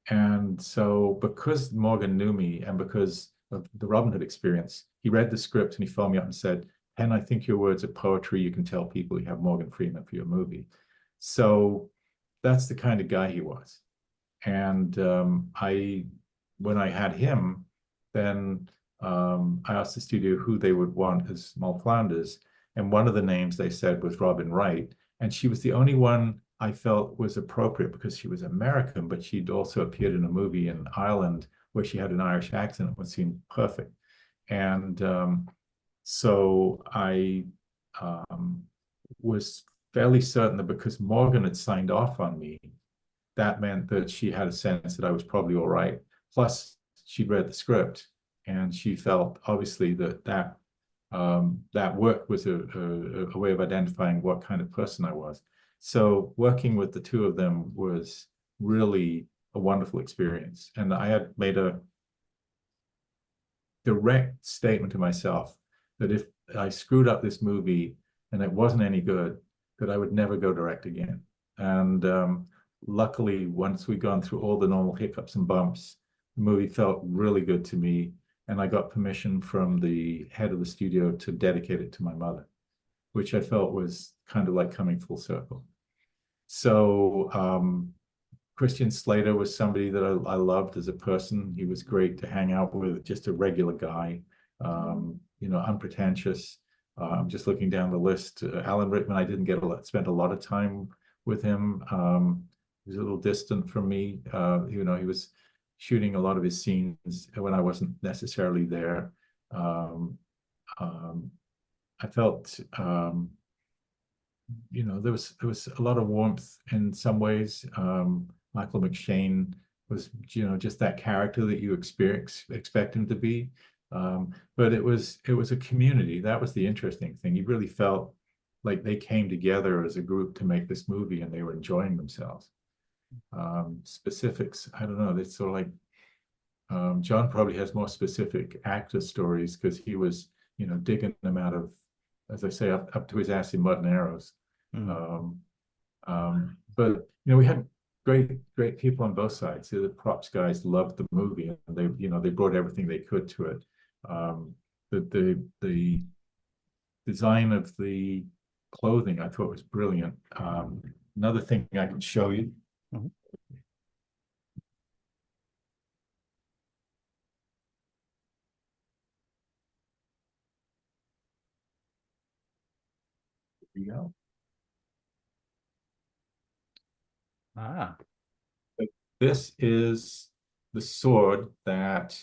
And so because Morgan knew me and because of the Robin Hood experience, he read the script and he phoned me up and said, Pen, I think your words are poetry. You can tell people you have Morgan Freeman for your movie. So that's the kind of guy he was. And when I had him, then I asked the studio who they would want as Moll Flanders. And one of the names they said was Robin Wright. And she was the only one I felt was appropriate because she was American, but she'd also appeared in a movie in Ireland where she had an Irish accent, which seemed perfect. And so I was fairly certain that because Morgan had signed off on me, that meant that she had a sense that I was probably all right. Plus, she'd read the script and she felt obviously that that work was a way of identifying what kind of person I was. So working with the two of them was really a wonderful experience. And I had made a direct statement to myself that if I screwed up this movie and it wasn't any good, that I would never go direct again. And luckily, once we'd gone through all the normal hiccups and bumps, the movie felt really good to me. And I got permission from the head of the studio to dedicate it to my mother, which I felt was kind of like coming full circle. So Christian Slater was somebody that I loved as a person. He was great to hang out with, just a regular guy, unpretentious. I'm just looking down the list. Alan Rickman, I didn't spend a lot of time with him. He was a little distant from me. He was shooting a lot of his scenes when I wasn't necessarily there. I felt there was a lot of warmth in some ways. Michael McShane was, just that character that you expect him to be. But it was a community. That was the interesting thing. You really felt like they came together as a group to make this movie, and they were enjoying themselves. Specifics, I don't know. It's sort of like John probably has more specific actor stories because he was, digging them out of, as I say, up to his ass in mud and arrows. Mm. But we had great people on both sides. The props guys loved the movie, and they brought everything they could to it. The design of the clothing I thought was brilliant. Another thing I can show you. Mhm. Here we go. Ah, This is the sword that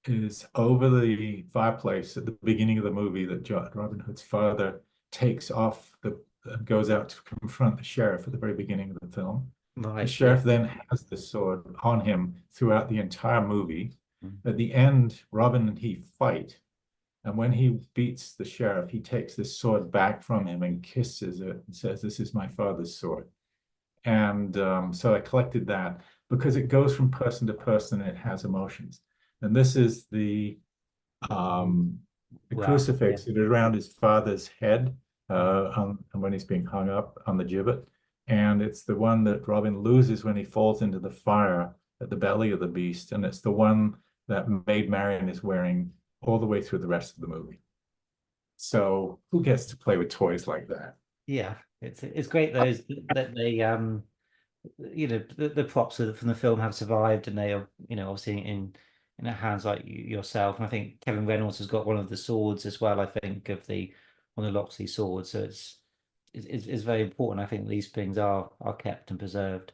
is over the fireplace at the beginning of the movie that Robin Hood's father takes off and goes out to confront the sheriff at the very beginning of the film. The right. Yeah. sheriff then has the sword on him throughout the entire movie. Mm. At the end, Robin and he fight. And when he beats the sheriff, he takes this sword back from him and kisses it and says, "This is my father's sword." And so I collected that because it goes from person to person and it has emotions. And this is the Wow. Yeah. crucifix that is around his father's head when he's being hung up on the gibbet. And it's the one that Robin loses when he falls into the fire at the belly of the beast. And it's the one that Maid Marian is wearing all the way through the rest of the movie. So who gets to play with toys like that? Yeah. It's great those that they the props from the film have survived, and they are, obviously in the hands like yourself. And I think Kevin Reynolds has got one of the swords as well. I think of the one of Locksley swords. So it's very important. I think these things are kept and preserved.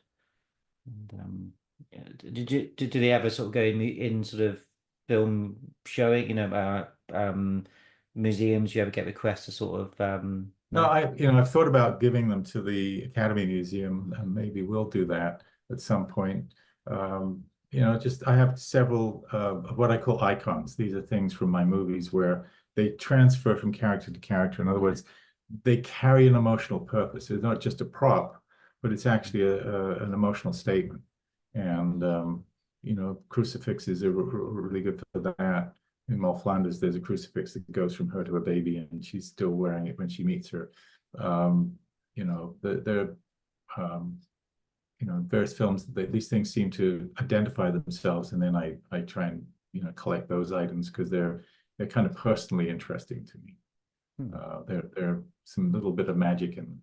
And, yeah, did they ever sort of go in sort of film showing? Museums. Do you ever get requests to sort of No, no? I've thought about giving them to the Academy Museum, and maybe we'll do that at some point. Just I have several of what I call icons. These are things from my movies where they transfer from character to character. In other words, they carry an emotional purpose. It's not just a prop, but it's actually an emotional statement. And crucifixes are really good for that. In Mall Flanders, there's a crucifix that goes from her to a baby, and she's still wearing it when she meets her. They're various films. These things seem to identify themselves, and then I try and collect those items because they're kind of personally interesting to me. Hmm. They're some little bit of magic in them.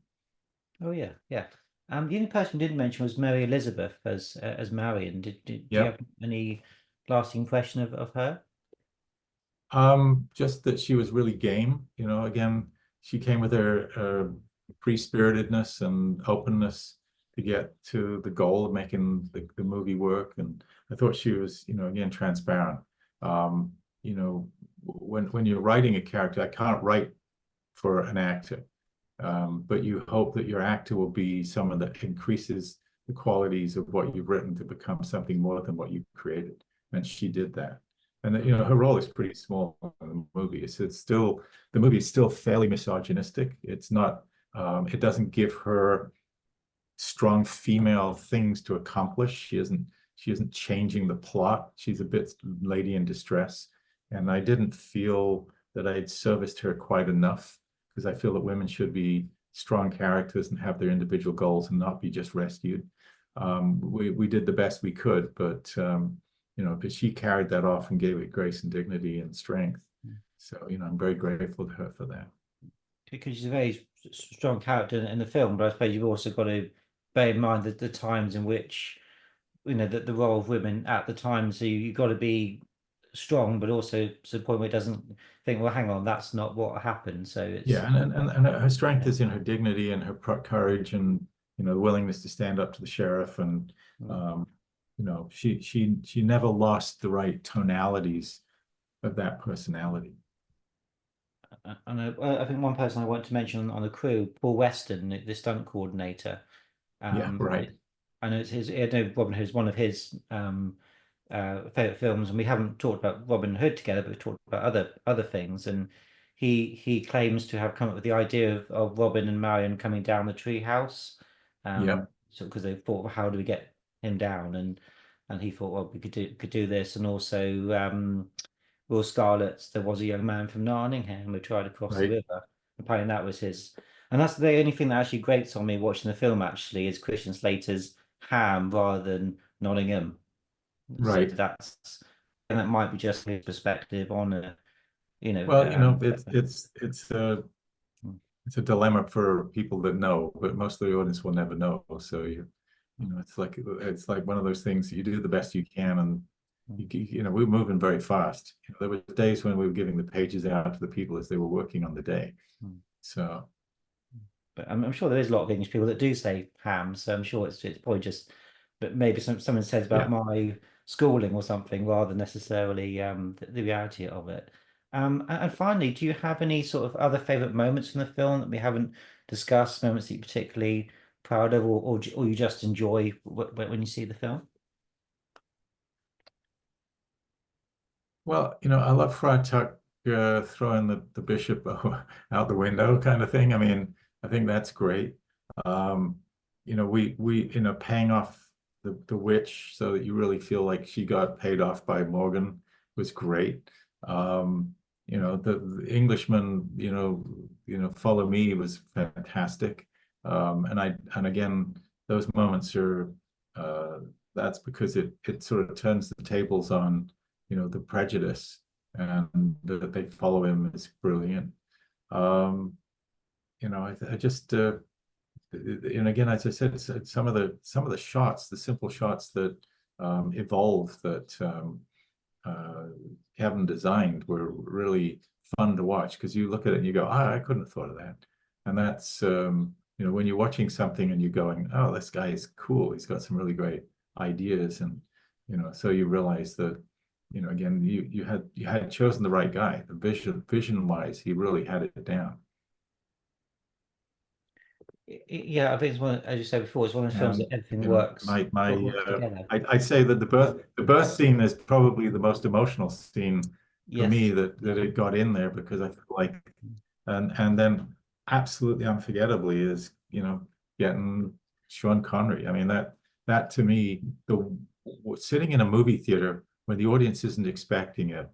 Oh yeah, yeah. The only person you didn't mention was Mary Elizabeth as Marion. Do you Yep. have any lasting impression of her? Just that she was really game. Again, she came with her free-spiritedness and openness to get to the goal of making the movie work. And I thought she was, again, transparent. When you're writing a character, I can't write for an actor, but you hope that your actor will be someone that increases the qualities of what you've written to become something more than what you created. And she did that. And you know, her role is pretty small in the movie. It's still the movie is still fairly misogynistic. It's not. It doesn't give her strong female things to accomplish. She isn't changing the plot. She's a bit lady in distress. And I didn't feel that I'd serviced her quite enough because I feel that women should be strong characters and have their individual goals and not be just rescued. We did the best we could, but you know, but she carried that off and gave it grace and dignity and strength. So, you know, I'm very grateful to her for that. Because she's a very strong character in the film, but I suppose you've also got to bear in mind that the times in which, you know, the role of women at the time, so you've got to be strong, but also to the point where it doesn't think, well, hang on, that's not what happened. So Yeah, it's, and her strength yeah. is in her dignity and her courage and you know the willingness to stand up to the sheriff and Mm. um, you know she never lost the right tonalities of that personality. And I think one person I want to mention on the crew, Paul Weston, the stunt coordinator. Yeah, right. I know it's his. I know Robin Hood is one of his favorite films, and we haven't talked about Robin Hood together, but we've talked about other things. And he claims to have come up with the idea of Robin and Marion coming down the tree house, Yep, so because they thought, well, how do we get him down? And he thought, well, we could do this, and also Will Scarlet's There Was a Young Man from Nottingham who tried to cross the right, river. Apparently that was his. And that's the only thing that actually grates on me watching the film actually is Christian Slater's Ham rather than Nottingham. So right. and that might be just his perspective on it, you know. Well, you know, it's But, it's it's a it's a dilemma for people that know, but most of the audience will never know. So you know, it's like one of those things you do the best you can, and you know, we were moving very fast. You know, there were days when we were giving the pages out to the people as they were working on the day. So but I'm sure there is a lot of English people that do say ham, so I'm sure it's probably just, but maybe someone says about yeah. my schooling or something rather than necessarily the reality of it. And finally, do you have any sort of other favorite moments from the film that we haven't discussed, moments that you're particularly proud of, or you just enjoy when you see the film? Well, you know, I love Friar Tuck throwing the bishop out the window kind of thing. I mean, I think that's great. Um, you know, we you know paying off the witch so that you really feel like she got paid off by Morgan was great. You know, the Englishman, follow me was fantastic. And again, those moments are uh, that's because it sort of turns the tables on the prejudice and that they follow him is brilliant. Um, I just and again, as I said, some of the shots, the simple shots that evolve that Kevin designed were really fun to watch because you look at it and you go, I couldn't have thought of that. And that's when you're watching something and you're going, oh, this guy is cool. He's got some really great ideas, and so you realize that again, you had chosen the right guy. The vision wise, he really had it down. Yeah, I think it's one, as you said before, it's one of the films that And everything you know, works works together. I'd say that the birth scene is probably the most emotional scene for me Yes. that it got in there because I feel like, and then absolutely unforgettably is getting Sean Connery. I mean that to me, the sitting in a movie theater when the audience isn't expecting it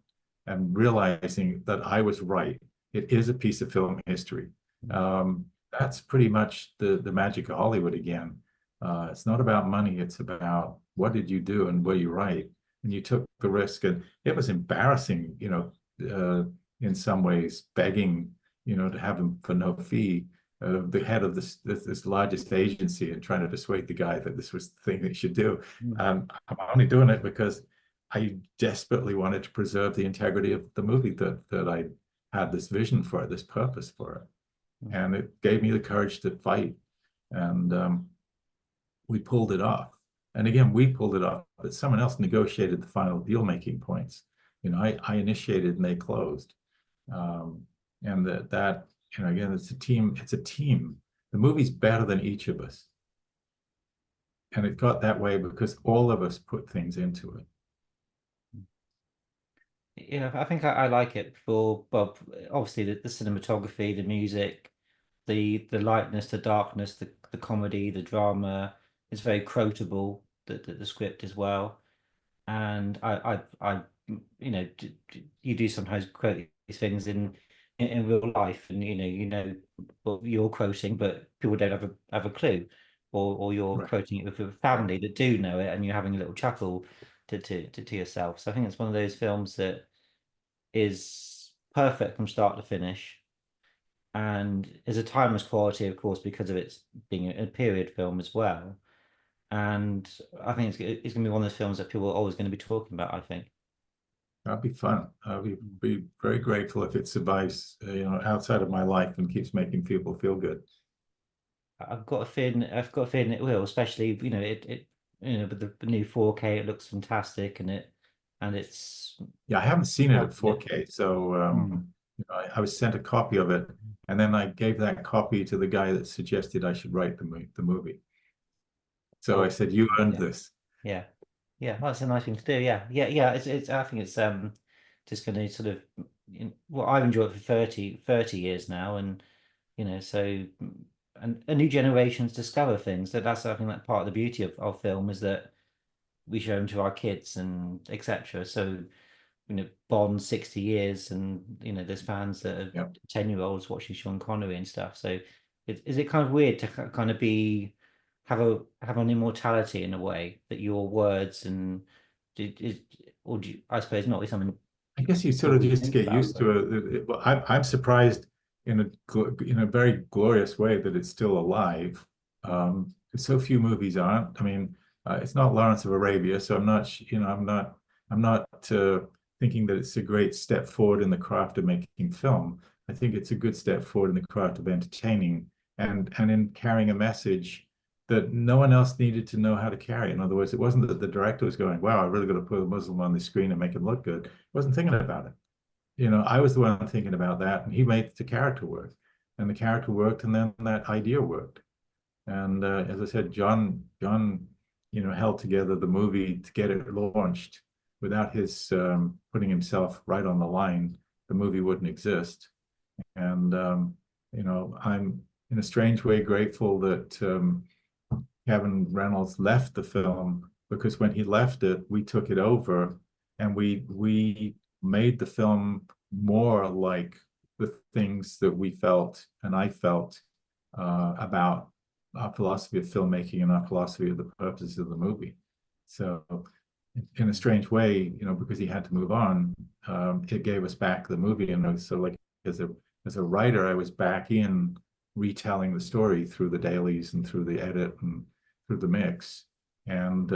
and realizing that I was right, it is a piece of film history. Um, that's pretty much the magic of Hollywood again. It's not about money, it's about what did you do and were you right? And you took the risk, and it was embarrassing, in some ways, begging, to have him for no fee, the head of this largest agency, and trying to dissuade the guy that this was the thing that he should do. Mm. I'm only doing it because I desperately wanted to preserve the integrity of the movie that I had this vision for it, this purpose for it, Mm. and it gave me the courage to fight, and we pulled it off. And again, we pulled it off, but someone else negotiated the final deal making points. I initiated and they closed. Um, and that again, it's a team. It's a team. The movie's better than each of us, and it got that way because all of us put things into it. Yeah, I think I like it for, well, obviously the cinematography, the music, the lightness, the darkness, the comedy, the drama. It's very quotable, the script as well. And you know, you do sometimes quote these things in real life, and you know what you're quoting, but people don't have a clue, or you're Right. quoting it with a family that do know it, and you're having a little chuckle to yourself. So I think it's one of those films that is perfect from start to finish, and is a timeless quality, of course, because of its being a period film as well. And I think it's going to be one of those films that people are always going to be talking about, I think. That'd be fun. I'd be very grateful if it survives, outside of my life and keeps making people feel good. I've got a feeling it will, especially, with the new 4K, it looks fantastic, and it's Yeah, I haven't seen it at yeah. 4K, so Hmm. I was sent a copy of it, and then I gave that copy to the guy that suggested I should write the movie. So I Oh, said, "You earned yeah, this." yeah, yeah. Well, that's a nice thing to do. Yeah, yeah, yeah. It's. I think it's just going to sort of, well, I've enjoyed it for 30 years now, and so and a new generations discover things. That's, I think, that part of the beauty of film is that we show them to our kids and etc. So Bond 60 years, and there's fans that are Yep. 10-year-olds watching Sean Connery and stuff. So is it kind of weird to kind of have an immortality in a way that your words and is, or do you, I suppose not, is something I guess you sort you of always just think get about, used but to it. Well, I'm surprised in a very glorious way that it's still alive. So few movies aren't. I mean, it's not Lawrence of Arabia, so I'm not, I'm not thinking that it's a great step forward in the craft of making film. I think it's a good step forward in the craft of entertaining and in carrying a message that no one else needed to know how to carry. In other words, it wasn't that the director was going, "Wow, I really got to put a Muslim on the screen and make him look good." Wasn't thinking about it. I was the one thinking about that, and he made the character work, and the character worked, and then that idea worked. And as I said, John, held together the movie to get it launched. Without his putting himself right on the line, the movie wouldn't exist. And I'm in a strange way grateful that Kevin Reynolds left the film because when he left it, we took it over and we made the film more like the things that we felt and I felt about our philosophy of filmmaking and our philosophy of the purposes of the movie. So, in a strange way, because he had to move on, it gave us back the movie, and so like as a writer, I was back in retelling the story through the dailies and through the edit and through the mix, and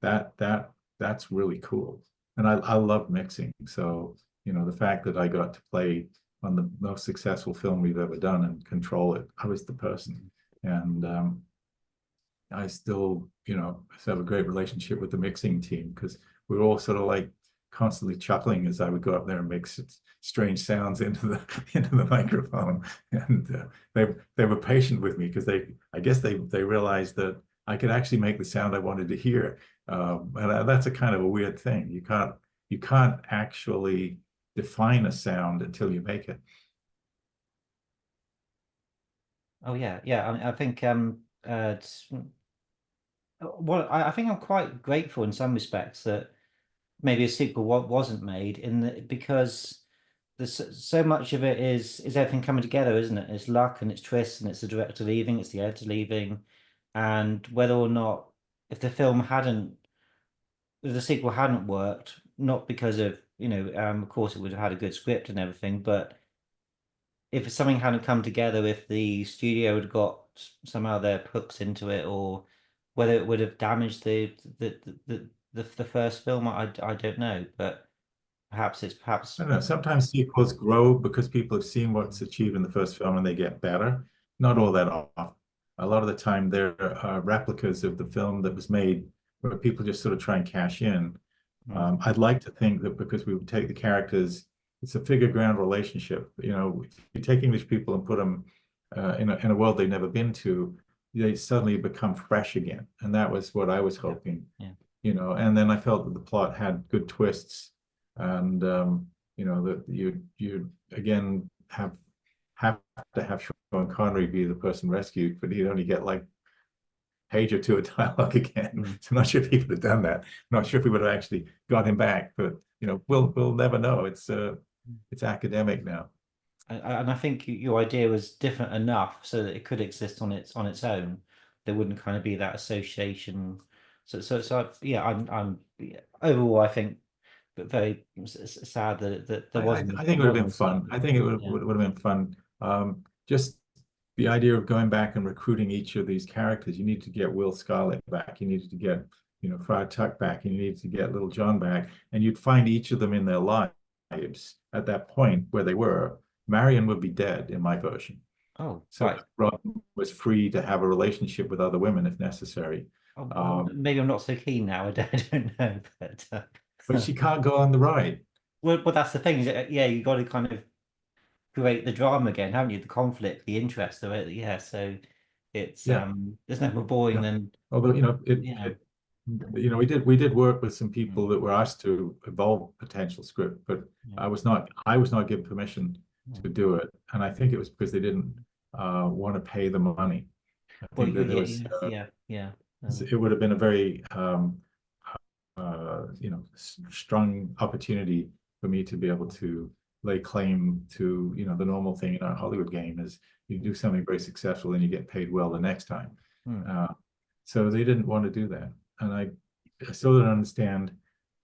that's really cool. And I love mixing, so the fact that I got to play on the most successful film we've ever done and control it, I was the person, and I still, have a great relationship with the mixing team because we were all sort of like constantly chuckling as I would go up there and make strange sounds into the into the microphone, and they were patient with me because I guess they realized that I could actually make the sound I wanted to hear, and that's a kind of a weird thing. You can't actually define a sound until you make it. oh yeah, yeah. I think well, I think I'm quite grateful in some respects that maybe a sequel wasn't made because there's so much of it is everything coming together, isn't it? It's luck and it's twists and it's the director leaving, it's the editor leaving, and whether or not if the film hadn't if the sequel hadn't worked, not because of of course it would have had a good script and everything, but if something hadn't come together, if the studio had got somehow their hooks into it, or whether it would have damaged the first film, I don't know, but I perhaps. don't know. Sometimes sequels grow because people have seen what's achieved in the first film and they get better. Not all that often. A lot of the time, they're replicas of the film that was made where people just sort of try and cash in. Mm, I'd like to think that because we would take the characters, it's a figure ground relationship. If you take English people and put them in a world they've never been to, they suddenly become fresh again. And that was what I was yeah, hoping, yeah. And then I felt that the plot had good twists and that you again have to have Sean Connery be the person rescued, but he'd only get like page or two of dialogue again. Mm. So I'm not sure if he would have done that. I'm not sure if we would have actually got him back, but we'll never know. It's academic now. And I think your idea was different enough so that it could exist on its own. There wouldn't kind of be that association. Yeah, yeah, overall I think, but very sad that there I there think it would have been wasn't a fun. I sequel. think it Yeah. would have been fun. Just the idea of going back and recruiting each of these characters. You need to get Will Scarlet back. You needed to get, Friar Tuck back. And you needed to get Little John back. And you'd find each of them in their lives at that point where they were. Marion would be dead in my version. Oh, So right. Ron was free to have a relationship with other women if necessary. Maybe I'm not so keen now. I don't know, But she can't go on the ride. well, that's the thing. Is yeah, you got to kind of create the drama again, haven't you? The conflict, the interest of it. Yeah, so it's Yeah. there's no more boring Yeah. than Although, yeah. we did work with some Mm, people that were asked to evolve potential script, but yeah, I was not given permission yeah. to do it. And I think it was because they didn't want to pay the money. I Well, think that there yeah, was yes, yeah, yeah. it would have been a very strong opportunity for me to be able to lay claim to, the normal thing in our Hollywood game is you do something very successful and you get paid well the next time. Mm. Uh, so they didn't want to do that. And I still don't understand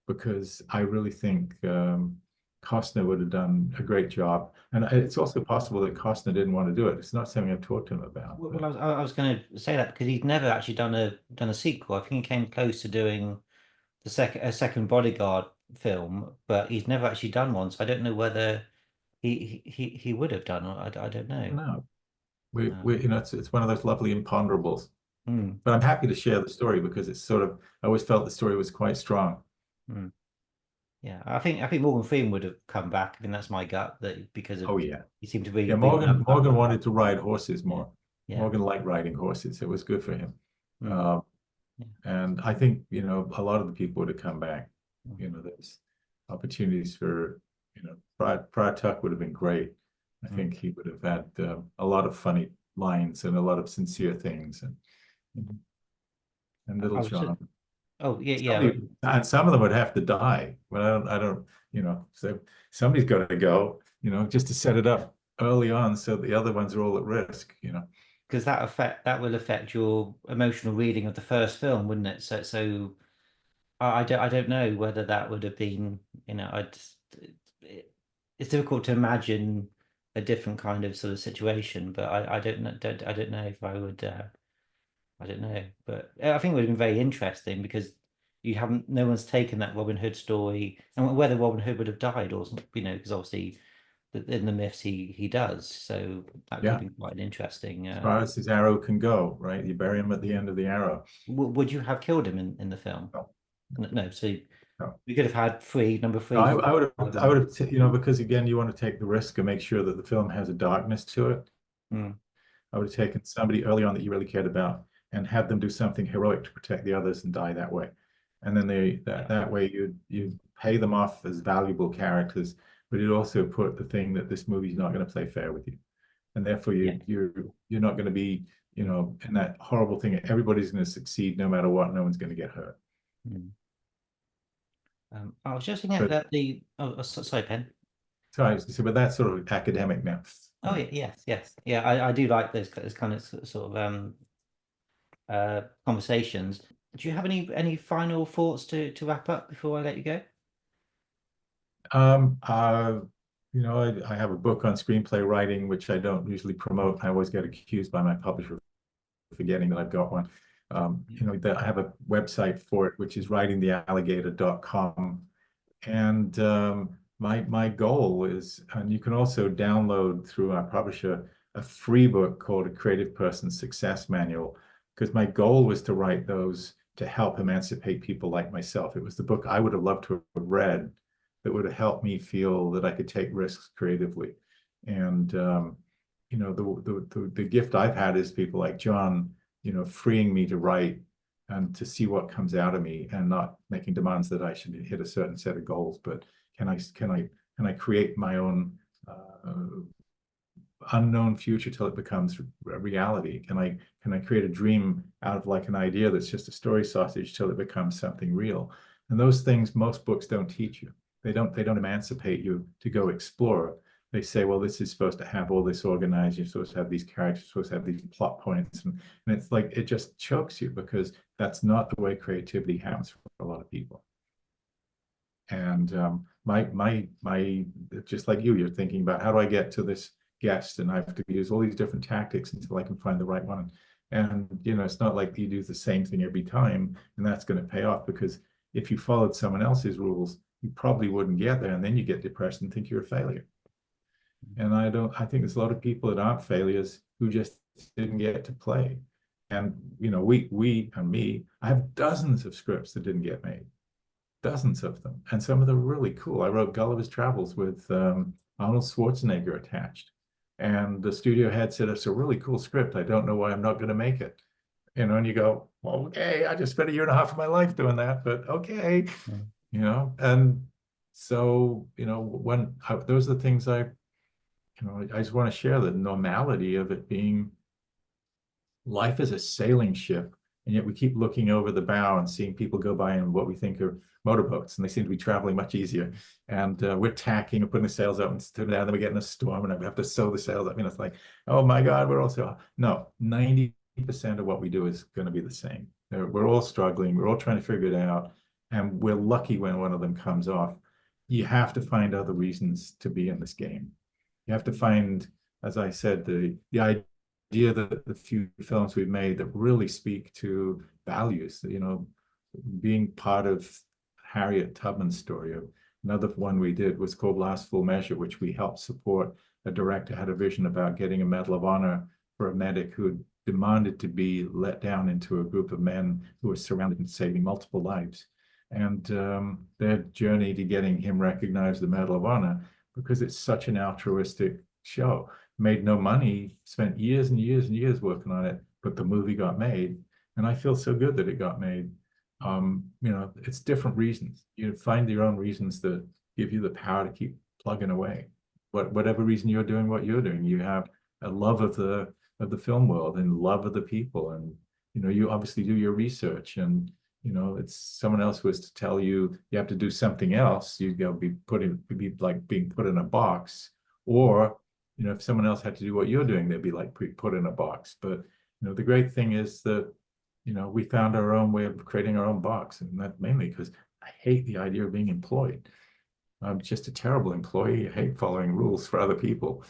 because I really think Costner would have done a great job. And it's also possible that Costner didn't want to do it. It's not something I've talked to him about, Well, but I was going to say that because he'd never actually done a sequel. I think he came close to doing a second Bodyguard film, but he's never actually done one. So I don't know whether he would have done. Or I don't I know. don't know. We Um, it's one of those lovely imponderables. mm, But I'm happy to share the story because it's sort of I always felt the story was quite strong. mm. Yeah, I think Morgan Freeman would have come back. I mean, that's my gut that because of Oh yeah. he seemed to really Yeah, bring Morgan that Morgan up. wanted to ride horses Yeah, more. yeah, Morgan liked riding horses. It was good for him. mm, Uh, yeah, and I think, a lot of the people would have come back. mm, There's opportunities for, Friar Tuck would have been great. I mm. think he would have had a lot of funny lines and a lot of sincere things and Little I was just, John. oh yeah, yeah. And some of them would have to die, but I don't, so somebody's got to go, just to set it up early on so the other ones are all at risk. Because that will affect your emotional reading of the first film, wouldn't it? I don't know whether that would have been, it, it's difficult to imagine a different kind of sort of situation, but I don't know if I would I don't know, but I think it would have been very interesting because you haven't no one's taken that Robin Hood story and whether Robin Hood would have died or something, because obviously in the myths he does, so that could have Yeah, been quite an interesting. as far as his arrow can go, right? You bury him at the end of the arrow. Would you have killed him in the film? No, No, so no. we could have had number No, three, four, five, I would and have, because again, you want to take the risk and make sure that the film has a darkness to it. mm, I would have taken somebody early on that you really cared about and had them do something heroic to protect the others and die that way. And then yeah, that way you pay them off as valuable characters, but it also put the thing that this movie's not going to play fair with you. And therefore yeah. you're not going to be, in that horrible thing. Everybody's going to succeed no matter what. No one's going to get hurt. Mm. I was just thinking But that sorry, Pen. sorry, so but that's sort of academic now. Oh yeah, yes, yes, yeah. I do like those kind of sort of conversations. Do you have any final thoughts to wrap up before I let you go? Um, uh, I have a book on screenplay writing, which I don't usually promote. I always get accused by my publisher of forgetting that I've got one. That I have a website for it, which is writingthealligator.com. And my goal is, and you can also download through our publisher a free book called A Creative Person's Success Manual, because my goal was to write those to help emancipate people like myself. It was the book I would have loved to have read that would have helped me feel that I could take risks creatively. And the gift I've had is people like John, freeing me to write and to see what comes out of me, and not making demands that I should hit a certain set of goals, but can I create my own unknown future till it becomes a reality? Can I create a dream out of like an idea that's just a story sausage till it becomes something real? And those things most books don't teach you. They don't emancipate you to go explore. They say, well, this is supposed to have all this organized. You're supposed to have these characters, you're supposed to have these plot points, and it's like it just chokes you, because that's not the way creativity happens for a lot of people. And my just like you're thinking about, how do I get to this guest, and I have to use all these different tactics until I can find the right one. And it's not like you do the same thing every time and that's going to pay off, because if you followed someone else's rules, you probably wouldn't get there, and then you get depressed and think you're a failure. And I think there's a lot of people that aren't failures who just didn't get to play. And we and me, I have dozens of scripts that didn't get made, dozens of them, and some of them are really cool. I wrote Gulliver's Travels with Arnold Schwarzenegger attached, and the studio head said, it's a really cool script, I don't know why I'm not going to make it. And you go, well, okay, I just spent a year and a half of my life doing that, but okay. And so those are the things I just want to share, the normality of it being, life is a sailing ship, and yet we keep looking over the bow and seeing people go by in what we think are motorboats, and they seem to be traveling much easier. And we're tacking and putting the sails up and down, then we get in a storm and we have to sew the sails up. It's like, oh my God, we're also, no, 90% of what we do is going to be the same. We're all struggling, we're all trying to figure it out, and we're lucky when one of them comes off. You have to find other reasons to be in this game. You have to find, as I said, the idea that the few films we've made that really speak to values, being part of Harriet Tubman's story. Another one we did was called Last Full Measure, which we helped support. A director had a vision about getting a Medal of Honor for a medic who had demanded to be let down into a group of men who were surrounded and saving multiple lives. And their journey to getting him recognized the Medal of Honor, because it's such an altruistic show, made no money, spent years and years and years working on it, but the movie got made, and I feel so good that it got made. It's different reasons. You find your own reasons that give you the power to keep plugging away. Whatever reason you're doing what you're doing, you have a love of the film world and love of the people, and you obviously do your research, and it's someone else was to tell you you have to do something else, you go be like being put in a box. Or if someone else had to do what you're doing, they'd be like put in a box. But the great thing is that we found our own way of creating our own box, and that mainly because I hate the idea of being employed. I'm just a terrible employee. I hate following rules for other people.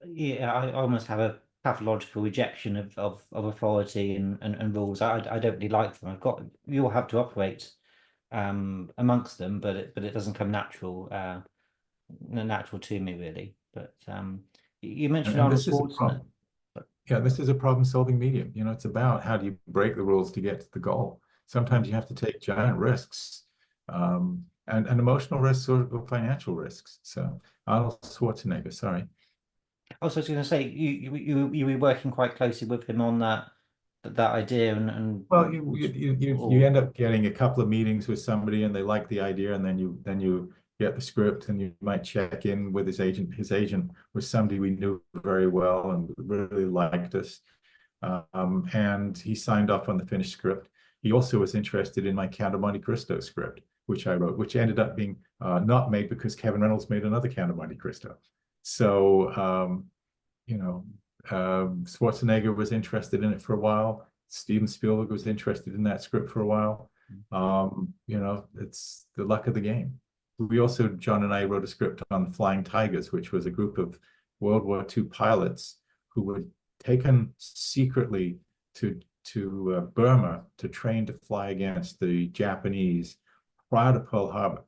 Yeah, I almost have a pathological rejection of authority and rules. I don't really like them. You all have to operate amongst them, but it doesn't come natural to me really. But you mentioned And Arnold this is a Schwarzenegger. problem. Yeah, this is a problem-solving medium. It's about how do you break the rules to get to the goal. Sometimes you have to take giant risks, and emotional risks or financial risks. So Arnold Schwarzenegger, sorry. Also, I was going to say you were working quite closely with him on that idea Well, you end up getting a couple of meetings with somebody, and they like the idea, and then you get the script, and you might check in with his agent. His agent was somebody we knew very well and really liked us, and he signed off on the finished script. He also was interested in my Count of Monte Cristo script, which I wrote, which ended up being not made because Kevin Reynolds made another Count of Monte Cristo. So Schwarzenegger was interested in it for a while. Steven Spielberg was interested in that script for a while. It's the luck of the game. We also, John and I wrote a script on Flying Tigers, which was a group of World War II pilots who were taken secretly to Burma to train to fly against the Japanese prior to Pearl Harbor.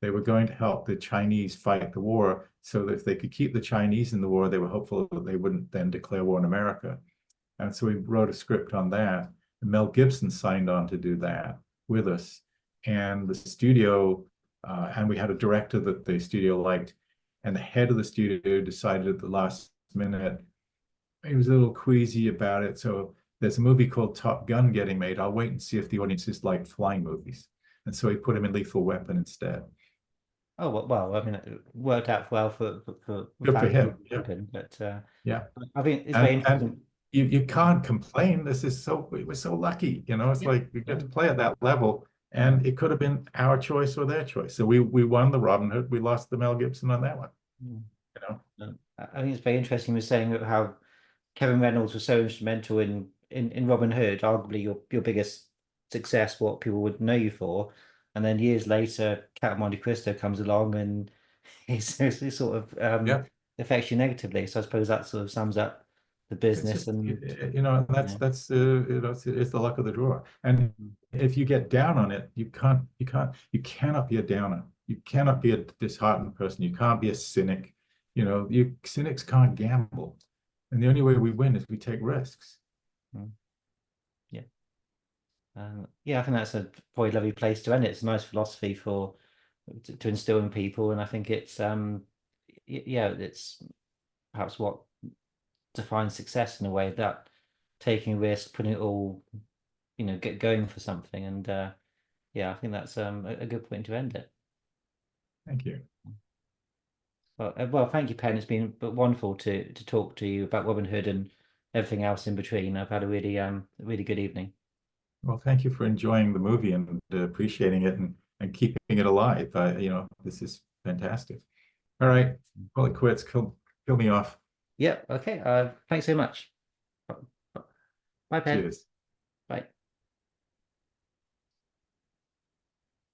They were going to help the Chinese fight the war, so that if they could keep the Chinese in the war, they were hopeful that they wouldn't then declare war in America. And so we wrote a script on that. And Mel Gibson signed on to do that with us. And the studio, and we had a director that the studio liked, and the head of the studio decided at the last minute, he was a little queasy about it. So there's a movie called Top Gun getting made. I'll wait and see if the audiences like flying movies. And so he put him in Lethal Weapon instead. Oh well, I mean, it worked out well for the Good for fact of him. Lethal Yeah. Weapon, but Yeah. I think it's very And interesting. you can't complain. This is so we're so lucky, you know. It's Yeah, like we get yeah, to play at that level, mm, and it could have been our choice or their choice. So we won the Robin Hood. We lost the Mel Gibson on that one, mm. you know. I think it's very interesting. You were saying that how Kevin Reynolds was so instrumental in Robin Hood, arguably your biggest success, what people would know you for, and then years later, Count of Monte Cristo comes along and he sort of Yeah. affects you negatively. So I suppose that sort of sums up the It's business just, and you know, yeah. that's you know, it's the luck of the draw. And Mm, if you get down on it, you cannot be a downer. You cannot be a disheartened person. You can't be a cynic. You know, you cynics can't gamble. And the only way we win is we take risks. mm, yeah. Yeah, I think that's a probably lovely place to end it. It's a nice philosophy for to instill in people, and I think it's yeah, it's perhaps what defines success in a way that taking a risk, putting it all, get going for something, and yeah, I think that's a good point to end it. Thank you. Well, thank you, Pen. It's been wonderful to talk to you about Robin Hood and everything else in between. I've had a really good evening. Well, thank you for enjoying the movie and appreciating it and keeping it alive. You know, this is fantastic. All right, call it quits. Kill me off. Yeah, okay. Thanks so much. Bye, Pen. Cheers. Bye.